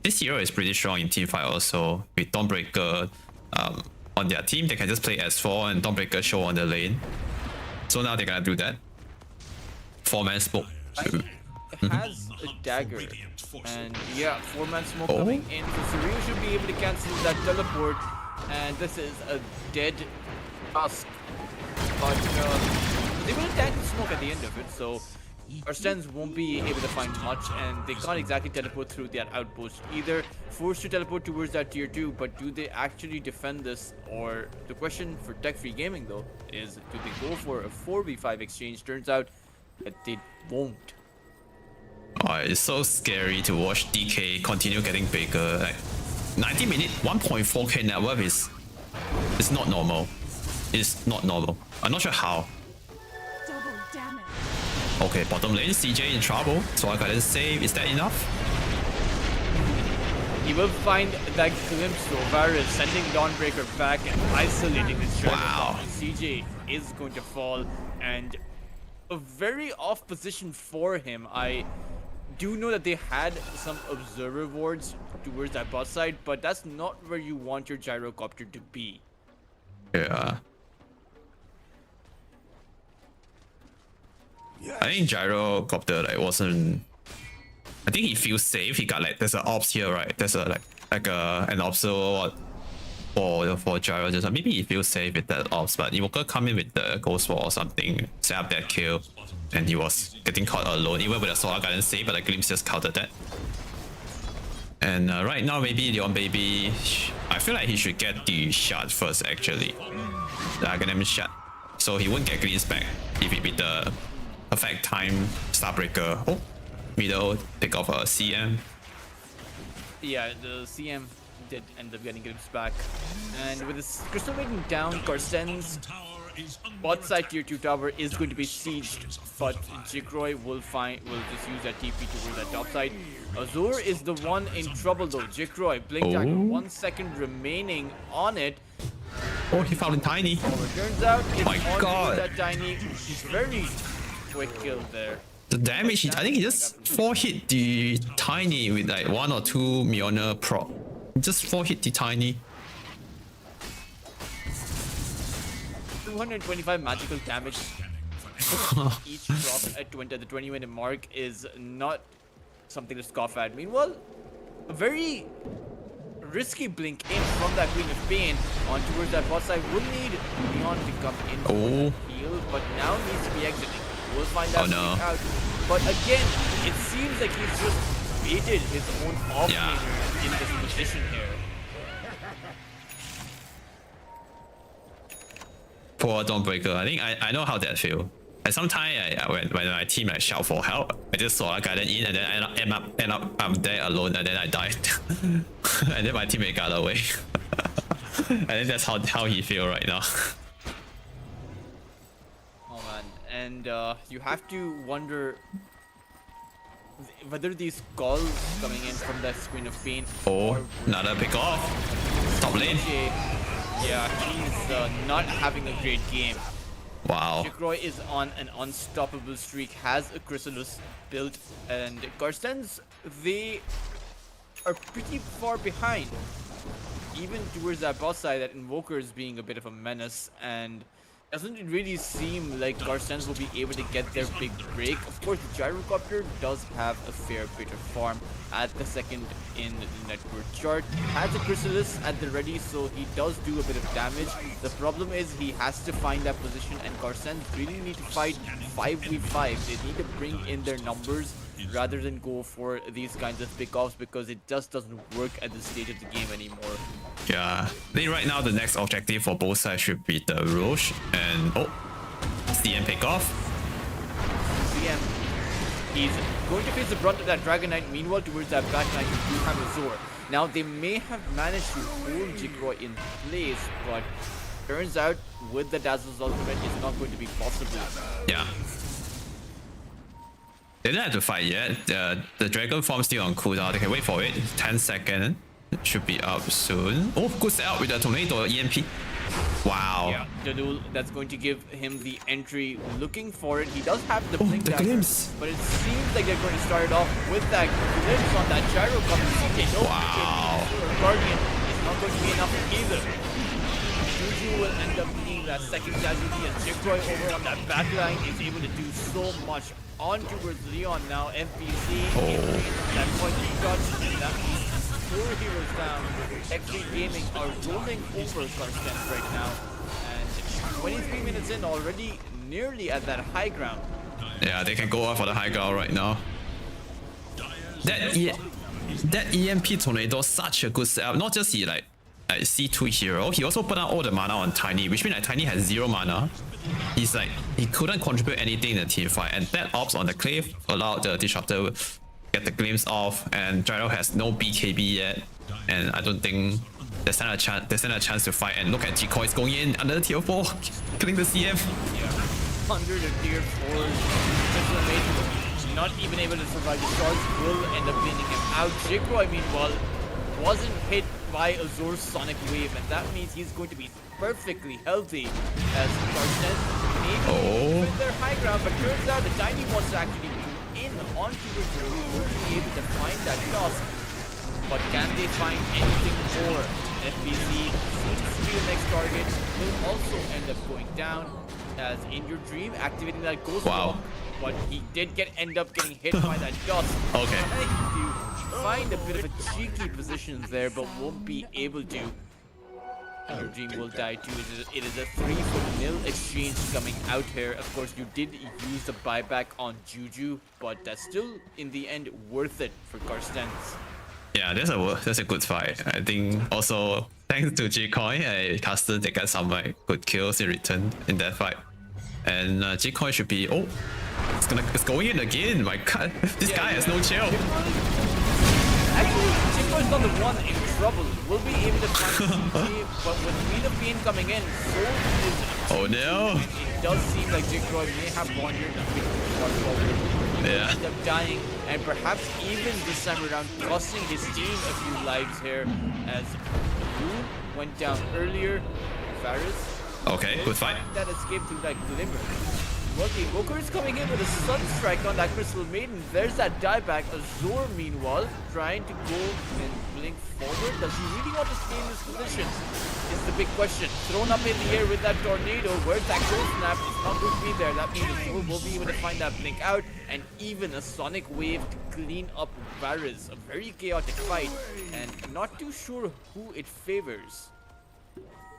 this hero is pretty strong in team fight also. With Dawnbreaker on their team, they can just play S4 and Dawnbreaker show on the lane. So now they're gonna do that. 4-man smoke. It has a dagger, and yeah, 4-man smoke coming in, so Surreal should be able to cancel that teleport, and this is a dead Tusk. But they will attack the smoke at the end of it, so Carstensz won't be able to find much, and they can't exactly teleport through that outpost either. Forced to teleport towards that tier 2, but do they actually defend this? Or the question for tech-free gaming though is, do they go for a 4v5 exchange? Turns out that they won't. Oh, it's so scary to watch DK continue getting bigger. Like 90 minutes, 1.4k net worth is not normal. It's not normal. I'm not sure how. Double damage. Okay, bottom lane, CJ in trouble. So I gotta save. Is that enough? He will find that glimpse though. Varus sending Dawnbreaker back and isolating his dragon. Wow. CJ is going to fall, and a very off position for him. I do know that they had some observer wards towards that bot side, but that's not where you want your gyrocopter to be. Yeah. I think Gyrocopter like wasn't. I think he feels safe. He got like there's an ops here, right? There's a like an observer for Gyro. Just maybe he feels safe with that ops, but Invoker come in with the Ghost Wall or something, set up that kill, and he was getting caught alone. Even with a Solar Garden save, but the Glimpse just countered that. And right now, maybe Leon Baby, I feel like he should get the shot first actually, the Aghanim shot, so he won't get Glimpse back if he beat the perfect time Starbreaker. Oh, middle take off a CM. Yeah, the CM did end up getting glimpse back. And with this Crystal Maiden down, Carstensz bot side tier 2 tower is going to be sieged, but Jikroy will just use that TP towards that top side. Azur is the one in trouble though. Jikroy, blink dagger, 1 second remaining on it. Oh, he found a Tiny. Oh, it turns out it's My on God. that Tiny. Very quick kill there. The damage, I think he just 4-hit the Tiny with like 1 or 2 Mjolnir prop. Just 4-hit the Tiny. 225 magical damage each drop at the 20-minute mark is not something to scoff at. Meanwhile, a very risky blink in from that Queen of Pain on towards that bot side will need Leon to come in for the heal, but now needs to be exiting. We'll find out out. But again, it seems like he's just baited his own off-laner in this position here. Poor Dawnbreaker. I think I know how that feel. And sometimes when my team like shout for help, I just saw a garden in and then I end up I'm there alone and then I died. And then my teammate got away. I think that's how he feel right now. Oh man, and you have to wonder whether these calls coming in from that Queen of Pain. Oh, another pick off. Top lane. Yeah, he's not having a great game. Wow. Jikroy is on an unstoppable streak, has a Chrysalis built, and Carstensz, they are pretty far behind. Even towards that boss side, that Invoker is being a bit of a menace, and Doesn't it really seem like Carstensz will be able to get their big break? Of course, the Gyrocopter does have a fair bit of farm at the second in the network chart. Has a Chrysalis at the ready, so he does do a bit of damage. The problem is he has to find that position, and Carstensz really need to fight 5v5. They need to bring in their numbers rather than go for these kinds of pickoffs, because it just doesn't work at this stage of the game anymore. Yeah, I think right now the next objective for both sides should be the Roche and CM pick off. CM, he's going to face the brunt of that Dragon Knight. Meanwhile, towards that back line, you do have Azor. Now, they may have managed to hold Jikroy in place, but turns out with the Dazzle's ultimate, it's not going to be possible. Yeah. They don't have to fight yet. The dragon form still on cooldown. They can wait for it. 10 seconds. Should be up soon. Oh, good setup with the tornado EMP. Wow. Yeah, Jadul, that's going to give him the entry. Looking for it. He does have the blink the dagger, glimpse. but it seems like they're going to start it off with that glimpse on that gyro coming. Wow. Guardian is not going to be enough either. Juju will end up being that second casualty, and Jikroy over on that backline is able to do so much. On towards Leon now. FBC that point of touch, and that means 4 heroes down. XP Gaming are rolling over Carstensz right now, and 23 minutes in already, nearly at that high ground. Yeah, they can go out for the high ground right now. That EMP tornado, such a good setup. Not just he like C2 hero, he also put out all the mana on Tiny, which means like Tiny has 0 mana. He's like, he couldn't contribute anything in the team fight, and that ops on the cliff allowed the Disruptor get the glimpse off, and Gyro has no BKB yet, and I don't think there's not a chance to fight. And look at G-Coins going in under the tier 4, killing the CF. Yeah, under the tier 4, not even able to survive the charge, will end up cleaning him out. Jikroy, meanwhile, wasn't hit by Azor's Sonic Wave, and that means he's going to be perfectly healthy as Carstensz maybe with their high ground, but turns out the Tiny wants to actually move in onto the road, will be able to find that Tusk. But can they find anything more? FBC seems to be the next target, will also end up going down as In Your Dream activating that Ghost Block, but he did end up getting hit by that Dust. Okay. Find a bit of a cheeky position there, but won't be able to. Your Dream will die too. It is a 3-0 exchange coming out here. Of course, you did use the buyback on Juju, but that's still in the end worth it for Carstensz. Yeah, that's a good fight. I think also thanks to G-Coin and Carstensz, they got some like good kills in return in that fight. And G-Coin should be it's going in again. My god, this guy has no chill. Actually, Jikroy is not the one in trouble. We'll be able to find CG, but with Wheel of Pain coming in, so is... Oh no! And it does seem like Jikroy may have wandered a bit too far forward. Yeah. End up dying, and perhaps even this time around costing his team a few lives here, as Blue went down earlier. Varus. Okay, good fight. That escape through that glimmer. Well, the Invoker is coming in with a Sunstrike on that Crystal Maiden. There's that dieback. Azor, meanwhile, trying to go and blink forward. Does he really want to stay in this position? Is the big question. Thrown up in the air with that tornado. Where's that Cold Snap? It's not going to be there. That means Azor will be able to find that blink out. And even a Sonic Wave to clean up Varus. A very chaotic fight. And not too sure who it favors.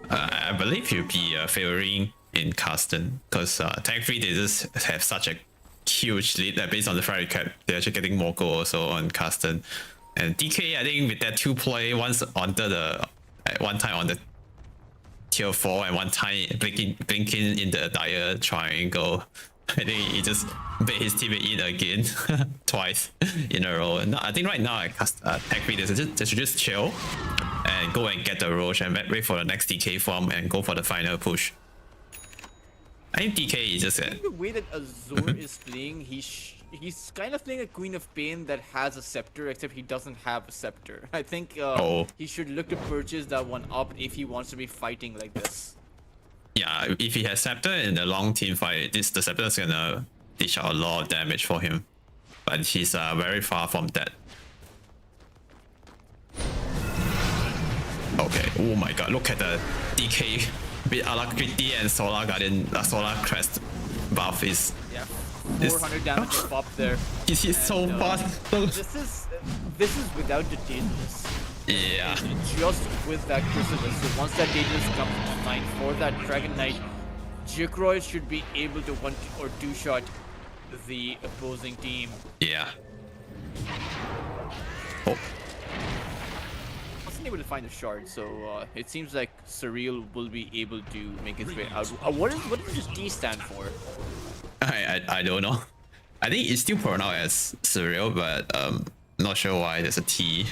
I believe he'll be favoring in Carstensz, because thankfully they just have such a huge lead that based on the fire cap, they're actually getting more goal also on Carstensz. And DK, I think with that 2 play, once under the one time on the tier 4 and one time blinking in the dire triangle, I think he just bait his teammate in again twice in a row. And I think right now thankfully they should just chill and go and get the Roche and wait for the next DK form and go for the final push. I think DK is just the way that Azor is playing, he's kind of playing a Queen of Pain that has a scepter, except he doesn't have a scepter. I think he should look to purchase that one up if he wants to be fighting like this. Yeah, if he has scepter in the long team fight, the scepter is gonna dish out a lot of damage for him. But he's very far from that. Okay, oh my god, look at the DK with Alacrity and Solar Guardian, Solar Crest buff is. Yeah, This- 400 damage pop there. He's so And, fast. This is without the Daedalus. Yeah. Just with that Chrysalis. So once that Daedalus comes online for that Dragon Knight, Jikroy should be able to 1 or 2 shot the opposing team. Yeah. Oh. Wasn't able to find the shard, so it seems like Surreal will be able to make his way out. What does this D stand for? I don't know. I think it's still pronounced as Surreal, but not sure why there's a T.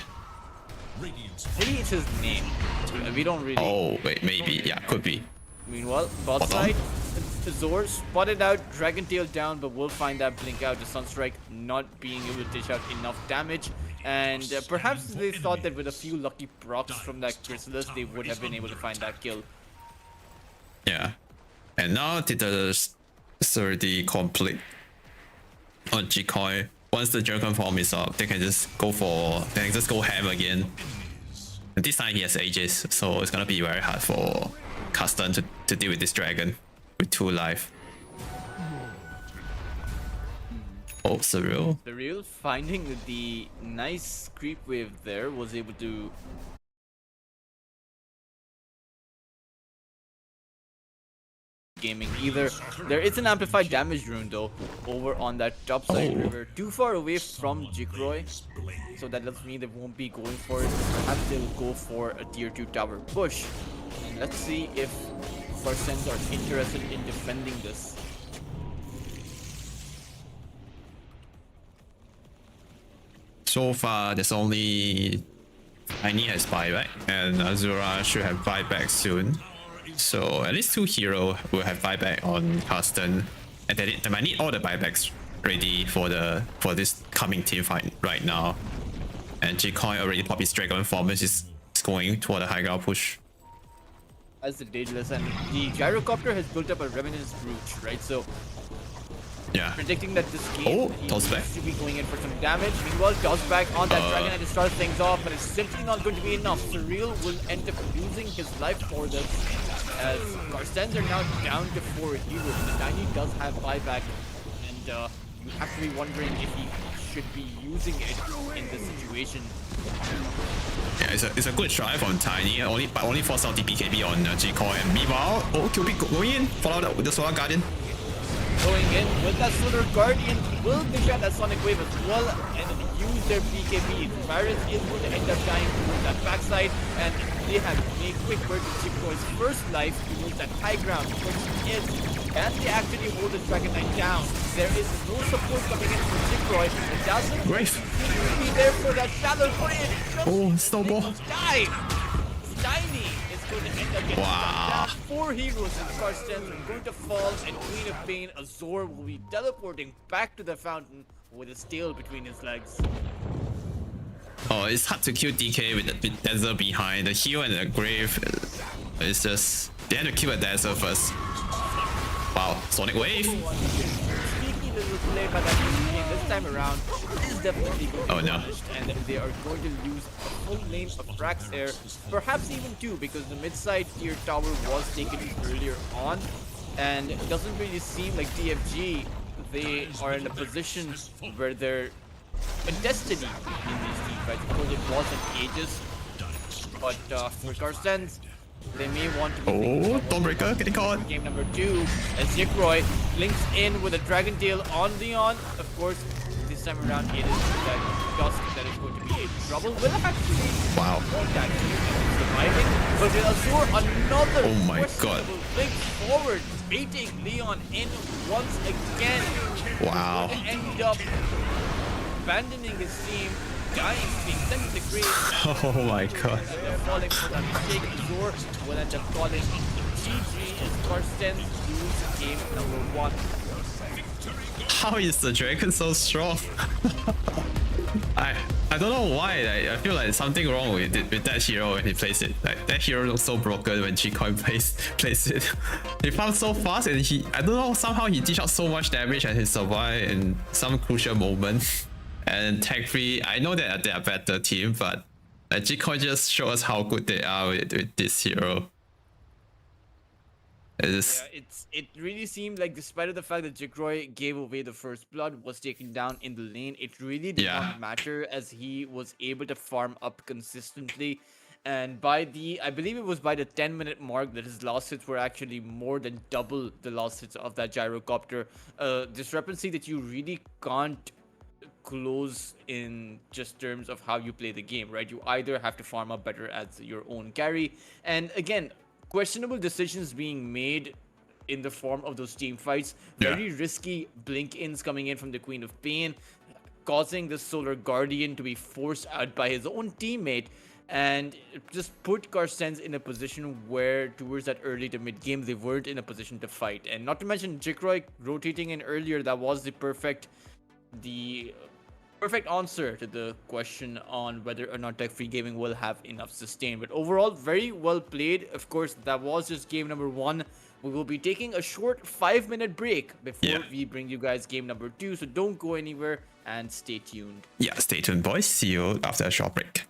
Radiant's Maybe it's his name. We don't really. Oh wait, maybe. Yeah, could be. Meanwhile, bot side, Zor spotted out, Dragon Tail down, but we'll find that blink out. The Sunstrike not being able to dish out enough damage. And perhaps they thought that with a few lucky procs from that Chrysalis, they would have been able to find that kill. Yeah. And now the already complete on G-Coin. Once the Dragon form is up, they can just go ham again. And this time he has Aegis, so it's gonna be very hard for Carstensz to deal with this dragon with 2 life. Oh, Surreal. Surreal finding the nice creep wave there, was able to gaming either. There is an amplified damage rune though over on that top side river, too far away from Jikroy, so that doesn't mean they won't be going for it. Perhaps they'll go for a tier 2 tower push. And let's see if Carstensz are interested in defending this. So far, there's only Tiny has buyback, and Azura should have buyback soon. So at least 2 heroes will have buyback on Carstensz, and they might need all the buybacks ready for this coming team fight right now. And J-Coin already popped his Dragon form, is going toward the high ground push. As the Daedalus, and the Gyrocopter has built up a Revenant's Brooch, right? So Yeah. predicting that this game he toss back. needs to be going in for some damage. Meanwhile, toss back on that Dragon and to start things off, but it's simply not going to be enough. Surreal will end up losing his life for this, as Carstensz are now down to 4 heroes. The Tiny does have buyback, and you have to be wondering if he should be using it in this situation. Yeah, it's a good try from Tiny, but only force out the BKB on J-Coin. And meanwhile, Cupid going in, follow with the Solar Guardian. Going in with that Solar Guardian, will dish out that Sonic Wave as well and use their BKB. Varus is going to end up dying towards that backside, and they have made quick work with Jikroy's first life towards that high ground. The question is, can they actually hold the Dragon Knight down? There is no support coming in from Jikroy. It doesn't be there for that shallow bridge. Oh, snowball. Die! Tiny is going to end up getting down. 4 heroes in Carstensz are going to fall, and Queen of Pain, Azor, will be teleporting back to the fountain with his tail between his legs. Oh, it's hard to kill DK with Desert behind. The heal and the grave, it's just... They had to kill a Desert first. Wow, Sonic Wave! Sneaky little play by that game this time around is definitely going to be punished, and they are going to lose a full lane of frags there, perhaps even 2, because the mid-side tier tower was taken earlier on, and it doesn't really seem like TFG, they are in a position where they're a destiny in these teams, right? Because it wasn't Aegis, but for Carstensz, they may want to be Dawnbreaker getting caught. Game number 2, as Jikroy links in with a Dragon Tail on Leon. Of course, this time around it is that Dusk that is going to be in trouble. Will actually want that surviving, but with Azur, another questionable link forward, baiting Leon in once again. Wow. He's going to end up abandoning his team, dying, being sent to the grave. Oh my god. They're falling for that mistake. Azur will end up calling GG as Carstensz lose game number 1. How is the Dragon so strong? I don't know why. I feel like something wrong with that hero when he plays it. Like that hero looks so broken when G-Coin plays it. He found so fast, and I don't know, somehow he dish out so much damage and he survived in some crucial moment. And Tech Free, I know that they are a better team, but G-Coin just show us how good they are with this hero. It's It really seemed like, despite of the fact that Jikroy gave away the first blood, was taken down in the lane, it really did Yeah. not matter as he was able to farm up consistently. And by I believe it was by the 10-minute mark that his last hits were actually more than double the last hits of that gyrocopter. Discrepancy that you really can't close in just terms of how you play the game, right? You either have to farm up better as your own carry, and again, questionable decisions being made in the form of those team fights. Very risky blink ins coming in from the Queen of Pain, causing the Solar Guardian to be forced out by his own teammate, and it just put Carstensz in a position where towards that early to mid game they weren't in a position to fight. And not to mention Jikroy rotating in earlier, that was the perfect answer to the question on whether or not Tech Free Gaming will have enough sustain. But overall, very well played. Of course, that was just game number 1. We will be taking a short 5-minute break before we bring you guys game number 2. So don't go anywhere and stay tuned. Yeah, stay tuned, boys. See you after a short break.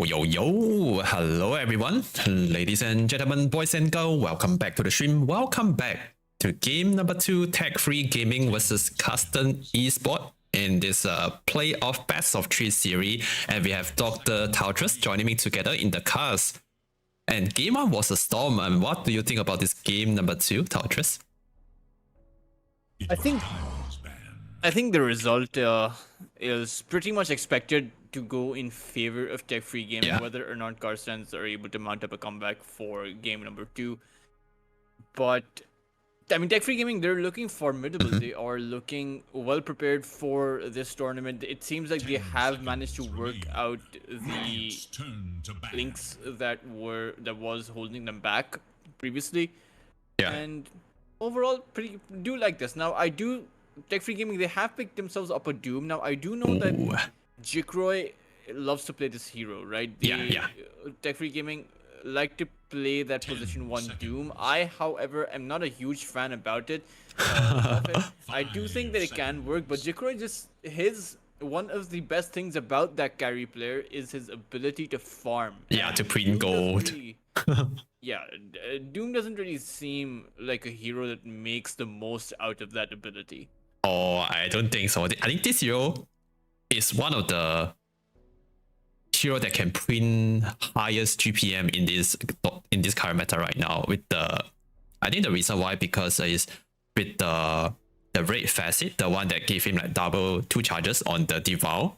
Yo. Hello, everyone. Ladies and gentlemen, boys and girls, welcome back to the stream. Welcome back to game number 2, Tech Free Gaming versus Carstensz Esport in this playoff best of 3 series. And we have Dr. Tautrus joining me together in the cast. And game 1 was a storm. And what do you think about this game number 2, Tautrus? I think the result is pretty much expected to go in favor of Tech Free Gaming, whether or not Carstensz are able to mount up a comeback for game number 2. But I mean, Tech Free Gaming, they're looking formidable. They are looking well prepared for this tournament. It seems like they have managed to work out the links that was holding them back previously. Yeah. And overall, do like this. Now, Tech Free Gaming, they have picked themselves up a Doom. Now, I do know that Jikroy loves to play this hero, right? Tech Free Gaming like to play that position 1 Doom. I, however, am not a huge fan about it. I do think that it can work, but Jikroy one of the best things about that carry player is his ability to farm. Yeah, to print gold. Doom doesn't really seem like a hero that makes the most out of that ability. Oh, I don't think so. I think this hero is one of the hero that can print highest GPM in this current meta right now. I think the reason why, because is with the red facet, the one that gave him like double 2 charges on the devour,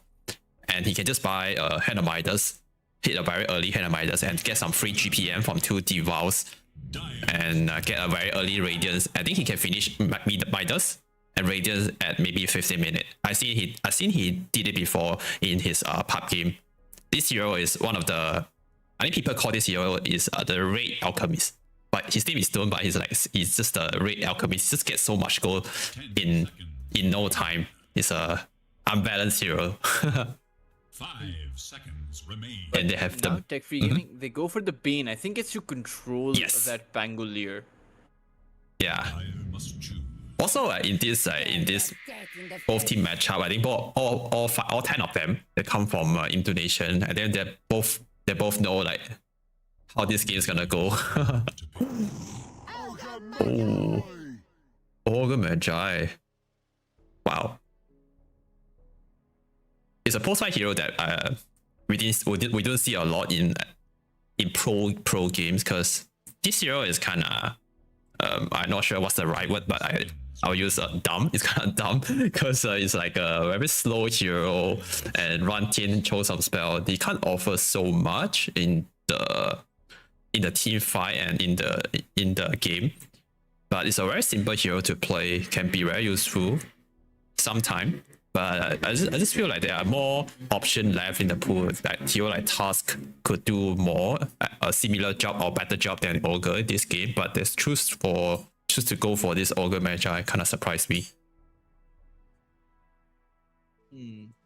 and he can just buy a Hand of Midas, hit a very early Hand of Midas, and get some free GPM from 2 devours, and get a very early Radiance. I think he can finish Midas and Radiance at maybe 15 minutes. I seen he did it before in his pub game. This hero is one of the, I think people call this hero is the Red Alchemist. But his name is Stone, but he's just a Red Alchemist. He just gets so much gold in no time. He's a unbalanced hero. 5 seconds remain. And they have now, Tech Free Gaming, they go for the Bane. I think it's to control that Pangolier. Yeah. I must choose. Also, in this both team matchup, I think all 10 of them, they come from Indonesian, and then they both know like how this game is gonna go. Ogre Magi. Wow. It's a post-fight hero that we don't see a lot in pro games, because this hero is kind of I'm not sure what's the right word, but I'll use dumb. It's kind of dumb because it's like a very slow hero, and run team chose some spell. They can't offer so much in the team fight and in the game, but it's a very simple hero to play. Can be very useful sometime. But I just feel like there are more options left in the pool. Like hero like Tusk could do more, a similar job or better job than Ogre in this game. But they choose to go for this Ogre Magi kind of surprised me.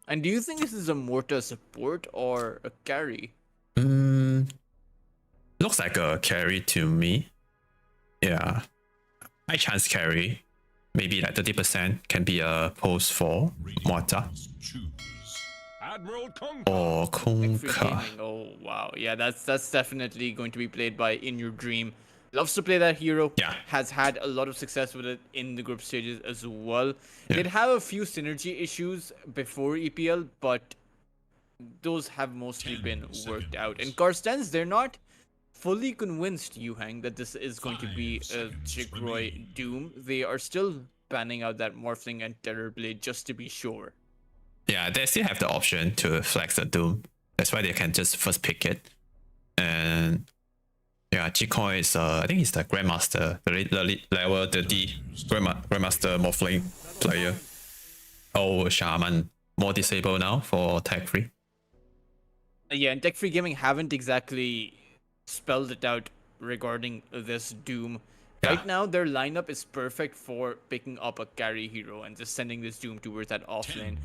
And do you think this is a Mortar support or a carry? Looks like a carry to me. Yeah, high chance carry. Maybe like 30% can be a post for Mortar. Admiral Kung. Or Kunka. Gaming. Oh wow, yeah, that's definitely going to be played by In Your Dream. Loves to play that hero. Yeah. Has had a lot of success with it in the group stages as well. Yeah. They'd have a few synergy issues before EPL, but those have mostly been worked out. And Carstensz, they're not fully convinced, Yuhang, that this is going to be a Jikroy Doom. They are still panning out that Morphling and Terrorblade just to be sure. Yeah, they still have the option to flex the Doom. That's why they can just first pick it. And yeah, Jikroy is I think he's the Grandmaster, the level 30 Grandmaster Morphling player. Oh, Shaman, more disabled now for Tech Free. Yeah, and Tech Free Gaming haven't exactly spelled it out regarding this Doom. Yeah. Right now, their lineup is perfect for picking up a carry hero and just sending this Doom towards that offlane.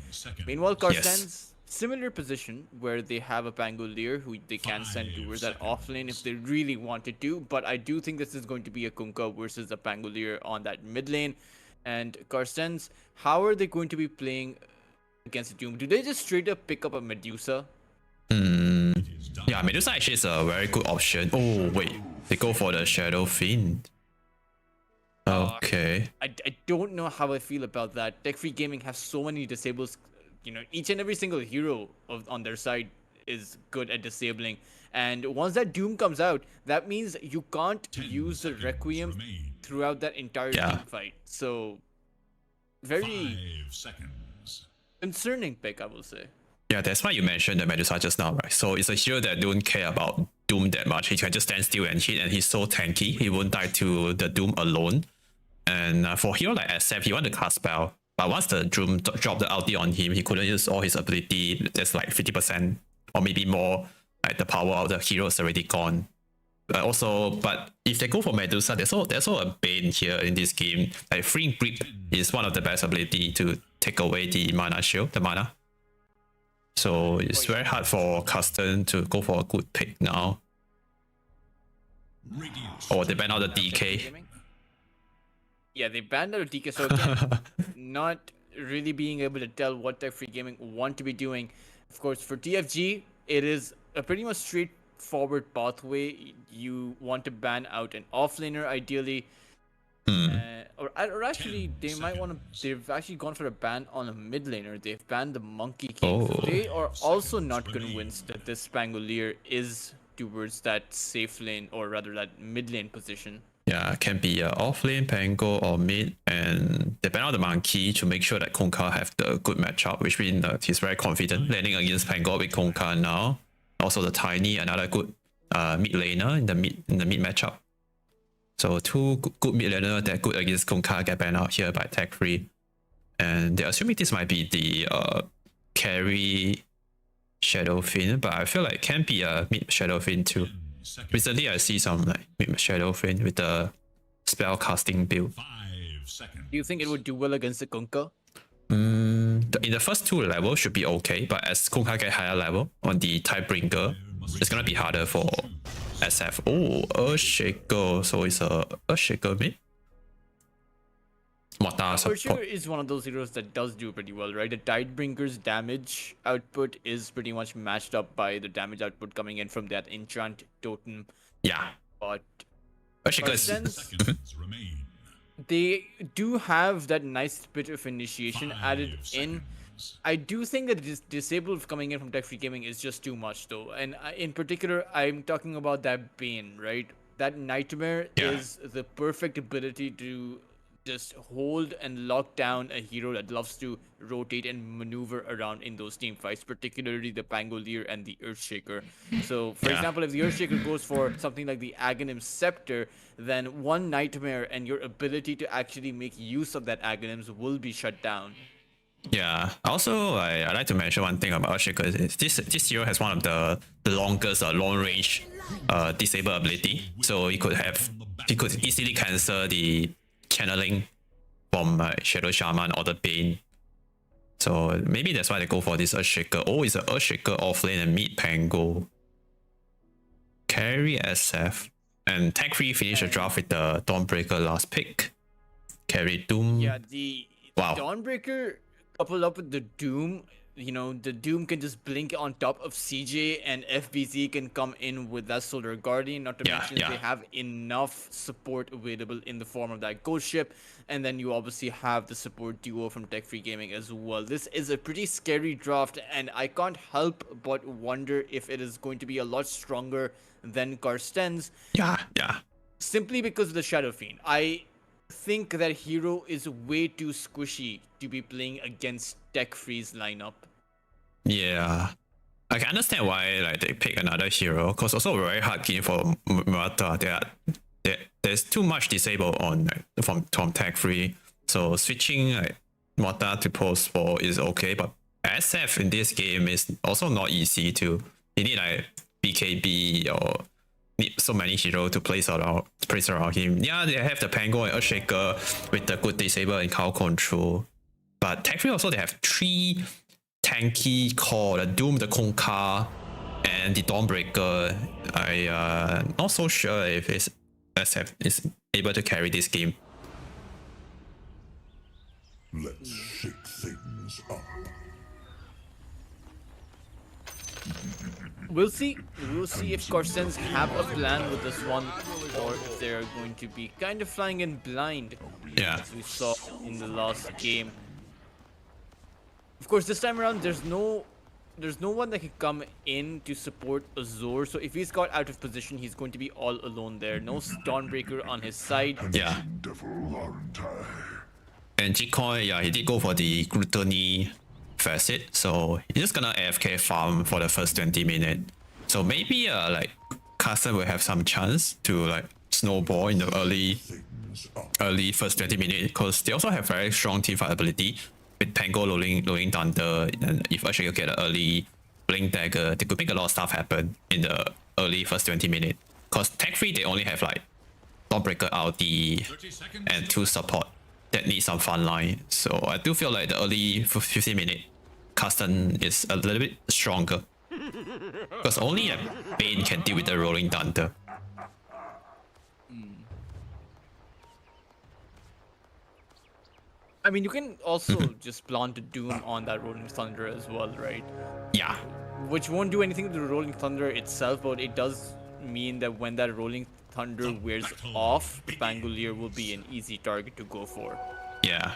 Meanwhile, Carstensz, similar position where they have a Pangolier who they can send towards that offlane if they really wanted to. But I do think this is going to be a Kunkka versus a Pangolier on that mid lane. And Carstensz, how are they going to be playing against the Doom? Do they just straight up pick up a Medusa? Yeah, Medusa actually is a very good option. Oh wait, they go for the Shadow Fiend. Okay. I don't know how I feel about that. Tech Free Gaming has so many disables. You know, each and every single hero on their side is good at disabling. And once that Doom comes out, that means you can't 10 use the seconds Requiem remain. throughout that entire Yeah. team fight. So, very 5 seconds. concerning pick, I will say. Yeah, that's why you mentioned the Medusa just now, right? So it's a hero that don't care about Doom that much. He can just stand still and hit, and he's so tanky. He won't die to the Doom alone. And for a hero like SF, he want to cast spell. But once the Doom dropped the ulti on him, he couldn't use all his ability. That's like 50% or maybe more. Like the power of the hero is already gone. But if they go for Medusa, there's also a bane here in this game. Like Free Grip is one of the best ability to take away the mana shield, the mana. So it's very hard for Carstensz to go for a good pick now. Radiant Or they ban out the DK. Gaming? Yeah, they banned out DK, so again, not really being able to tell what Tech Free Gaming want to be doing. Of course, for TFG, it is a pretty much straightforward pathway. You want to ban out an offlaner, ideally. Or actually, they might want to. They've actually gone for a ban on a mid laner. They've banned the Monkey King. So Oh. they are also not convinced that this Spangolier is towards that safe lane, or rather that mid lane position. Yeah, can be off lane, Pango, or mid, and they ban out the Monkey to make sure that Kunkka have the good matchup, which means he's very confident landing against Pango with Kunkka now. Also the Tiny, another good mid laner in the mid matchup. So two good mid laner that good against Kunkka get banned out here by Tech Free, and they're assuming this might be the carry Shadow Fiend, but I feel like it can be a mid Shadow Fiend too. 10 seconds. Recently, I see some like mid Shadow Fiend with the spell casting build. 5 seconds. Do you think it would do well against the Kunkka? In the first two levels should be okay, but as Kunkka get higher level on the Tidebringer, it's gonna be harder for SF. Oh, Earthshaker, so it's a Earthshaker mid. Mortar Earthshaker support. is one of those heroes that does do pretty well, right? The Tidebringer's damage output is pretty much matched up by the damage output coming in from that enchant totem. Yeah, But Earthshaker is Carstensz, Seconds remain. they do have that nice bit of initiation 5 added in. seconds. I do think that this disabled coming in from Tech Free Gaming is just too much, though. And in particular, I'm talking about that Bane, right? That Nightmare Yeah. is the perfect ability to just hold and lock down a hero that loves to rotate and maneuver around in those team fights, particularly the Pangolier and the Earthshaker. So, for Yeah. example, if the Earthshaker goes for something like the Aghanim Scepter, then one Nightmare and your ability to actually make use of that Aghanims will be shut down. Yeah. Also, I like to mention one thing about Earthshaker is this hero has one of the longest long range disable ability. So he could easily cancel the channeling from Shadow Shaman or the Bane. So maybe that's why they go for this Earthshaker. Oh, it's an Earthshaker offlane and mid Pango. Carry SF. And Tech Free finish the draft with the Dawnbreaker last pick. Carry Doom. Yeah, the Wow. Dawnbreaker coupled up with the Doom, you know, the Doom can just blink on top of CJ, and FBZ can come in with that Solar Guardian, not to Yeah, mention yeah. they have enough support available in the form of that Ghost Ship, and then you obviously have the support duo from Tech Free Gaming as well. This is a pretty scary draft, and I can't help but wonder if it is going to be a lot stronger than Carstensz, Yeah. simply because of the Shadow Fiend. I think that hero is way too squishy to be playing against Tech Free's lineup. Yeah. I can understand why like they pick another hero, because also very hard game for Murata. There's too much disable on from Tech Free. So switching like Murata to post 4 is okay, but SF in this game is also not easy to. You need like BKB or need so many heroes to place around him. Yeah, they have the Pango and Earthshaker with the good disable and cow control. But Tech Free also they have 3 tanky core, the Doom, the Kunkka, and the Dawnbreaker. I not so sure if it's SF is able to carry this game. Let's shake things up. We'll see. We'll see if Carstensz have a plan with this one, or if they're going to be kind of flying in blind, Yeah. as we saw in the last game. Of course, this time around, there's no one that can come in to support Azor. So if he's got out of position, he's going to be all alone there. No Stormbreaker on his side. Yeah. And Jikoi, yeah, he did go for the gluttony facet, so he's just gonna AFK farm for the first 20 minutes. So maybe like Carstensz will have some chance to like snowball in the early first 20 minutes, because they also have very strong teamfight ability with Pango rolling thunder, and if Ashika get an early blink dagger, they could make a lot of stuff happen in the early first 20 minutes. Because tech free they only have like Dawnbreaker RD 30 seconds. and 2 support that need some fun line. So I do feel like the early 15 minute Carstensz is a little bit stronger. Because only like Bane can deal with the rolling thunder. I mean, you can also just plant a Doom on that Rolling Thunder as well, right? Yeah. Which won't do anything to the Rolling Thunder itself, but it does mean that when that Rolling Thunder wears off, Pangolier will be an easy target to go for. Yeah.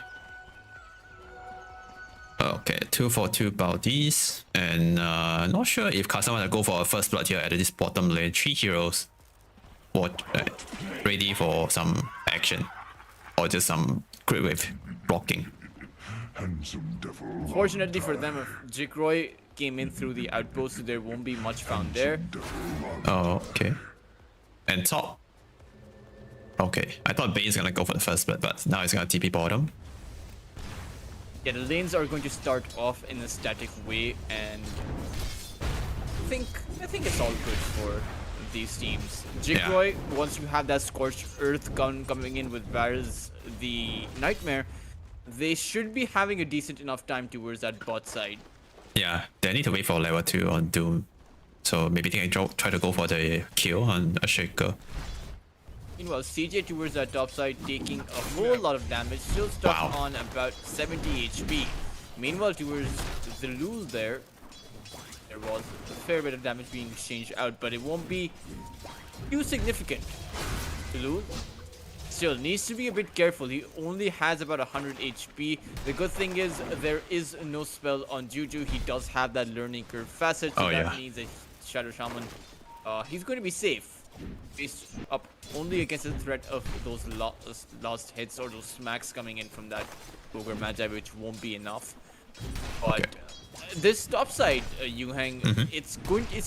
Okay, 2 for 2 Baldies. And not sure if Carstensz want to go for a first blood here at this bottom lane. 3 heroes. Ready for some action. Or just some crit wave blocking. Fortunately for them, if Jikroy came in through the outpost, so there won't be much found there. Oh, okay. And top. Okay, I thought Bane's gonna go for the first blood, but now he's gonna TP bottom. Yeah, the lanes are going to start off in a static way, and I think it's all good for these teams. Jikroy, once you have that Scorched Earth gun coming in with Varus the Nightmare, they should be having a decent enough time towards that bot side. Yeah, they need to wait for level 2 on Doom. So maybe they can try to go for the kill on a Shaker. Meanwhile, CJ towards that top side taking a whole lot of damage, still stuck on about 70 HP. Meanwhile, towards the Lul there was a fair bit of damage being exchanged out, but it won't be too significant. The Lul still needs to be a bit careful. He only has about 100 HP. The good thing is there is no spell on Juju. He does have that learning curve facet, so that means that Shadow Shaman, he's going to be safe. Faced up only against the threat of those last hits or those smacks coming in from that Ogre Magi, which won't be enough. But this top side, Yuhang, it's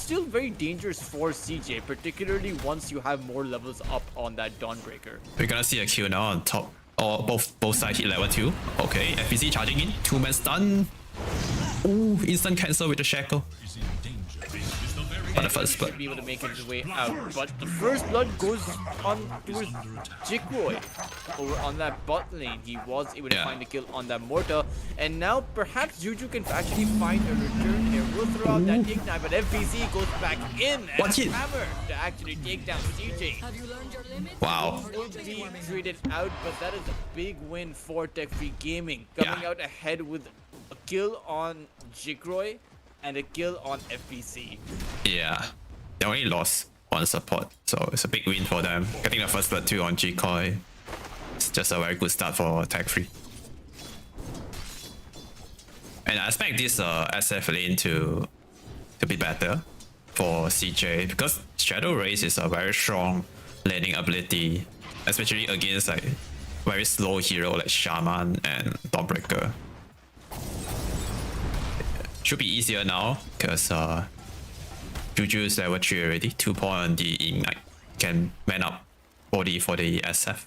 still very dangerous for CJ, particularly once you have more levels up on that Dawnbreaker. We're gonna see a kill now on top. Or both sides hit level 2. Okay, FPC charging in. 2-man stun. Ooh, instant cancel with the shackle. But the first blood. Be able to make his way out, but the first blood goes on towards Jikroy over on that bot lane. He was able to find a kill on that mortar, and now perhaps Juju can actually find a return here. We'll throw out that ignite, but FBC goes back in and hammer to actually take down CJ. Wow. Will be traded out, but that is a big win for Tech Free Gaming, coming out ahead with a kill on Jikroy and a kill on FPC. Yeah, they only lost one support, so it's a big win for them. Getting the first blood 2 on Jikoi. It's just a very good start for Tech Free. And I expect this SF lane to be better for CJ, because Shadow Race is a very strong laning ability, especially against like very slow hero like Shaman and Dawnbreaker. Should be easier now, because Juju is level 3 already. 2 point on the Ignite. Can man up body for the SF.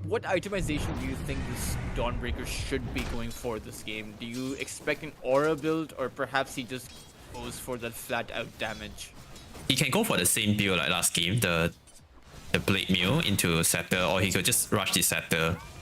What itemization do you think this Dawnbreaker should be going for this game? Do you expect an aura build, or perhaps he just goes for that flat out damage? He can go for the same build like last game, the Blade Mill into Scepter, or he could just rush the Scepter